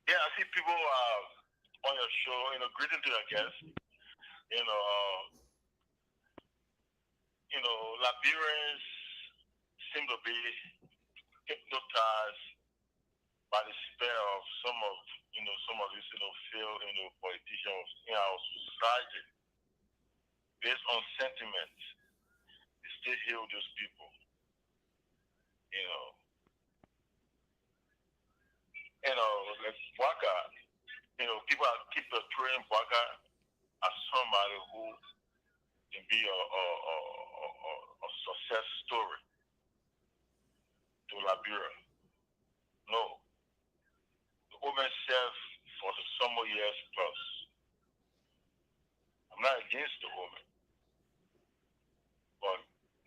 Yeah, I see people on your show, greeting to your guests. Liberians seem to be hypnotized by the spell of some of these failed politicians in our society. Based on sentiment, they still heal those people. Like Waka, people keep portraying Waka as somebody who can be a success story to Liberia. No. The woman served for some more years plus. I'm not against the woman. But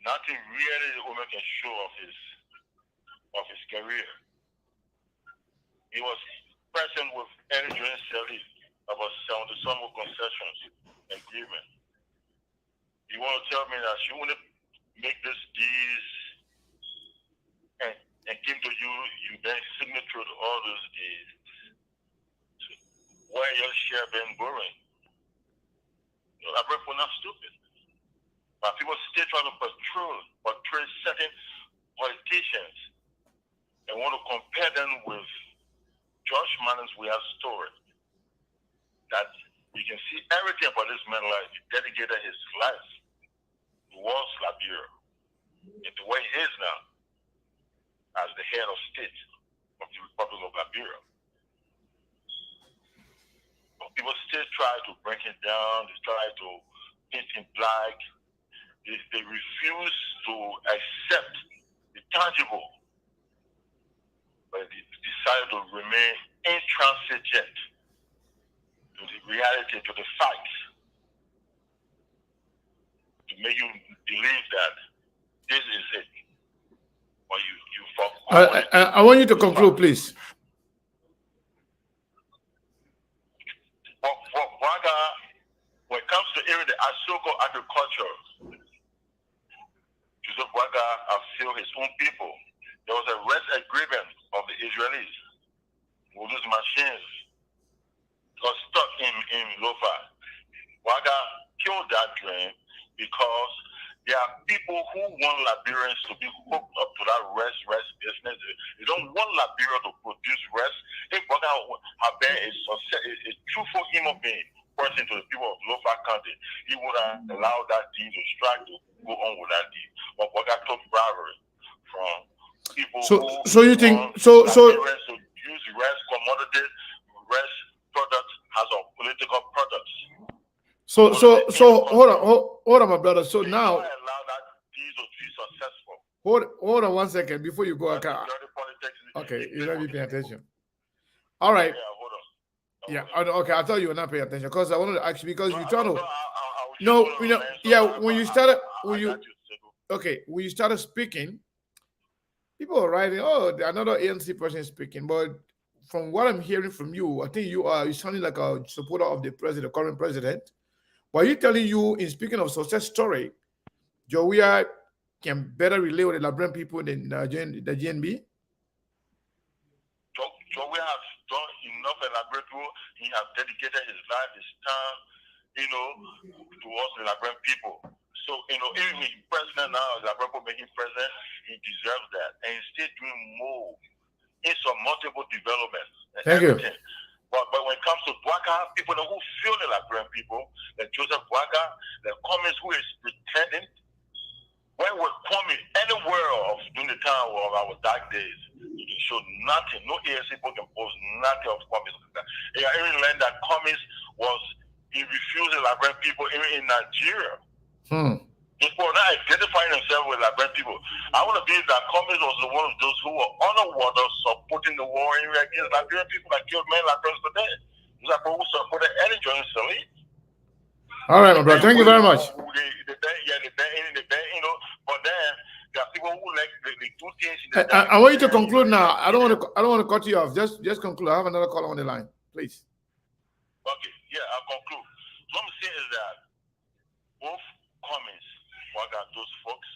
nothing really the woman can show of his career. He was person with any joint selling about 70 some concessions agreement. You want to tell me that she want to make this deals and give to you, you then signature to all those deals. So why your share been growing? You know, we're not stupid. But people still trying to portray certain politicians and want to compare them with Josh Manning's We Have story. That you can see everything about this man's life. He dedicated his life towards Liberia in the way he is now as the head of state of the Republic of Liberia. But people still try to break it down. They try to paint him black. They refuse to accept the tangible. But they decide to remain intransigent to the reality, to the facts, to make you believe that this is it. Or you forgot. I want you to conclude, please. For Braga, when it comes to even the Asoko agriculture, Joseph Braga has failed his own people. There was a rest agreement of the Israelis with those machines got stuck in Lofa. Braga killed that dream because there are people who want Liberians to be hooked up to that rest business. They don't want Liberia to produce rest. If Braga had been a truthful human being person to the people of Lofa County, he would have allowed that deal to strike to go on with that deal. But Braga took bribery from people so you think so to use rest commodities, rest products as a political products. So hold on, my brother. So now, allow that deal to be successful. Hold on 1 second before you go. Okay, you're not paying attention. All right. Yeah, okay. I thought you were not paying attention because I wanted to ask you because you're trying to. No, you know, yeah. When you started, when you started speaking, people are writing, "Oh, another ANC person speaking." But from what I'm hearing from you, I think you sounding like a supporter of the president, the current president. But you telling you in speaking of success story, Jowia can better relate with the Liberian people than the JNB? Jowia has done enough in Liberian people. He has dedicated his life, his time, towards the Liberian people. So, even with president now, the Liberian people making president, he deserves that. And he's still doing more in some multiple developments. Thank you. But when it comes to Bwaka, people who feel the Liberian people, like Joseph Bwaka, the communists who is pretending, when we're coming anywhere during the time of our dark days, you can show nothing. No ANC people can post nothing of communists. You even learned that communists he refused the Liberian people even in Nigeria. People are not identifying themselves with Liberian people. I want to believe that communists was one of those who were underwater supporting the war against Liberian people that killed many Liberians today. Those are people who supported any joint selling. All right, my brother. Thank you very much. But then there are people who like they do things. I want you to conclude now. I don't want to cut you off. Just conclude. I have another call on the line, please. Okay, yeah, I'll conclude. What I'm saying is that both comments, those folks,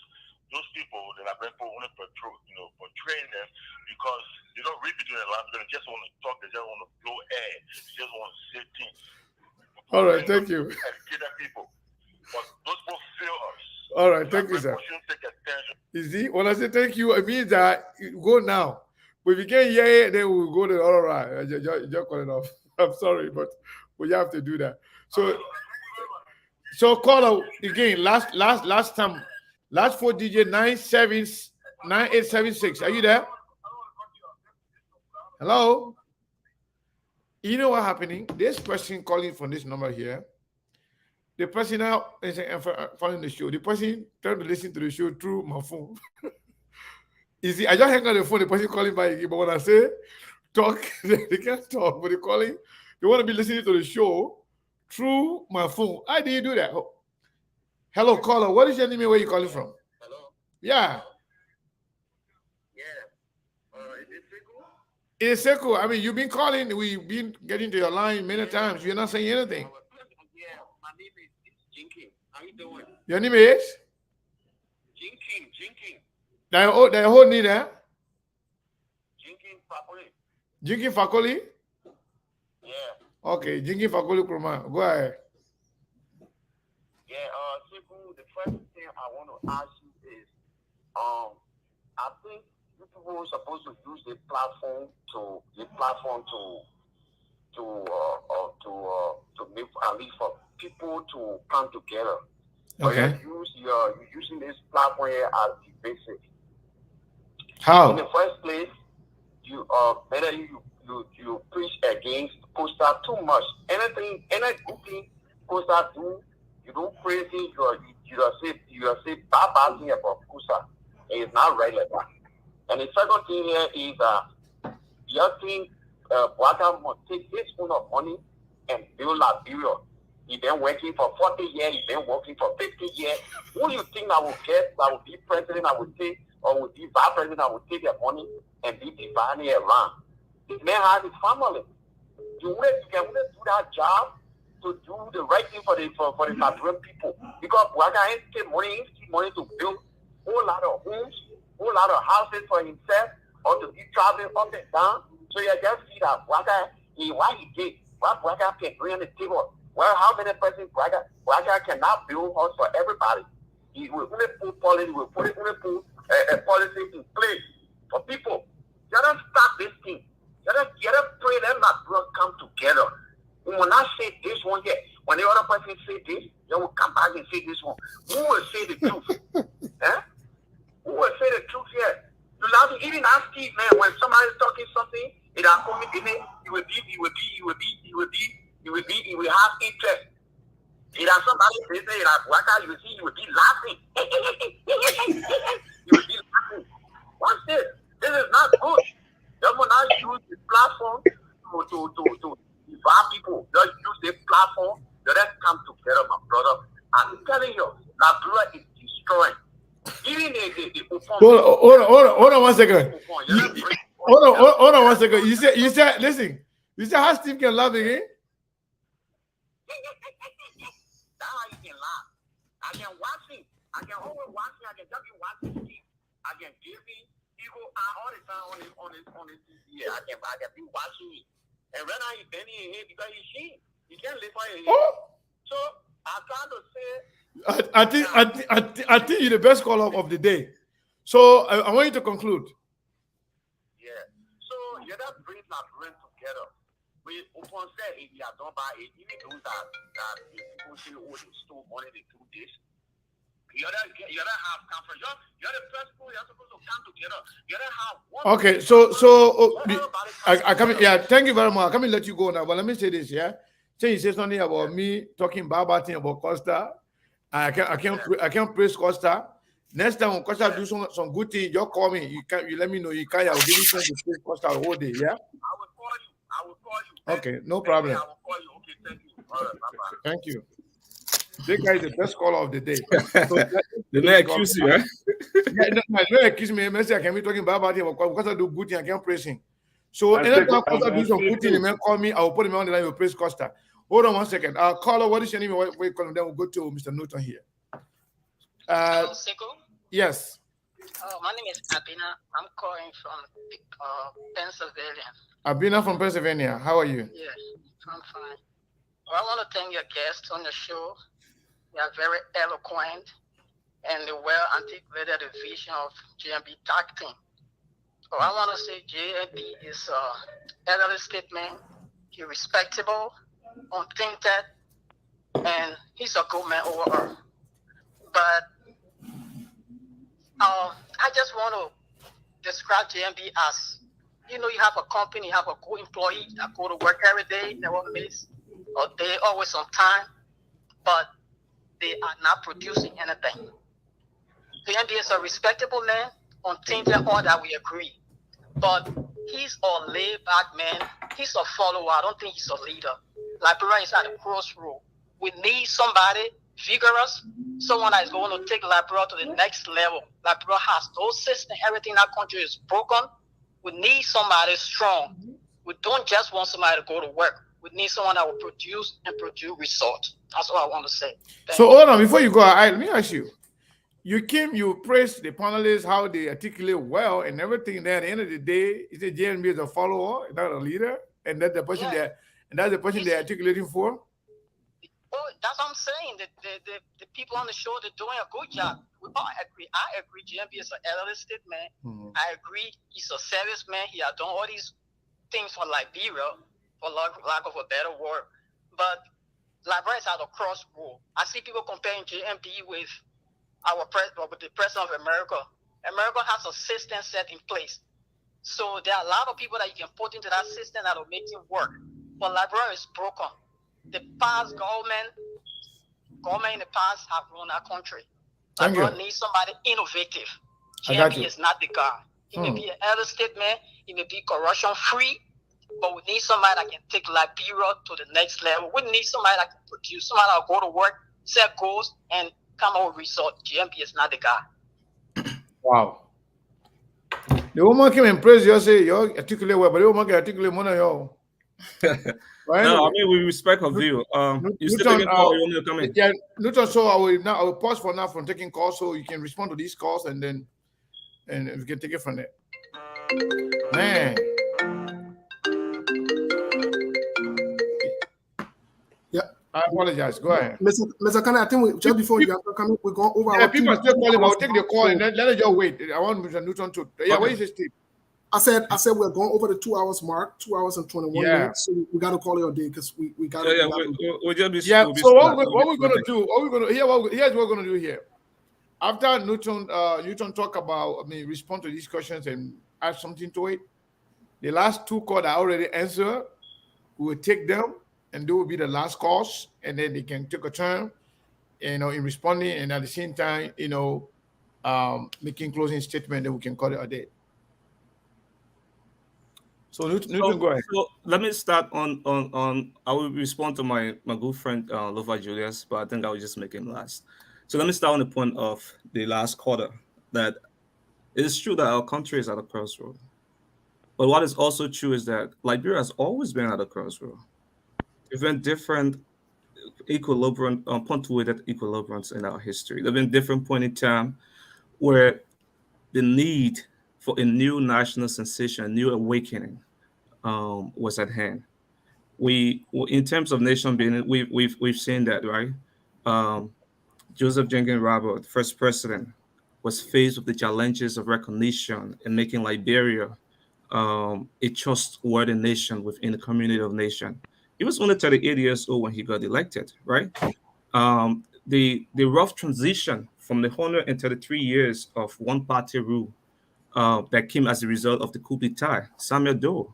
those people, the Liberian people only portraying them because they don't read between the lines. They just want to talk. They just want to blow air. They just want to say things. All right, thank you. Educated people, but those people feel us. All right, thank you, sir. You see, when I say thank you, it means that you go now. But if you can't hear it, then we'll go to all right. Just call it off. I'm sorry, but we have to do that. So call again. Last time, last 4 digit 9876. Are you there? Hello. You know what's happening? This person calling from this number here. The person now is following the show. The person trying to listen to the show through my phone. You see, I just hang on the phone. The person calling by again, but when I say talk, they can't talk. But they're calling. They want to be listening to the show through my phone. How do you do that? Oh. Hello, caller. What is your name? Where are you calling from? Hello. Yeah. Yeah. Is it Figo? It's Sekou. I mean, you've been calling. We've been getting to your line many times. You're not saying anything. Yeah, my name is Jinking. How you doing? Your name is? Jinking. That whole name there? Jinking Fakoli. Jinking Fakoli? Yeah. Okay, Jinking Fakoli Kuruma. Go ahead. Yeah, Sekou, the first thing I want to ask you is, I think you people are supposed to use the platform to make at least for people to come together. Okay. You're using this platform here as the basic. How? In the first place, you better you preach against poster too much. Any good thing poster do, you don't praise it. You are say bad thing about poster. It's not right like that. And the second thing here is you think Waka must take his own of money and build Liberia. He been working for 40 years, he been working for 50 years. Who you think I will get, I will be president, I will take, or will be vice president, I will take their money and be dividing it around. This man has his family. You can only do that job to do the right thing for the Liberian people. Because Waka ain't take money to build a whole lot of homes, whole lot of houses for himself, or to be traveling up and down. So you just see that Waka, why he did, what Waka can bring on the table. Well, how many persons Waka cannot build house for everybody? He will only put policy, a policy in place for people. You gotta stop this thing. You gotta pray them that will come together. We will not say this one here. When the other person say this, they will come back and say this one. Who will say the truth? Who will say the truth here? You have to even ask Steve, man, when somebody is talking something, it has come in, he will have interest. It has somebody say it has Waka, you will see, he will be laughing. He will be laughing. What's this? This is not good. You will not use the platform to divide people. Just use the platform. Let's come together, my brother. I'm telling you, Liberia is destroying. Even the hold on 1 second. Hold on 1 second. You said, listen. You said how Steve can laugh again? That's how you can laugh. I can watch him. I can always watch him. I can just be watching Steve. I can give him people all the time on his TV. I can be watching him. And right now he's bending his head because he's sheep. He can't lift on his head. So I'm trying to say. I think you're the best caller of the day. So I want you to conclude. Yeah. So you gotta bring Liberians together. We open say if you are done by it, even those that people say oh they stole money, they do this. You gotta have conference. You're the first people. You're supposed to come together. You gotta have one. Okay, I come. Yeah, thank you very much. I come and let you go now. But let me say this. Yeah, so you say something about me talking bad thing about Costa. I can't praise Costa. Next time when Costa do some good thing, you call me. You let me know. You can't. I'll give you time to praise Costa the whole day. Yeah. I will call you. Okay, no problem. I will call you. Okay, thank you. All right, bye-bye. Thank you. This guy is the best caller of the day. They may accuse you, eh? They accuse me. I can be talking bad him because I do good thing. I can't praise him. So anytime Costa do some good thing, he may call me. I will put him on the line. Will praise Costa. Hold on 1 second. Caller, what is your name? Wait, call him. Then we'll go to Mr. Newton here. Sekou? Yes. My name is Abina. I'm calling from Pennsylvania. Abina from Pennsylvania. How are you? Yes, I'm fine. Well, I want to thank your guests on the show. They are very eloquent and they well articulated the vision of JNB Tact. So I want to say JNB is elderly statement. He's respectable, untainted, and he's a good man overall. But I just want to describe JNB as, you have a company, you have a good employee that go to work every day, never miss a day, always on time, but they are not producing anything. JNB is a respectable man, untainted, all that we agree. But he's a laid-back man. He's a follower. I don't think he's a leader. Liberia is at a crossroad. We need somebody vigorous, someone that is going to take Liberia to the next level. Liberia has no system. Everything in that country is broken. We need somebody strong. We don't just want somebody to go to work. We need someone that will produce and produce results. That's all I want to say. So hold on, before you go, let me ask you. You praised the panelists, how they articulate well and everything. Then at the end of the day, is it JNB is a follower, not a leader? And that's the person they're articulating for? Oh, that's what I'm saying. The people on the show, they're doing a good job. We all agree. I agree. JMB is an elderly man. I agree. He's a serviceman. He has done all these things for Liberia, for lack of a better word. But Liberia is at a crossroad. I see people comparing JMB with with the President of America. America has a system set in place. So there are a lot of people that you can put into that system that will make it work. But Liberia is broken. The past government in the past have run our country. Liberia needs somebody innovative. JMB is not the guy. He may be an elder statesman, he may be corruption free, but we need somebody that can take Liberia to the next level. We need somebody that can produce, somebody that will go to work, set goals, and come up with results. JMB is not the guy. Wow. The woman came and praised you, say you articulate well, but the woman can articulate more than you. Well, no, I mean we respect her view. You still taking call? You want me to come in? Yeah, Newton. So I will pause for now from taking calls, so you can respond to these calls, and then we can take it from there. Man. Yeah. I apologize. Go ahead, Mr. Kane. I think just before you are coming, we're going over. Yeah, people are still calling. I'll take the call and then let us just wait. I want Mr. Newton to. Yeah, okay. What is this tip? I said we're going over the 2 hours mark, 2 hours and 21 minutes. So we got to call it a day because we got to. We'll just be. Yeah. So what we're gonna do? Here's what we're gonna do here. After Newton talk about, respond to these questions and add something to it. The last two calls I already answered. We will take them, and they will be the last calls, and then they can take a turn, in responding, and at the same time, making closing statement. Then we can call it a day. So Newton, go ahead. So let me start on. I will respond to my good friend Lova Julius, but I think I will just make him last. So let me start on the point of the last quarter. That it is true that our country is at a crossroad, but what is also true is that Liberia has always been at a crossroad. There have been different punctuated equilibriums in our history. There have been different points in time where the need for a new national sensation, a new awakening, was at hand. In terms of nation building, we've seen that, right? Joseph Jenkins Robert, first president, was faced with the challenges of recognition and making Liberia a trustworthy nation within the community of nations. He was only 38 years old when he got elected, right? The rough transition from the 133 years of one-party rule that came as a result of the coup d'etat, Samuel Doe.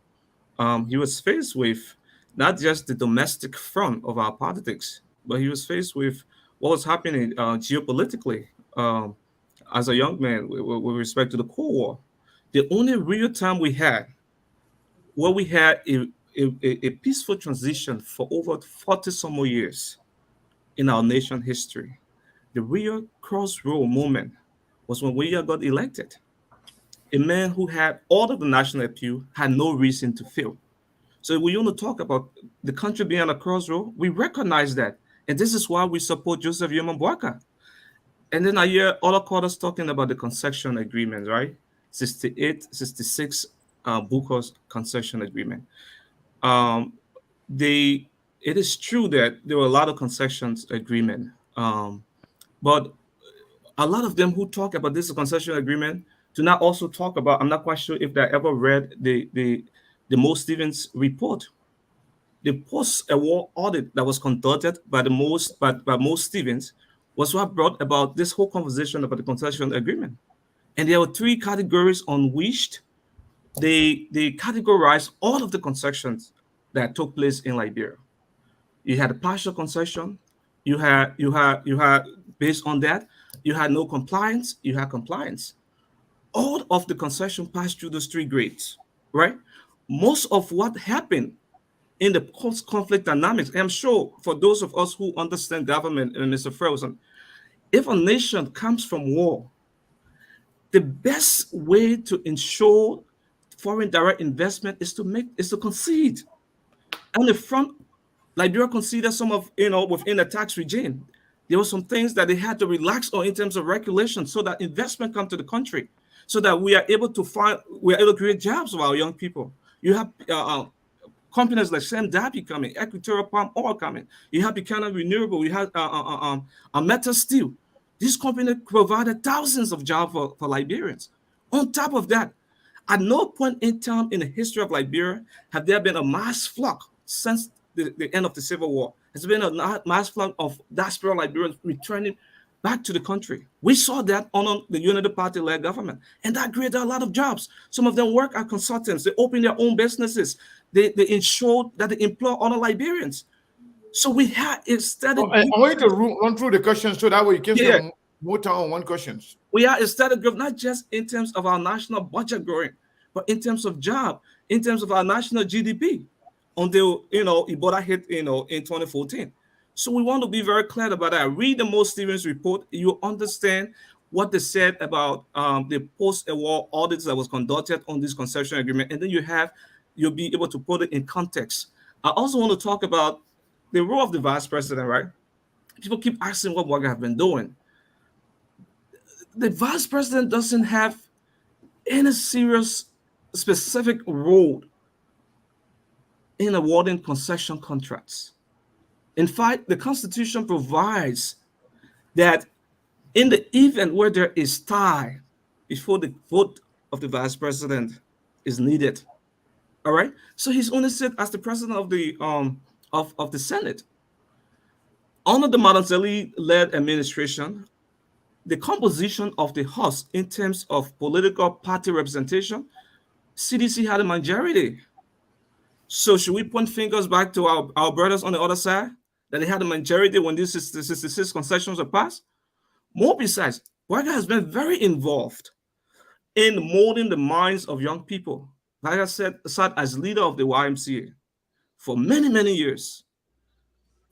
He was faced with not just the domestic front of our politics, but he was faced with what was happening geopolitically as a young man with respect to the Cold War. The only real time we had where we had a peaceful transition for over 40 some more years in our nation history. The real crossroad moment was when William got elected. A man who had all of the national appeal had no reason to fail. So we want to talk about the country being on a crossroad. We recognize that. And this is why we support Joseph Yomambwaka. And then I hear other quarters talking about the concession agreement, right? 68, 66 Bukos concession agreement. It is true that there were a lot of concessions agreement. But a lot of them who talk about this concession agreement do not also talk about, I'm not quite sure if they ever read the Mo Stevens report. The post-award audit that was conducted by Mo Stevens was what brought about this whole conversation about the concession agreement. And there were three categories on which they categorized all of the concessions that took place in Liberia. You had a partial concession, you had based on that, you had no compliance, you had compliance. All of the concession passed through those three grades, right? Most of what happened in the post-conflict dynamics, and I'm sure for those of us who understand government, and Mr. Ferguson, if a nation comes from war, the best way to ensure foreign direct investment is to concede. On the front, Liberia considered some of, within the tax regime, there were some things that they had to relax on in terms of regulation so that investment come to the country, so that we are able to create jobs for our young people. You have companies like JMB coming, Equatorial Palm Oil coming. You have Buchanan Renewable. You have Meta Steel. These companies provided thousands of jobs for Liberians. On top of that, at no point in time in the history of Liberia have there been a mass flock since the end of the Civil War. There's been a mass flock of diaspora Liberians returning back to the country. We saw that on the Unity Party-led government, and that created a lot of jobs. Some of them work as consultants. They open their own businesses. They ensured that they employ other Liberians. So we had instead of... I want you to run through the questions so that way you can spend more time on one questions. We are instead of growth, not just in terms of our national budget growing, but in terms of job, in terms of our national GDP, until Ebola hit in 2014. So we want to be very clear about that. Read the Mo Stevens report. You understand what they said about the post-war audits that was conducted on this concession agreement, and then you'll be able to put it in context. I also want to talk about the role of the vice president, right? People keep asking what Bwaga have been doing. The vice president doesn't have any serious specific role in awarding concession contracts. In fact, the Constitution provides that in the event where there is tie before the vote of the vice president is needed, all right. So he's only sit as the president of the Senate. Under the Madanzeli-led administration, the composition of the House in terms of political party representation, CDC had a majority. So should we point fingers back to our brothers on the other side that they had a majority when these 66 concessions were passed? More besides, Bwaga has been very involved in molding the minds of young people. Like I said, sat as leader of the YMCA for many, many years.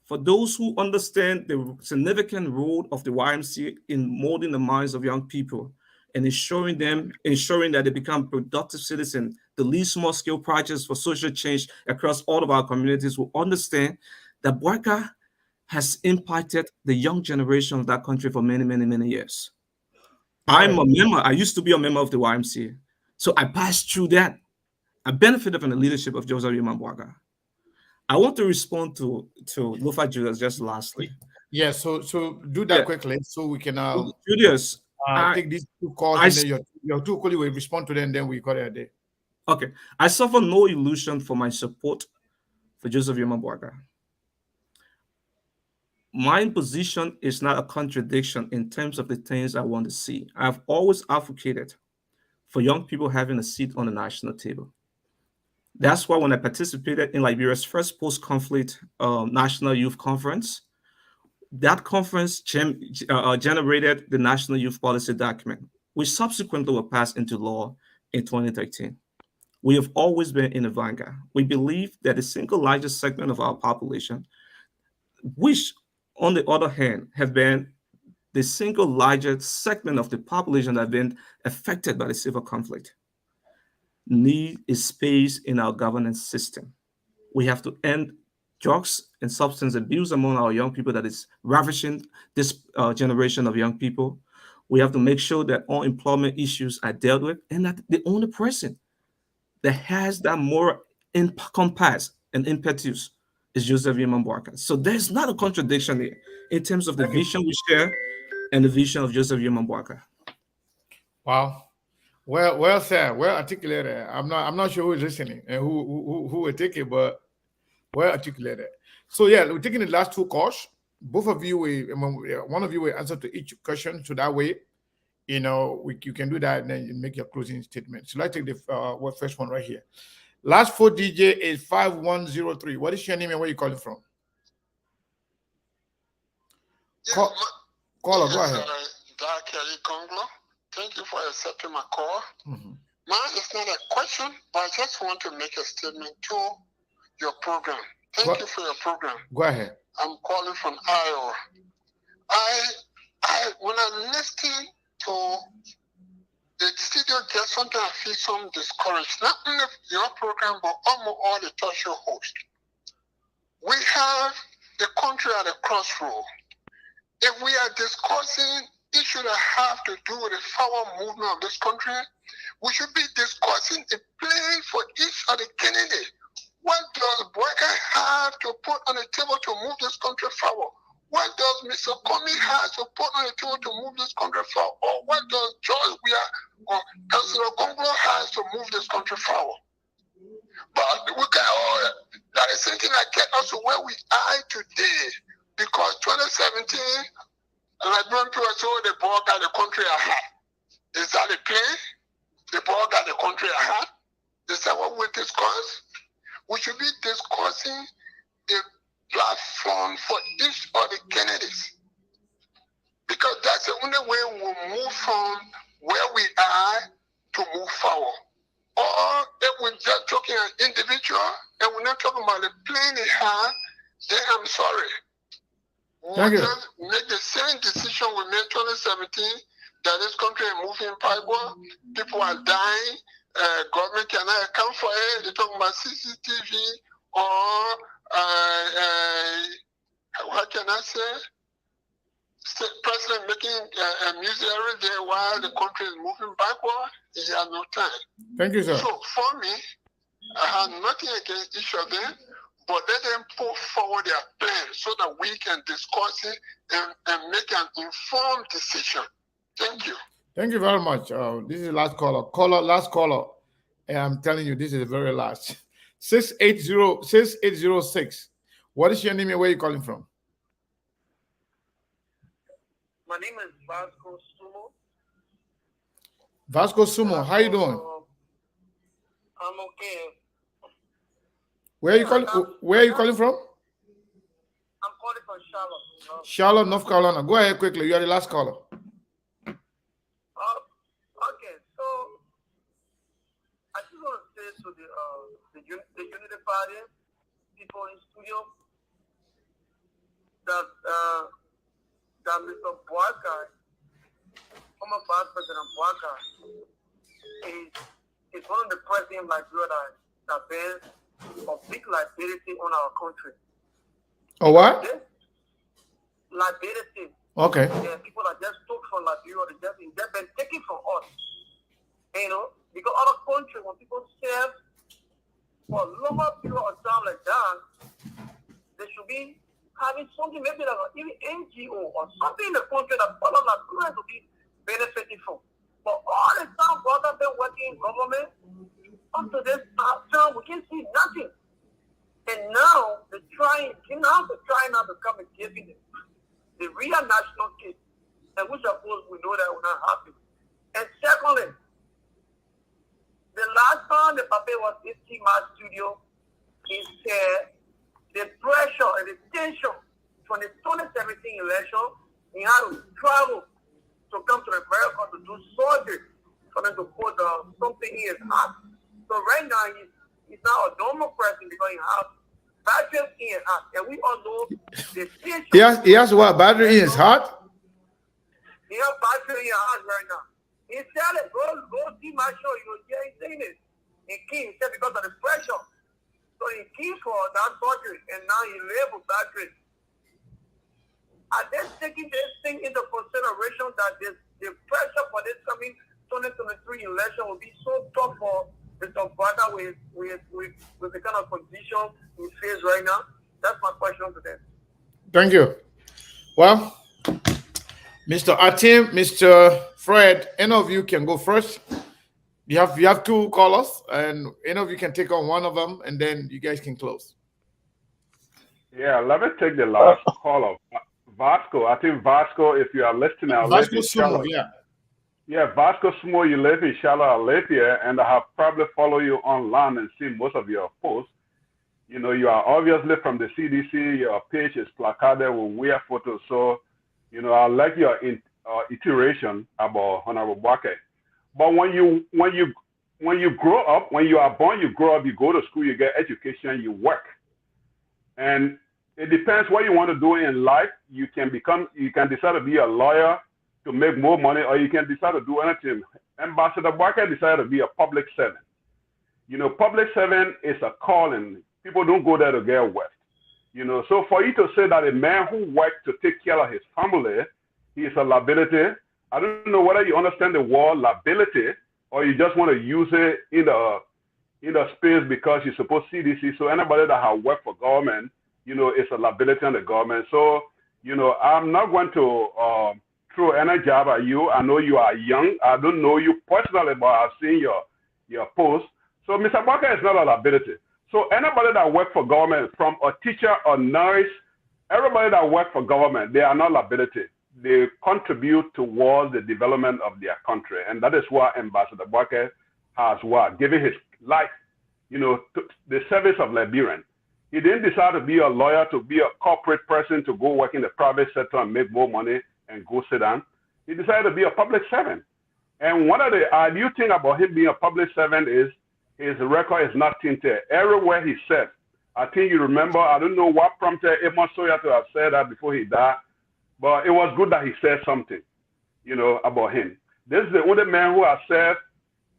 For those who understand the significant role of the YMCA in molding the minds of young people and ensuring that they become productive citizens, the lead small-scale projects for social change across all of our communities will understand that Bwaga has impacted the young generation of that country for many, many, many years. I'm a member. I used to be a member of the YMCA. So I passed through that. I benefited from the leadership of Joseph Yuma Bwaga. I want to respond to Lufa Julius just lastly. Yeah, so do that quickly so we can Julius, take these two calls and then your two colleagues will respond to them, and then we call it a day. Okay. I suffer no illusion for my support for Joseph Yuma Bwaga. My position is not a contradiction in terms of the things I want to see. I've always advocated for young people having a seat on the national table. That's why when I participated in Liberia's first post-conflict National Youth Conference, that conference generated the National Youth Policy document, which subsequently was passed into law in 2013. We have always been in the vanguard. We believe that the single largest segment of our population, which on the other hand have been the single largest segment of the population that have been affected by the civil conflict, need a space in our governance system. We have to end drugs and substance abuse among our young people that is ravishing this generation of young people. We have to make sure that all employment issues are dealt with, and that the only person that has that moral compass and impetus is Joseph Yuma Bwaga. So there's not a contradiction here in terms of the vision we share and the vision of Joseph Yuma Bwaga. Wow. Well said, well articulated. I'm not sure who is listening and who will take it, but well articulated. So yeah, we're taking the last two calls. Both of you, one of you will answer to each question, so that way, you can do that and then make your closing statement. So let's take the first one right here. Last 4 DJ is 5103. What is your name and where you calling from? Caller, go ahead. Kelly Conglo. Thank you for accepting my call. Mine is not a question, but I just want to make a statement to your program. Thank you for your program. Go ahead. I'm calling from Iowa. When I listen to the studio guests, sometimes I feel some discouraged, not only your program, but almost all the talk show hosts. We have the country at a crossroad. If we are discussing issues that have to do with the forward movement of this country, we should be discussing a plan for each of the candidates. What does Boyka have to put on the table to move this country forward? What does Mr. Comey have to put on the table to move this country forward? Or what does George Weah or Councilor Gonglo has to move this country forward? But we can all, that is something that get us to where we are today. Because 2017, like people told the ball got the country at heart. Is that a play? The ball got the country at heart? Is that what we discuss? We should be discussing the platform for each of the candidates. Because that's the only way we'll move from where we are to move forward. Or if we're just talking an individual and we're not talking about the plan they have, then I'm sorry. We'll just make the same decision we made in 2017 that this country is moving backward. People are dying. Government cannot account for it. They're talking about CCTV or what can I say? President making music every day while the country is moving backward. He has no time. Thank you, sir. So for me, I have nothing against each of them, but let them put forward their plan so that we can discuss it and make an informed decision. Thank you. Thank you very much. This is the last caller. Last caller. And I'm telling you, this is the very last. 6806. What is your name and where are you calling from? My name is Vasco Sumo. Vasco Sumo, how you doing? I'm okay. Where are you calling? Where are you calling from? I'm calling from Charlotte. Charlotte, North Carolina. Go ahead quickly. You are the last caller. Okay, so I just want to say to the Unity Party people in studio that Mr. Boyka, former Vice President Boyka, is one of the presidents like you that bears a big liability on our country. Oh, what? Liability. Okay. Yeah, people that just took from Liberia, they've been taken from us. You know, because other countries, when people serve for a longer period of time like that, they should be having something, maybe like even NGO or something in the country that follow Liberia to be benefiting from. But all the time, brother, been working in government, up to this time, we can see nothing. And now they're trying now to come and give it the real national case, and which of course we know that will not happen. And secondly, the last time the paper was in my studio, he said the pressure and the tension from the 2017 election, he had to travel to come to America to do surgery for them to put something in his heart. So right now he's now a normal person because he has battery in his heart, and we all know the tension. He has what? Battery in his heart? He has battery in his heart right now. He said it. Go see my show. He's saying it. He said because of the pressure. So he came for that surgery, and now he lives with battery. Are they taking this thing into consideration that the pressure for this coming 2023 election will be so tough for Mr. Bada with the kind of condition he faces right now? That's my question to them. Thank you. Well, Mr. Atim, Mr. Fred, any of you can go first. You have two callers, and any of you can take on one of them, and then you guys can close. Yeah, let me take the last caller. Vasco, I think Vasco, if you are listening, I live in Charlotte. Yeah, Vasco Sumo, you live in Charlotte, I live here, and I have probably followed you online and seen most of your posts. You know, you are obviously from the CDC, your page is placarded with weird photos. So, you know, I like your iteration about Honorable Boyka. But when you grow up, when you are born, you grow up, you go to school, you get education, you work. And it depends what you want to do in life. You can decide to be a lawyer to make more money, or you can decide to do anything Ambassador Barker decided to be a public servant. You know, public servant is a calling. People don't go there to get wet. You know, so for you to say that a man who works to take care of his family, he is a liability. I don't know whether you understand the word liability or you just want to use it in the space because you suppose CDC. So anybody that has worked for government, you know, is a liability on the government. So, you know, I'm not going to throw any jab at you. I know you are young. I don't know you personally, but I've seen your post. So Mr. Barker is not a liability. So anybody that works for government, from a teacher or nurse, everybody that works for government, they are not liability. They contribute towards the development of their country. And that is why Ambassador Barker has given his life, you know, to the service of Liberian. He didn't decide to be a lawyer, to be a corporate person, to go work in the private sector and make more money and go sit down. He decided to be a public servant. And one of the ideal things about him being a public servant is his record is not tinted. Everywhere he said, I think you remember, I don't know what prompted Amos Sawyer to have said that before he died, but it was good that he said something, you know, about him. This is the only man who has said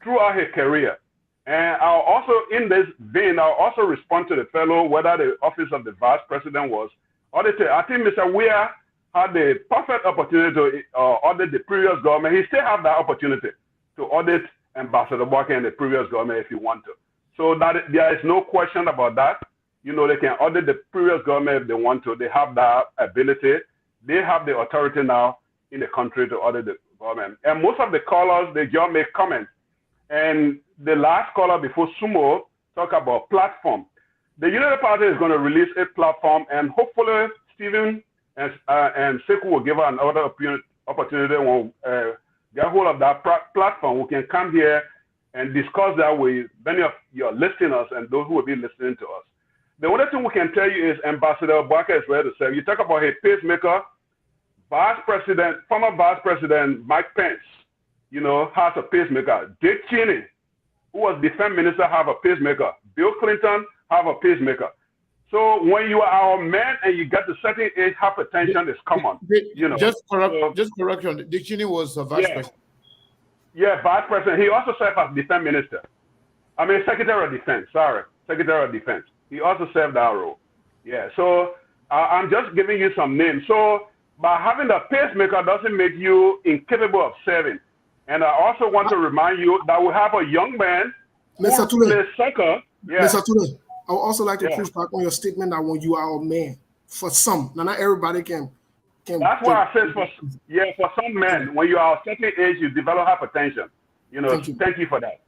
throughout his career. And I'll also, in this vein, I'll also respond to the fellow whether the office of the vice president was audited. I think Mr. Weir had the perfect opportunity to audit the previous government. He still have that opportunity to audit Ambassador Barker and the previous government if you want to. So that there is no question about that. You know, they can audit the previous government if they want to. They have that ability. They have the authority now in the country to audit the government. And most of the callers, they just make comments. And the last caller before Sumo talk about platform. The Unity Party is going to release a platform, and hopefully Stephen and Sekou will give us another opportunity when get hold of that platform. We can come here and discuss that with many of your listeners and those who will be listening to us. The only thing we can tell you is Ambassador Barker is ready to serve. You talk about his pacemaker, former Vice President Mike Pence, you know, has a pacemaker. Dick Cheney, who was defense minister, have a pacemaker. Bill Clinton have a pacemaker. So when you are our man and you get to certain age, hypertension is common. You know, just correction. Dick Cheney was a vice president. Yeah, vice president. He also served as defense minister. I mean, Secretary of Defense. Sorry, Secretary of Defense. He also served that role. Yeah. So I'm just giving you some names. So by having a pacemaker doesn't make you incapable of serving. And I also want to remind you that we have a young man who plays soccer. Yeah. Mr. Tule, I would also like to push back on your statement that when you are a man, for some, not everybody can. That's why I said for some men, when you are a certain age, you develop hypertension. You know, thank you for that.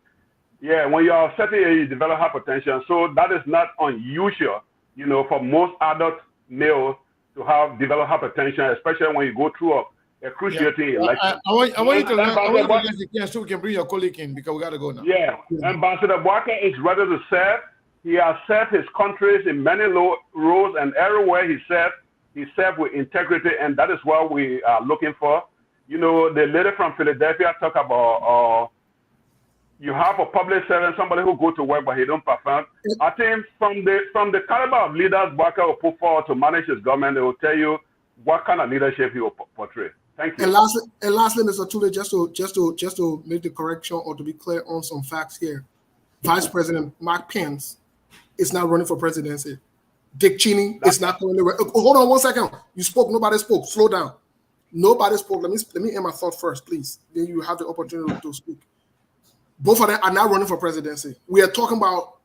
Yeah, when you are a certain age, you develop hypertension. So that is not unusual, you know, for most adult males to have developed hypertension, especially when you go through a cruciating election. I want you to learn so we can bring your colleague in because we got to go now. Yeah, Ambassador Barker is ready to serve. He has served his countries in many roles, and everywhere he served with integrity, and that is what we are looking for. You know, the lady from Philadelphia talk about you have a public servant, somebody who go to work but he don't perform. I think from the caliber of leaders Barker will put forward to manage his government, they will tell you what kind of leadership he will portray. Thank you. And lastly, Mr. Tule, just to make the correction or to be clear on some facts here, Vice President Mike Pence is not running for presidency. Dick Cheney is not going to. Hold on 1 second. You spoke. Nobody spoke. Slow down. Nobody spoke. Let me end my thought first, please. Then you have the opportunity to speak. Both of them are not running for presidency. We are talking about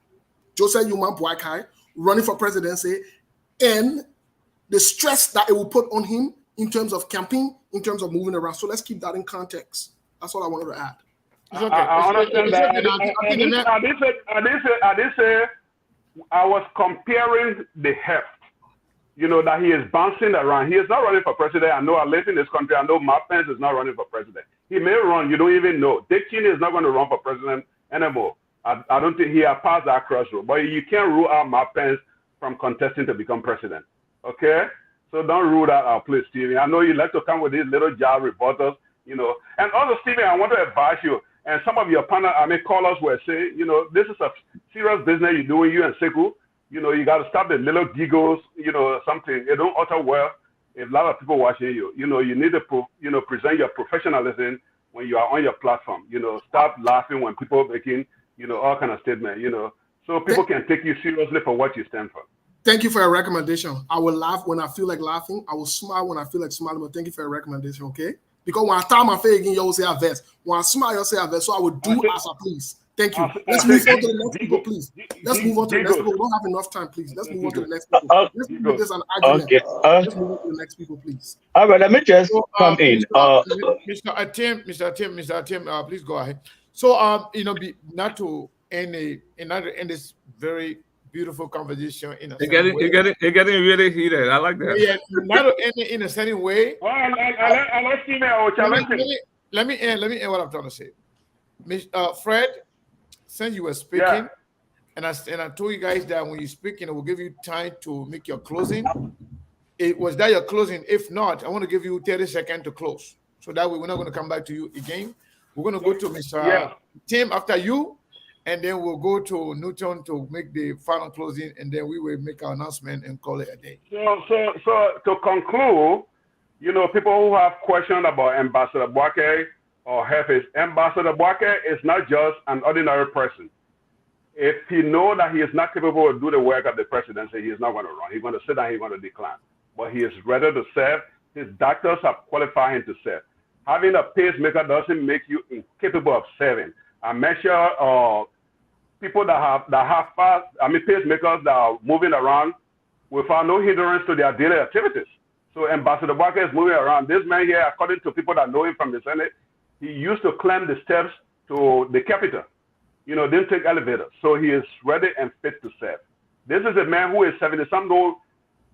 Joseph Yuma Boakai running for presidency and the stress that it will put on him in terms of campaign, in terms of moving around. So let's keep that in context. That's all I wanted to add. Okay. I understand that. I didn't say I was comparing the heft, you know, that he is bouncing around. He is not running for president. I know I live in this country. I know Mike Pence is not running for president. He may run. You don't even know. Dick Cheney is not going to run for president anymore. I don't think he has passed that crossroad. But you can't rule out Mike Pence from contesting to become president. Okay? So don't rule that out, please, Stephen. I know you like to come with these little job reporters, you know. And also, Stephen, I want to advise you. And some of your panel, callers were saying, you know, this is a serious business you're doing, you and Sekou. You know, you got to stop the little giggles, you know, something. It don't utter well if a lot of people watching you. You know, you need to, present your professionalism when you are on your platform. Stop laughing when people are making, all kind of statements, so people can take you seriously for what you stand for. Thank you for your recommendation. I will laugh when I feel like laughing. I will smile when I feel like smiling. But thank you for your recommendation, okay? Because when I tell my face again, you will say a verse. When I smile, you'll say a verse. So I will do as I please. Thank you. Let's move on to the next people, please. Let's move on to the next people. We don't have enough time, please. Let's move on to the next people. Let's make this an argument. Okay. Let's move on to the next people, please. All right, let me just come in. Mr. Atim, please go ahead. So, not to end this very beautiful conversation in a It's getting really heated. I like that. Yeah, not to end it in a certain way. Let me end what I'm trying to say. Fred, since you were speaking, and I told you guys that when you speak, we'll give you time to make your closing. Was that your closing? If not, I want to give you 30 seconds to close. So that way we're not going to come back to you again. We're going to go to Mr. Tim after you, and then we'll go to Newton to make the final closing, and then we will make our announcement and call it a day. So to conclude, people who have questions about Ambassador Boakye or Ambassador Boakye is not just an ordinary person. If he knows that he is not capable of doing the work of the presidency, he is not going to run. He's going to sit down, he's going to decline. But he is ready to serve. His doctors have qualified him to serve. Having a pacemaker doesn't make you incapable of serving. I measure people that have pacemakers that are moving around without no hindrance to their daily activities. So Ambassador Boakye is moving around. This man here, according to people that know him from the Senate, he used to climb the steps to the Capitol. Didn't take elevators. So he is ready and fit to serve. This is a man who is 70-something old.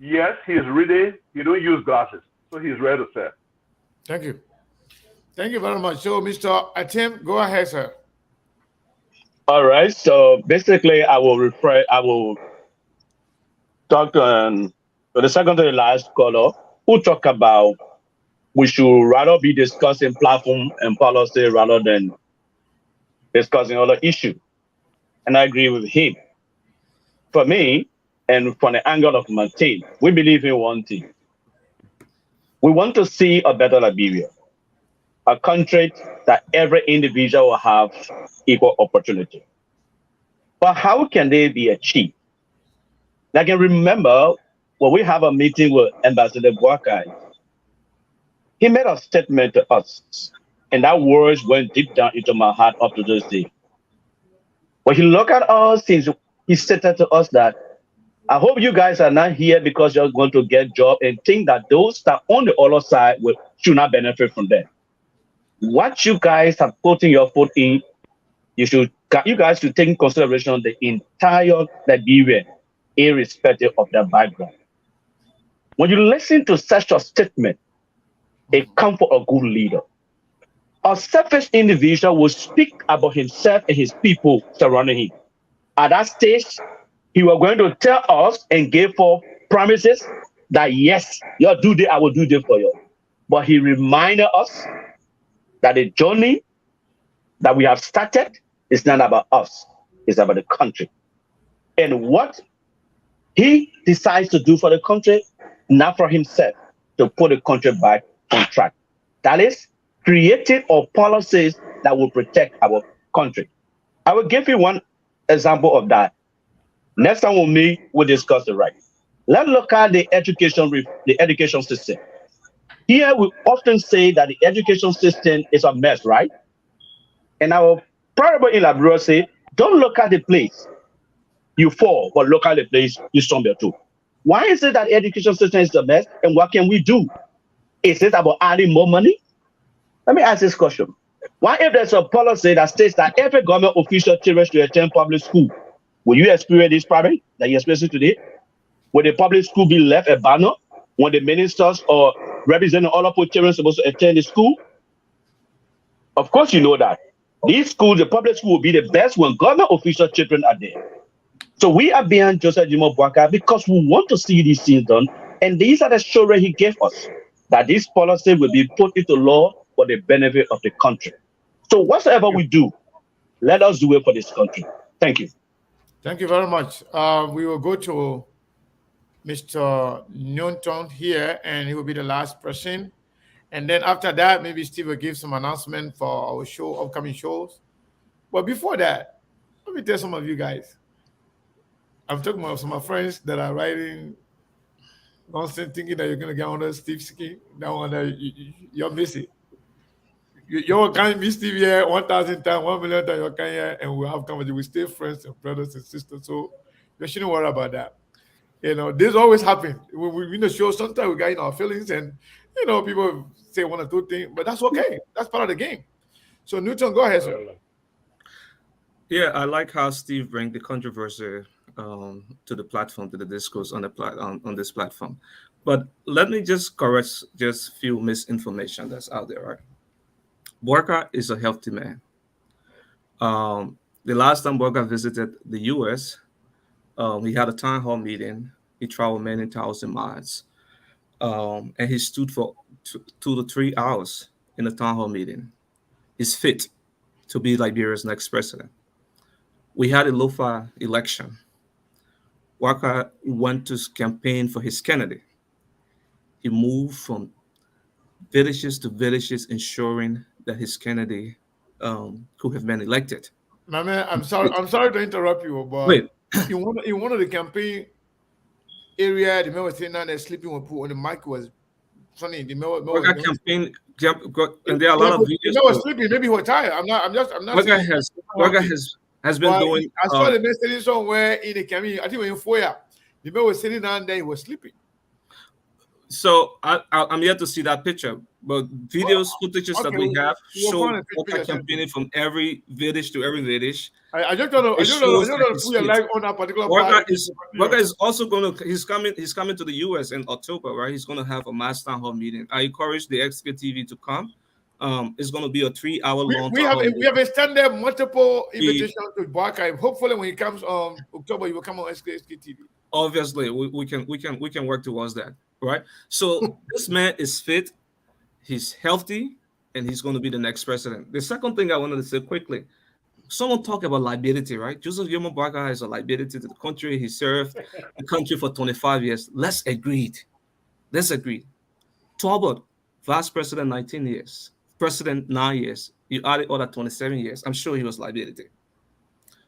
Yes, he is reading. He don't use glasses. So he is ready to serve. Thank you. Thank you very much. So, Mr. Atim, go ahead, sir. All right. So basically, I will talk to the second to the last caller who talk about we should rather be discussing platform and policy rather than discussing other issues. And I agree with him. For me, and from the angle of my team, we believe in one thing. We want to see a better Liberia, a country that every individual will have equal opportunity. But how can they be achieved? I can remember when we have a meeting with Ambassador Boakye, he made a statement to us, and that words went deep down into my heart up to this day. When he looked at us, he said to us that, I hope you guys are not here because you're going to get job and think that those that on the other side should not benefit from them. What you guys have putting your foot in, you guys should take in consideration the entire Liberia, irrespective of their background. When you listen to such a statement, it comes from a good leader. A selfish individual will speak about himself and his people surrounding him. At that stage, he was going to tell us and give forth promises that yes, you'll do this, I will do this for you. But he reminded us that the journey that we have started is not about us, it's about the country. And what he decides to do for the country, not for himself, to put the country back on track. That is creating our policies that will protect our country. I will give you one example of that. Next time we'll meet, we'll discuss the right. Let's look at the education system. Here we often say that the education system is a mess, right? And our parable in Liberia say, don't look at the place you fall, but look at the place you stumble to. Why is it that the education system is a mess, and what can we do? Is it about adding more money? Let me ask this question. Why if there's a policy that states that every government official children should attend public school, will you experience this problem that you're experiencing today? Will the public school be left abandoned when the ministers or representing all of our children are supposed to attend the school? Of course you know that. These schools, the public school will be the best when government official children are there. So we are behind Joseph Jimmy Boakye because we want to see these things done. And these are the children he gave us, that this policy will be put into law for the benefit of the country. So whatsoever we do, let us do it for this country. Thank you. Thank you very much. We will go to Mr. Newton here, and he will be the last person. And then after that, maybe Steve will give some announcement for our show, upcoming shows. But before that, let me tell some of you guys. I'm talking about some of my friends that are writing nonsense, thinking that you're gonna get under Steve's skin. That one, you're missing. You can't be Steve here 1,000 times, 1,000,000 times. You can here, and we'll have conversation. We stay friends and brothers and sisters. So you shouldn't worry about that. You know, this always happens. When we in the show, sometimes we get in our feelings, and you know, people say one or two things, but that's okay. That's part of the game. So Newton, go ahead, sir. Yeah, I like how Steve bring the controversy to the platform, to the discourse on the on this platform. But let me just correct just few misinformation that's out there, right? Borka is a healthy man. The last time Borka visited the U.S., he had a town hall meeting. He traveled many thousand miles, and he stood for 2 to 3 hours in the town hall meeting. He's fit to be Liberia's next president. We had a LOFA election. Walker went to campaign for his candidate. He moved from villages to villages, ensuring that his candidate could have been elected. My man, I'm sorry to interrupt you, but wait, in one of the campaign area, the man was sitting down there sleeping when the mic was funny. The man was campaign, and there are a lot of videos. The man was sleeping. Maybe he was tired. I'm not. Walker has been doing. I saw the man sitting somewhere in the campaign. I think we were in Foya. The man was sitting down there. He was sleeping. So I'm yet to see that picture, but videos, footages that we have show Walker campaigning from every village to every village. I just don't know. I don't know put your life on that particular Walker is also going to. He's coming to the U.S. in October, right? He's going to have a mass town hall meeting. I encourage the XKTV to come. It's going to be a 3-hour long. We have extended multiple invitations to Walker. Hopefully, when he comes on October, he will come on XKTV. Obviously, we can work towards that, right? So this man is fit, he's healthy, and he's going to be the next president. The second thing I wanted to say quickly, someone talk about liability, right? Joseph Yomo Barker has a liability to the country. He served the country for 25 years. Let's agree. Talbot, vice president 19 years, president 9 years. You added all that 27 years. I'm sure he was liability.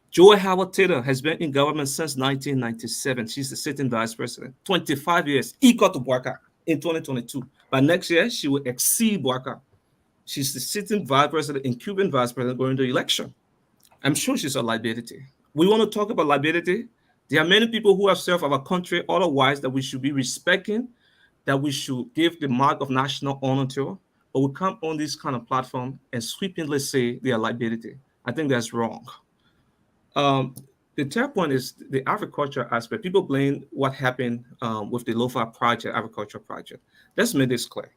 Joy Howard Taylor has been in government since 1997. She's the sitting vice president. 25 years, equal to Barker in 2022. By next year, she will exceed Barker. She's the sitting vice president and Cuban vice president going to election. I'm sure she's a liability. We want to talk about liability. There are many people who have served our country otherwise that we should be respecting, that we should give the mark of national honor to, but we come on this kind of platform and sweepingly say they are liability. I think that's wrong. The third point is the agriculture aspect. People blame what happened with the LOFA project, agriculture project. Let's make this clear.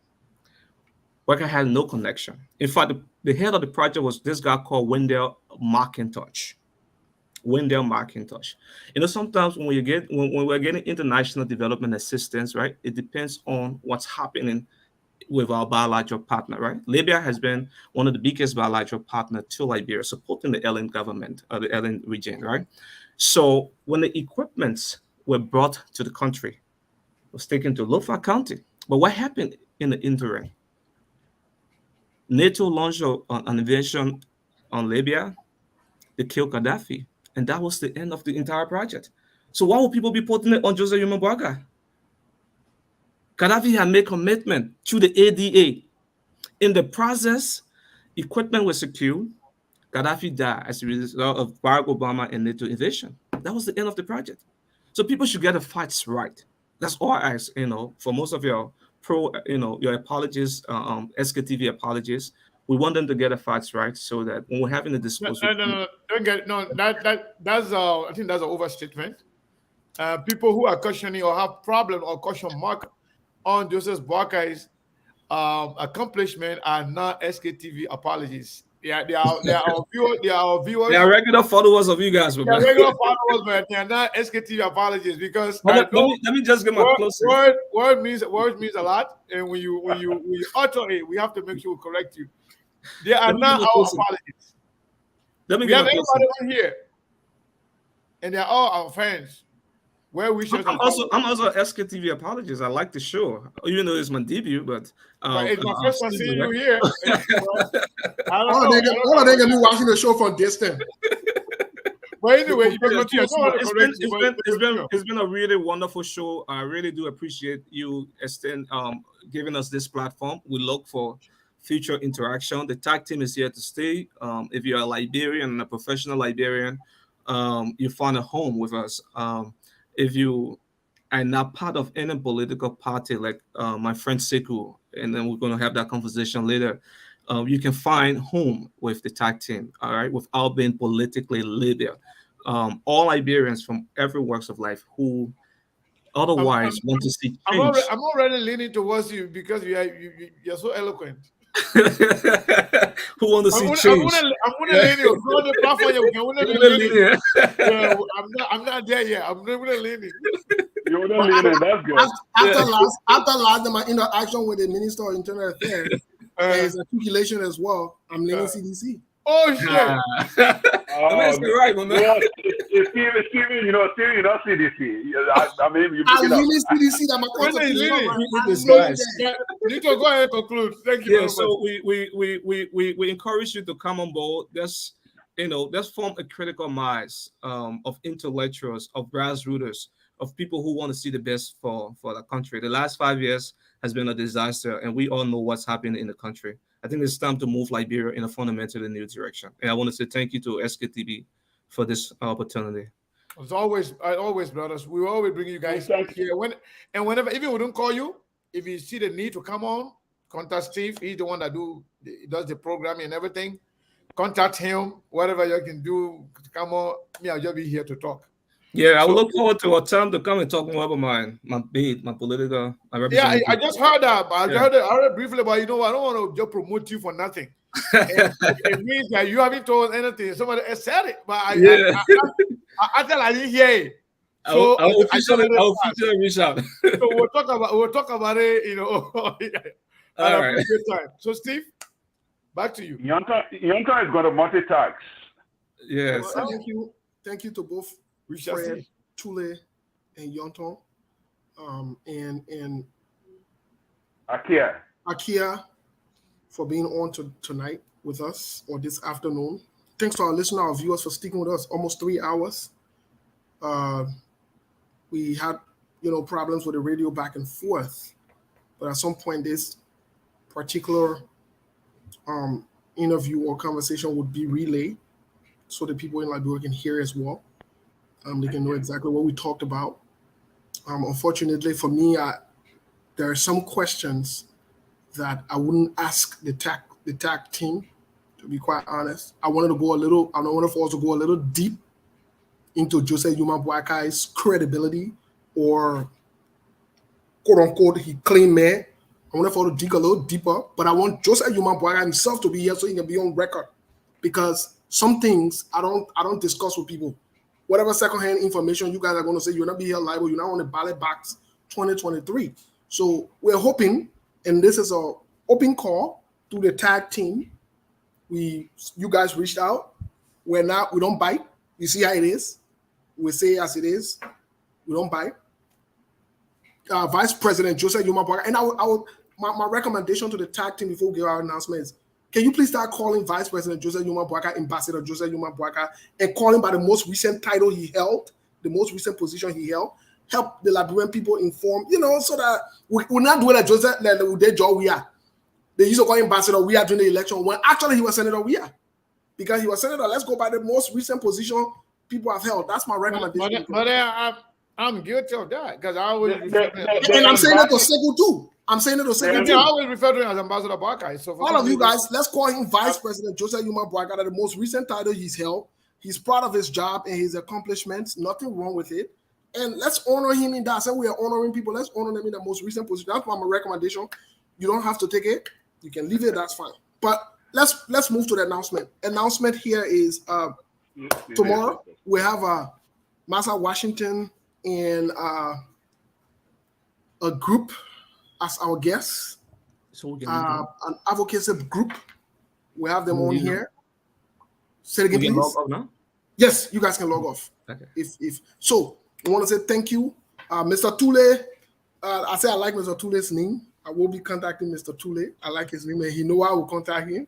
Walker had no connection. In fact, the head of the project was this guy called Wendell McIntosh. You know, sometimes when we're getting international development assistance, right, it depends on what's happening with our bilateral partner, right? Libya has been one of the biggest bilateral partners to Liberia, supporting the LN government, the LN region, right? So when the equipments were brought to the country, it was taken to Lofa County. But what happened in the interim? NATO launched an invasion on Libya. They killed Gaddafi. And that was the end of the entire project. So why would people be putting it on Joseph Yumabwaga? Gaddafi had made commitment to the ADA. In the process, equipment was secured. Gaddafi died as a result of Barack Obama and NATO invasion. That was the end of the project. So people should get the facts right. That's all I ask, for most of your your apologies, SKTV apologies. We want them to get the facts right so that when we're having a discussion. No, don't get that's I think that's an overstatement. People who are questioning or have problem or question mark on Joseph Barker's accomplishment are not SKTV apologies. Yeah, they are viewers. They are regular followers of you guys. They are regular followers, but they are not SKTV apologies because let me just get my closest. Word means a lot, and when you utter it, we have to make sure we correct you. They are not our apologies. We have everybody on here, and they are all our fans. Well wishes. I'm also an SKTV apologist. I like the show, even though it's my debut. But it's my first time seeing you here. All of them can be watching the show from distance. But anyway, it's been a really wonderful show. I really do appreciate you giving us this platform. We look for future interaction. The tag team is here to stay. If you're a Liberian and a professional Liberian, you find a home with us. If you are not part of any political party, like my friend Sekou, and then we're going to have that conversation later, you can find home with the tag team, all right, without being politically labeled. All Liberians from every walks of life who otherwise want to see change. I'm already leaning towards you because you're so eloquent. Who want to see change? I'm gonna lean you. Go on the platform. I'm not there yet. I'm not leaning. You're not leaning. That's good. After last my interaction with the Minister of Internal Affairs, his articulation as well, I'm leaning CDC. Oh shit! You're right, man. Yeah, Steven, you know CDC. I mean, you I'm leaning CDC. That my contact You need to go ahead and conclude. Thank you. Yeah, so we encourage you to come on board. Let's form a critical mass of intellectuals, of grassroots, of people who want to see the best for the country. The last 5 years has been a disaster, and we all know what's happening in the country. I think it's time to move Liberia in a fundamentally new direction. And I want to say thank you to SKTV for this opportunity. As always, brothers, we will always bring you guys here. Whenever, even we don't call you, if you see the need to come on, contact Steve. He's the one that does the programming and everything. Contact him. Whatever you can do to come on, I'll just be here to talk. Yeah, I will look forward to a time to come and talk more about my political. Yeah, I just heard that. I heard it briefly, but I don't want to just promote you for nothing. It means that you haven't told us anything. Somebody said it, but I didn't hear it. So I'll officially reach out. So we'll talk about it. All right. Good time. So Steve, back to you. Yonta is going to multitask. Yes. Well, thank you to both Fred, Tule, and Yonton, and Akia for being on tonight with us, or this afternoon. Thanks to our listeners, our viewers, for sticking with us almost 3 hours. We had problems with the radio back and forth, but at some point this particular interview or conversation would be relayed so the people in Liberia can hear as well. They can know exactly what we talked about. Unfortunately for me, there are some questions that I wouldn't ask the TAC team, to be quite honest. I wanted for us to go a little deep into Joseph Yuma Boakai's credibility, or quote unquote, he claimed man. I wanted for us to dig a little deeper, but I want Joseph Yuma Boakai himself to be here so he can be on record, because some things I don't discuss with people. Whatever secondhand information you guys are going to say, you'll not be here liable, you're not on the ballot box 2023. So we're hoping, and this is an open call to the tag team. You guys reached out. We don't bite. You see how it is. We say as it is. We don't bite. Vice President Joseph Yuma Boakai's, and my recommendation to the tag team before we give our announcement is, can you please start calling Vice President Joseph Yuma Boakai's, Ambassador Joseph Yuma Boakai's, and call him by the most recent title he held, the most recent position he held. Help the Liberian people inform, so that we're not doing like Joseph, we are. They used to call him Ambassador we are during the election, when actually he was Senator we are. Because he was Senator, let's go by the most recent position people have held. That's my recommendation. But I'm guilty of that, because I always and I'm saying that to Sekou too. I always refer to him as Ambassador Boakai. So all of you guys, let's call him Vice President Joseph Yuma Boakai, the most recent title he's held. He's proud of his job and his accomplishments. Nothing wrong with it. And let's honor him in that. So we are honoring people. Let's honor them in the most recent position. That's my recommendation. You don't have to take it. You can leave it. That's fine. But let's move to the announcement. Announcement here is tomorrow we have Massa Washington and a group as our guests. So an advocacy group. We have them on here. Say it again, please. Log off now? Yes, you guys can log off. Okay. If so, I want to say thank you, Mr. Tule. I say I like Mr. Tule's name. I will be contacting Mr. Tule. I like his name, and he know I will contact him.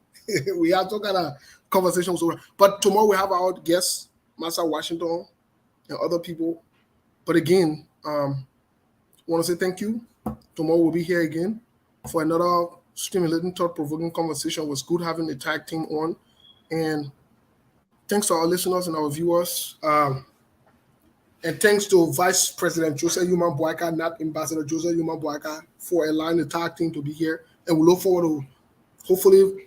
We have some kind of conversations over. But tomorrow we have our guests, Master Washington, and other people. But again, I want to say thank you. Tomorrow we'll be here again for another stimulating, thought-provoking conversation. It was good having the tag team on, and thanks to our listeners and our viewers. And thanks to Vice President Joseph Yuma Boyka, not Ambassador Joseph Yuma Boyka, for allowing the tag team to be here. And we look forward to hopefully,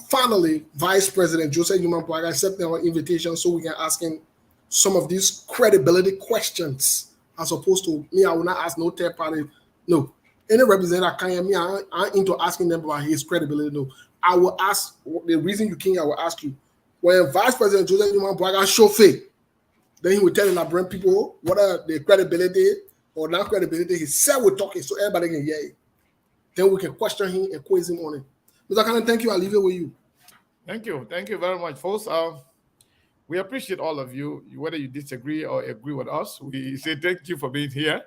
finally, Vice President Joseph Yuma Boyka accepting our invitation so we can ask him some of these credibility questions, as opposed to me. I will not ask no third party. No, any representative can hear me. I'm into asking them about his credibility. No, I will ask the reason you came. I will ask you when Vice President Joseph Yuma Boyka show faith. Then he will tell the Liberian people what are the credibility or not credibility. He said we're talking so everybody can hear it. Then we can question him and quiz him on it. Mr. Cannon, thank you. I'll leave it with you. Thank you. Thank you very much, folks. We appreciate all of you, whether you disagree or agree with us. We say thank you for being here.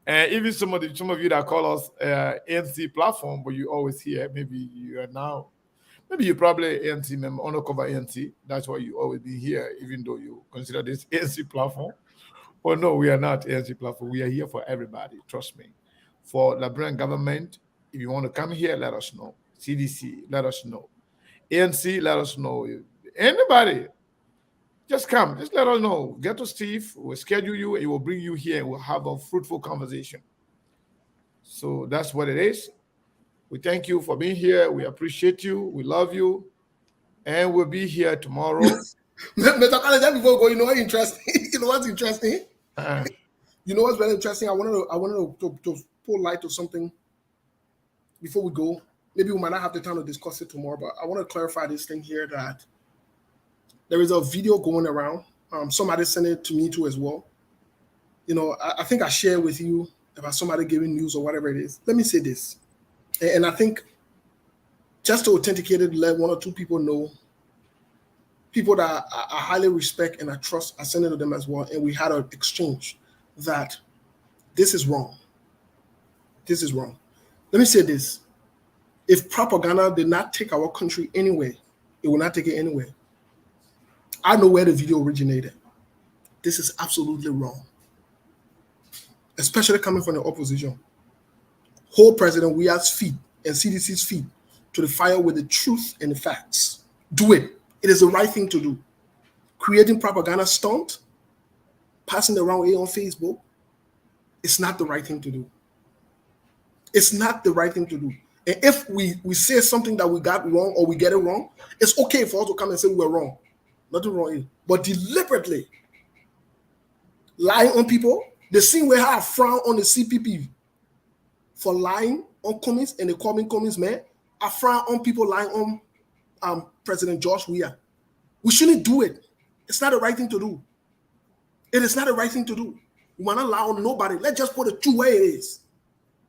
And even some of you that call us ANC platform, but you always hear, maybe you are now. Maybe you're probably ANC member, undercover ANC. That's why you always be here, even though you consider this ANC platform. But no, we are not ANC platform. We are here for everybody, trust me. For Liberian government, if you want to come here, let us know. CDC, let us know. ANC, let us know. Anybody, just come. Just let us know. Get to Steve. We'll schedule you. It will bring you here. We'll have a fruitful conversation. So that's what it is. We thank you for being here. We appreciate you. We love you. And we'll be here tomorrow. Mr. Khaled, before we go, you know what's interesting? You know what's interesting? You know what's very interesting? I wanted to pull light to something before we go. Maybe we might not have the time to discuss it tomorrow, but I want to clarify this thing here that there is a video going around. Somebody sent it to me too as well. You know, I think I shared with you about somebody giving news or whatever it is. Let me say this. And I think just to authenticate it, let one or two people know, people that I highly respect and I trust, I sent it to them as well. And we had an exchange that this is wrong. This is wrong. Let me say this. If propaganda did not take our country anywhere, it will not take it anywhere. I know where the video originated. This is absolutely wrong, especially coming from the opposition. Hold President Weah's feet and CDC's feet to the fire with the truth and the facts. Do it. It is the right thing to do. Creating propaganda stunt, passing it around on Facebook, it's not the right thing to do. It's not the right thing to do. And if we say something that we got wrong or we get it wrong, it's okay for us to come and say we're wrong. Nothing wrong in it. But deliberately lying on people, the same way I frown on the CPP for lying on Cummings and the Cummings man, I frown on people lying on President George Weah. We shouldn't do it. It's not the right thing to do. It is not the right thing to do. We will not allow nobody. Let's just put it the way it is.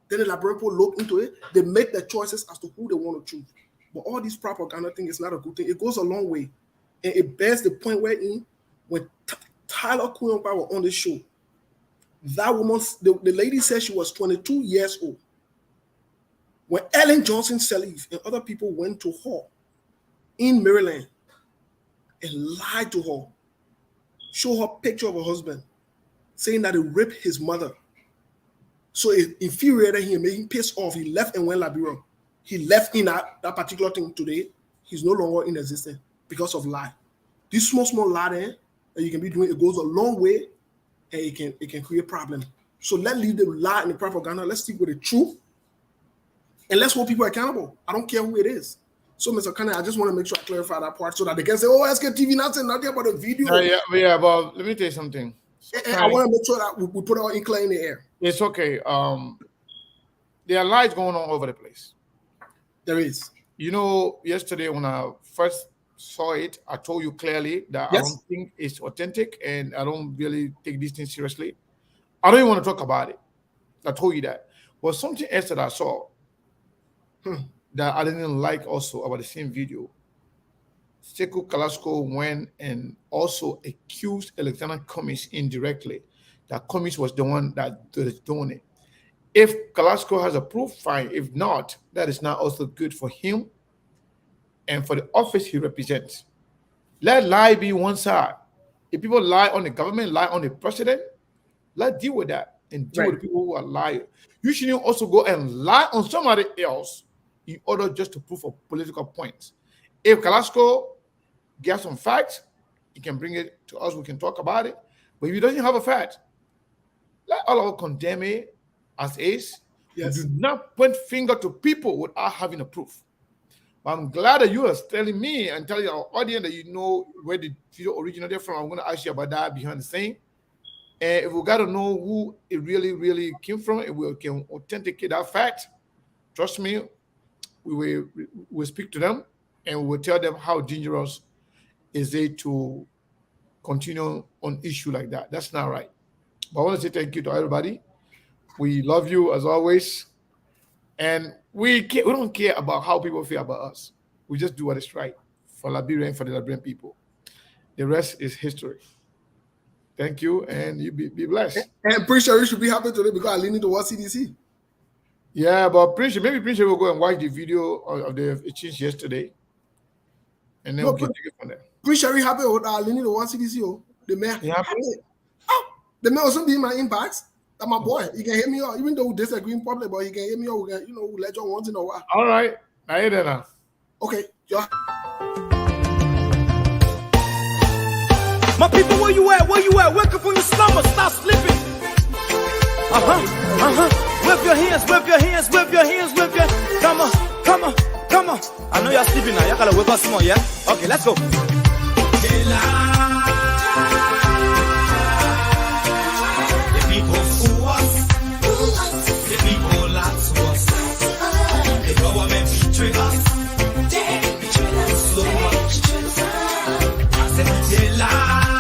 Then the Liberian people look into it. They make their choices as to who they want to choose. But all this propaganda thing is not a good thing. It goes a long way. And it bears the point wherein when Tyler Kuyompa was on the show, that woman, the lady said she was 22 years old. When Ellen Johnson Sirleaf and other people went to her in Maryland and lied to her, show her a picture of her husband, saying that he raped his mother. So it infuriated him, made him pissed off. He left and went Liberia. He left in that particular thing today. He's no longer in existence because of lie. This small lie there that you can be doing, it goes a long way and it can create problems. So let's leave the lie and the propaganda. Let's stick with the truth. And let's hold people accountable. I don't care who it is. So, Mr. Kane, I just want to make sure I clarify that part so that they can say, oh, SKTV not saying nothing about the video. Yeah, but let me tell you something. And I want to make sure that we put our inkling in the air. It's okay. There are lies going on all over the place. There is. You know, yesterday when I first saw it, I told you clearly that yes. I don't think it's authentic and I don't really take these things seriously. I don't even want to talk about it. I told you that. But something else that I saw that I didn't like also about the same video. Sekou Kalasko went and also accused Lieutenant Cummings indirectly, that Cummings was the one that is doing it. If Carrasco has a proof, fine. If not, that is not also good for him and for the office he represents. Let lie be one side. If people lie on the government, lie on the president, let's deal with that and deal with the people who are lying. You shouldn't also go and lie on somebody else in order just to prove a political point. If Carrasco gets some facts, he can bring it to us, we can talk about it. But if he doesn't have a fact, let all of us condemn it as is. Yes. Do not point finger to people without having a proof. But I'm glad that you are telling me and telling our audience that you know where the video originated from. I'm going to ask you about that behind the scene. And if we got to know who it really, really came from, and we can authenticate that fact, trust me, we will speak to them and we will tell them how dangerous is it to continue on issue like that. That's not right. But I want to say thank you to everybody. We love you as always. And we don't care about how people feel about us. We just do what is right for Liberia and for the Liberian people. The rest is history. Thank you, and you be blessed. And pretty sure you should be happy today because I leaning towards CDC. Yeah, but maybe Prince will go and watch the video of the exchange yesterday. And then we can take it from there. Pretty sure you happy with leaning towards CDC. Oh, the man. Yeah. The man also be in my impacts. That's my boy. He can hear me out, even though we disagree in public, but he can hear me out. We can, we let you once in a while. All right. I hear that now. Okay. Yeah. My people, where you at? Where you at? Wake up from your slumber. Stop sleeping. Whip your hands, whip your hands, whip your hands, whip your. Come on, come on, come on. I know y'all sleeping now. Y'all gotta wake up some more, yeah? Okay, let's go.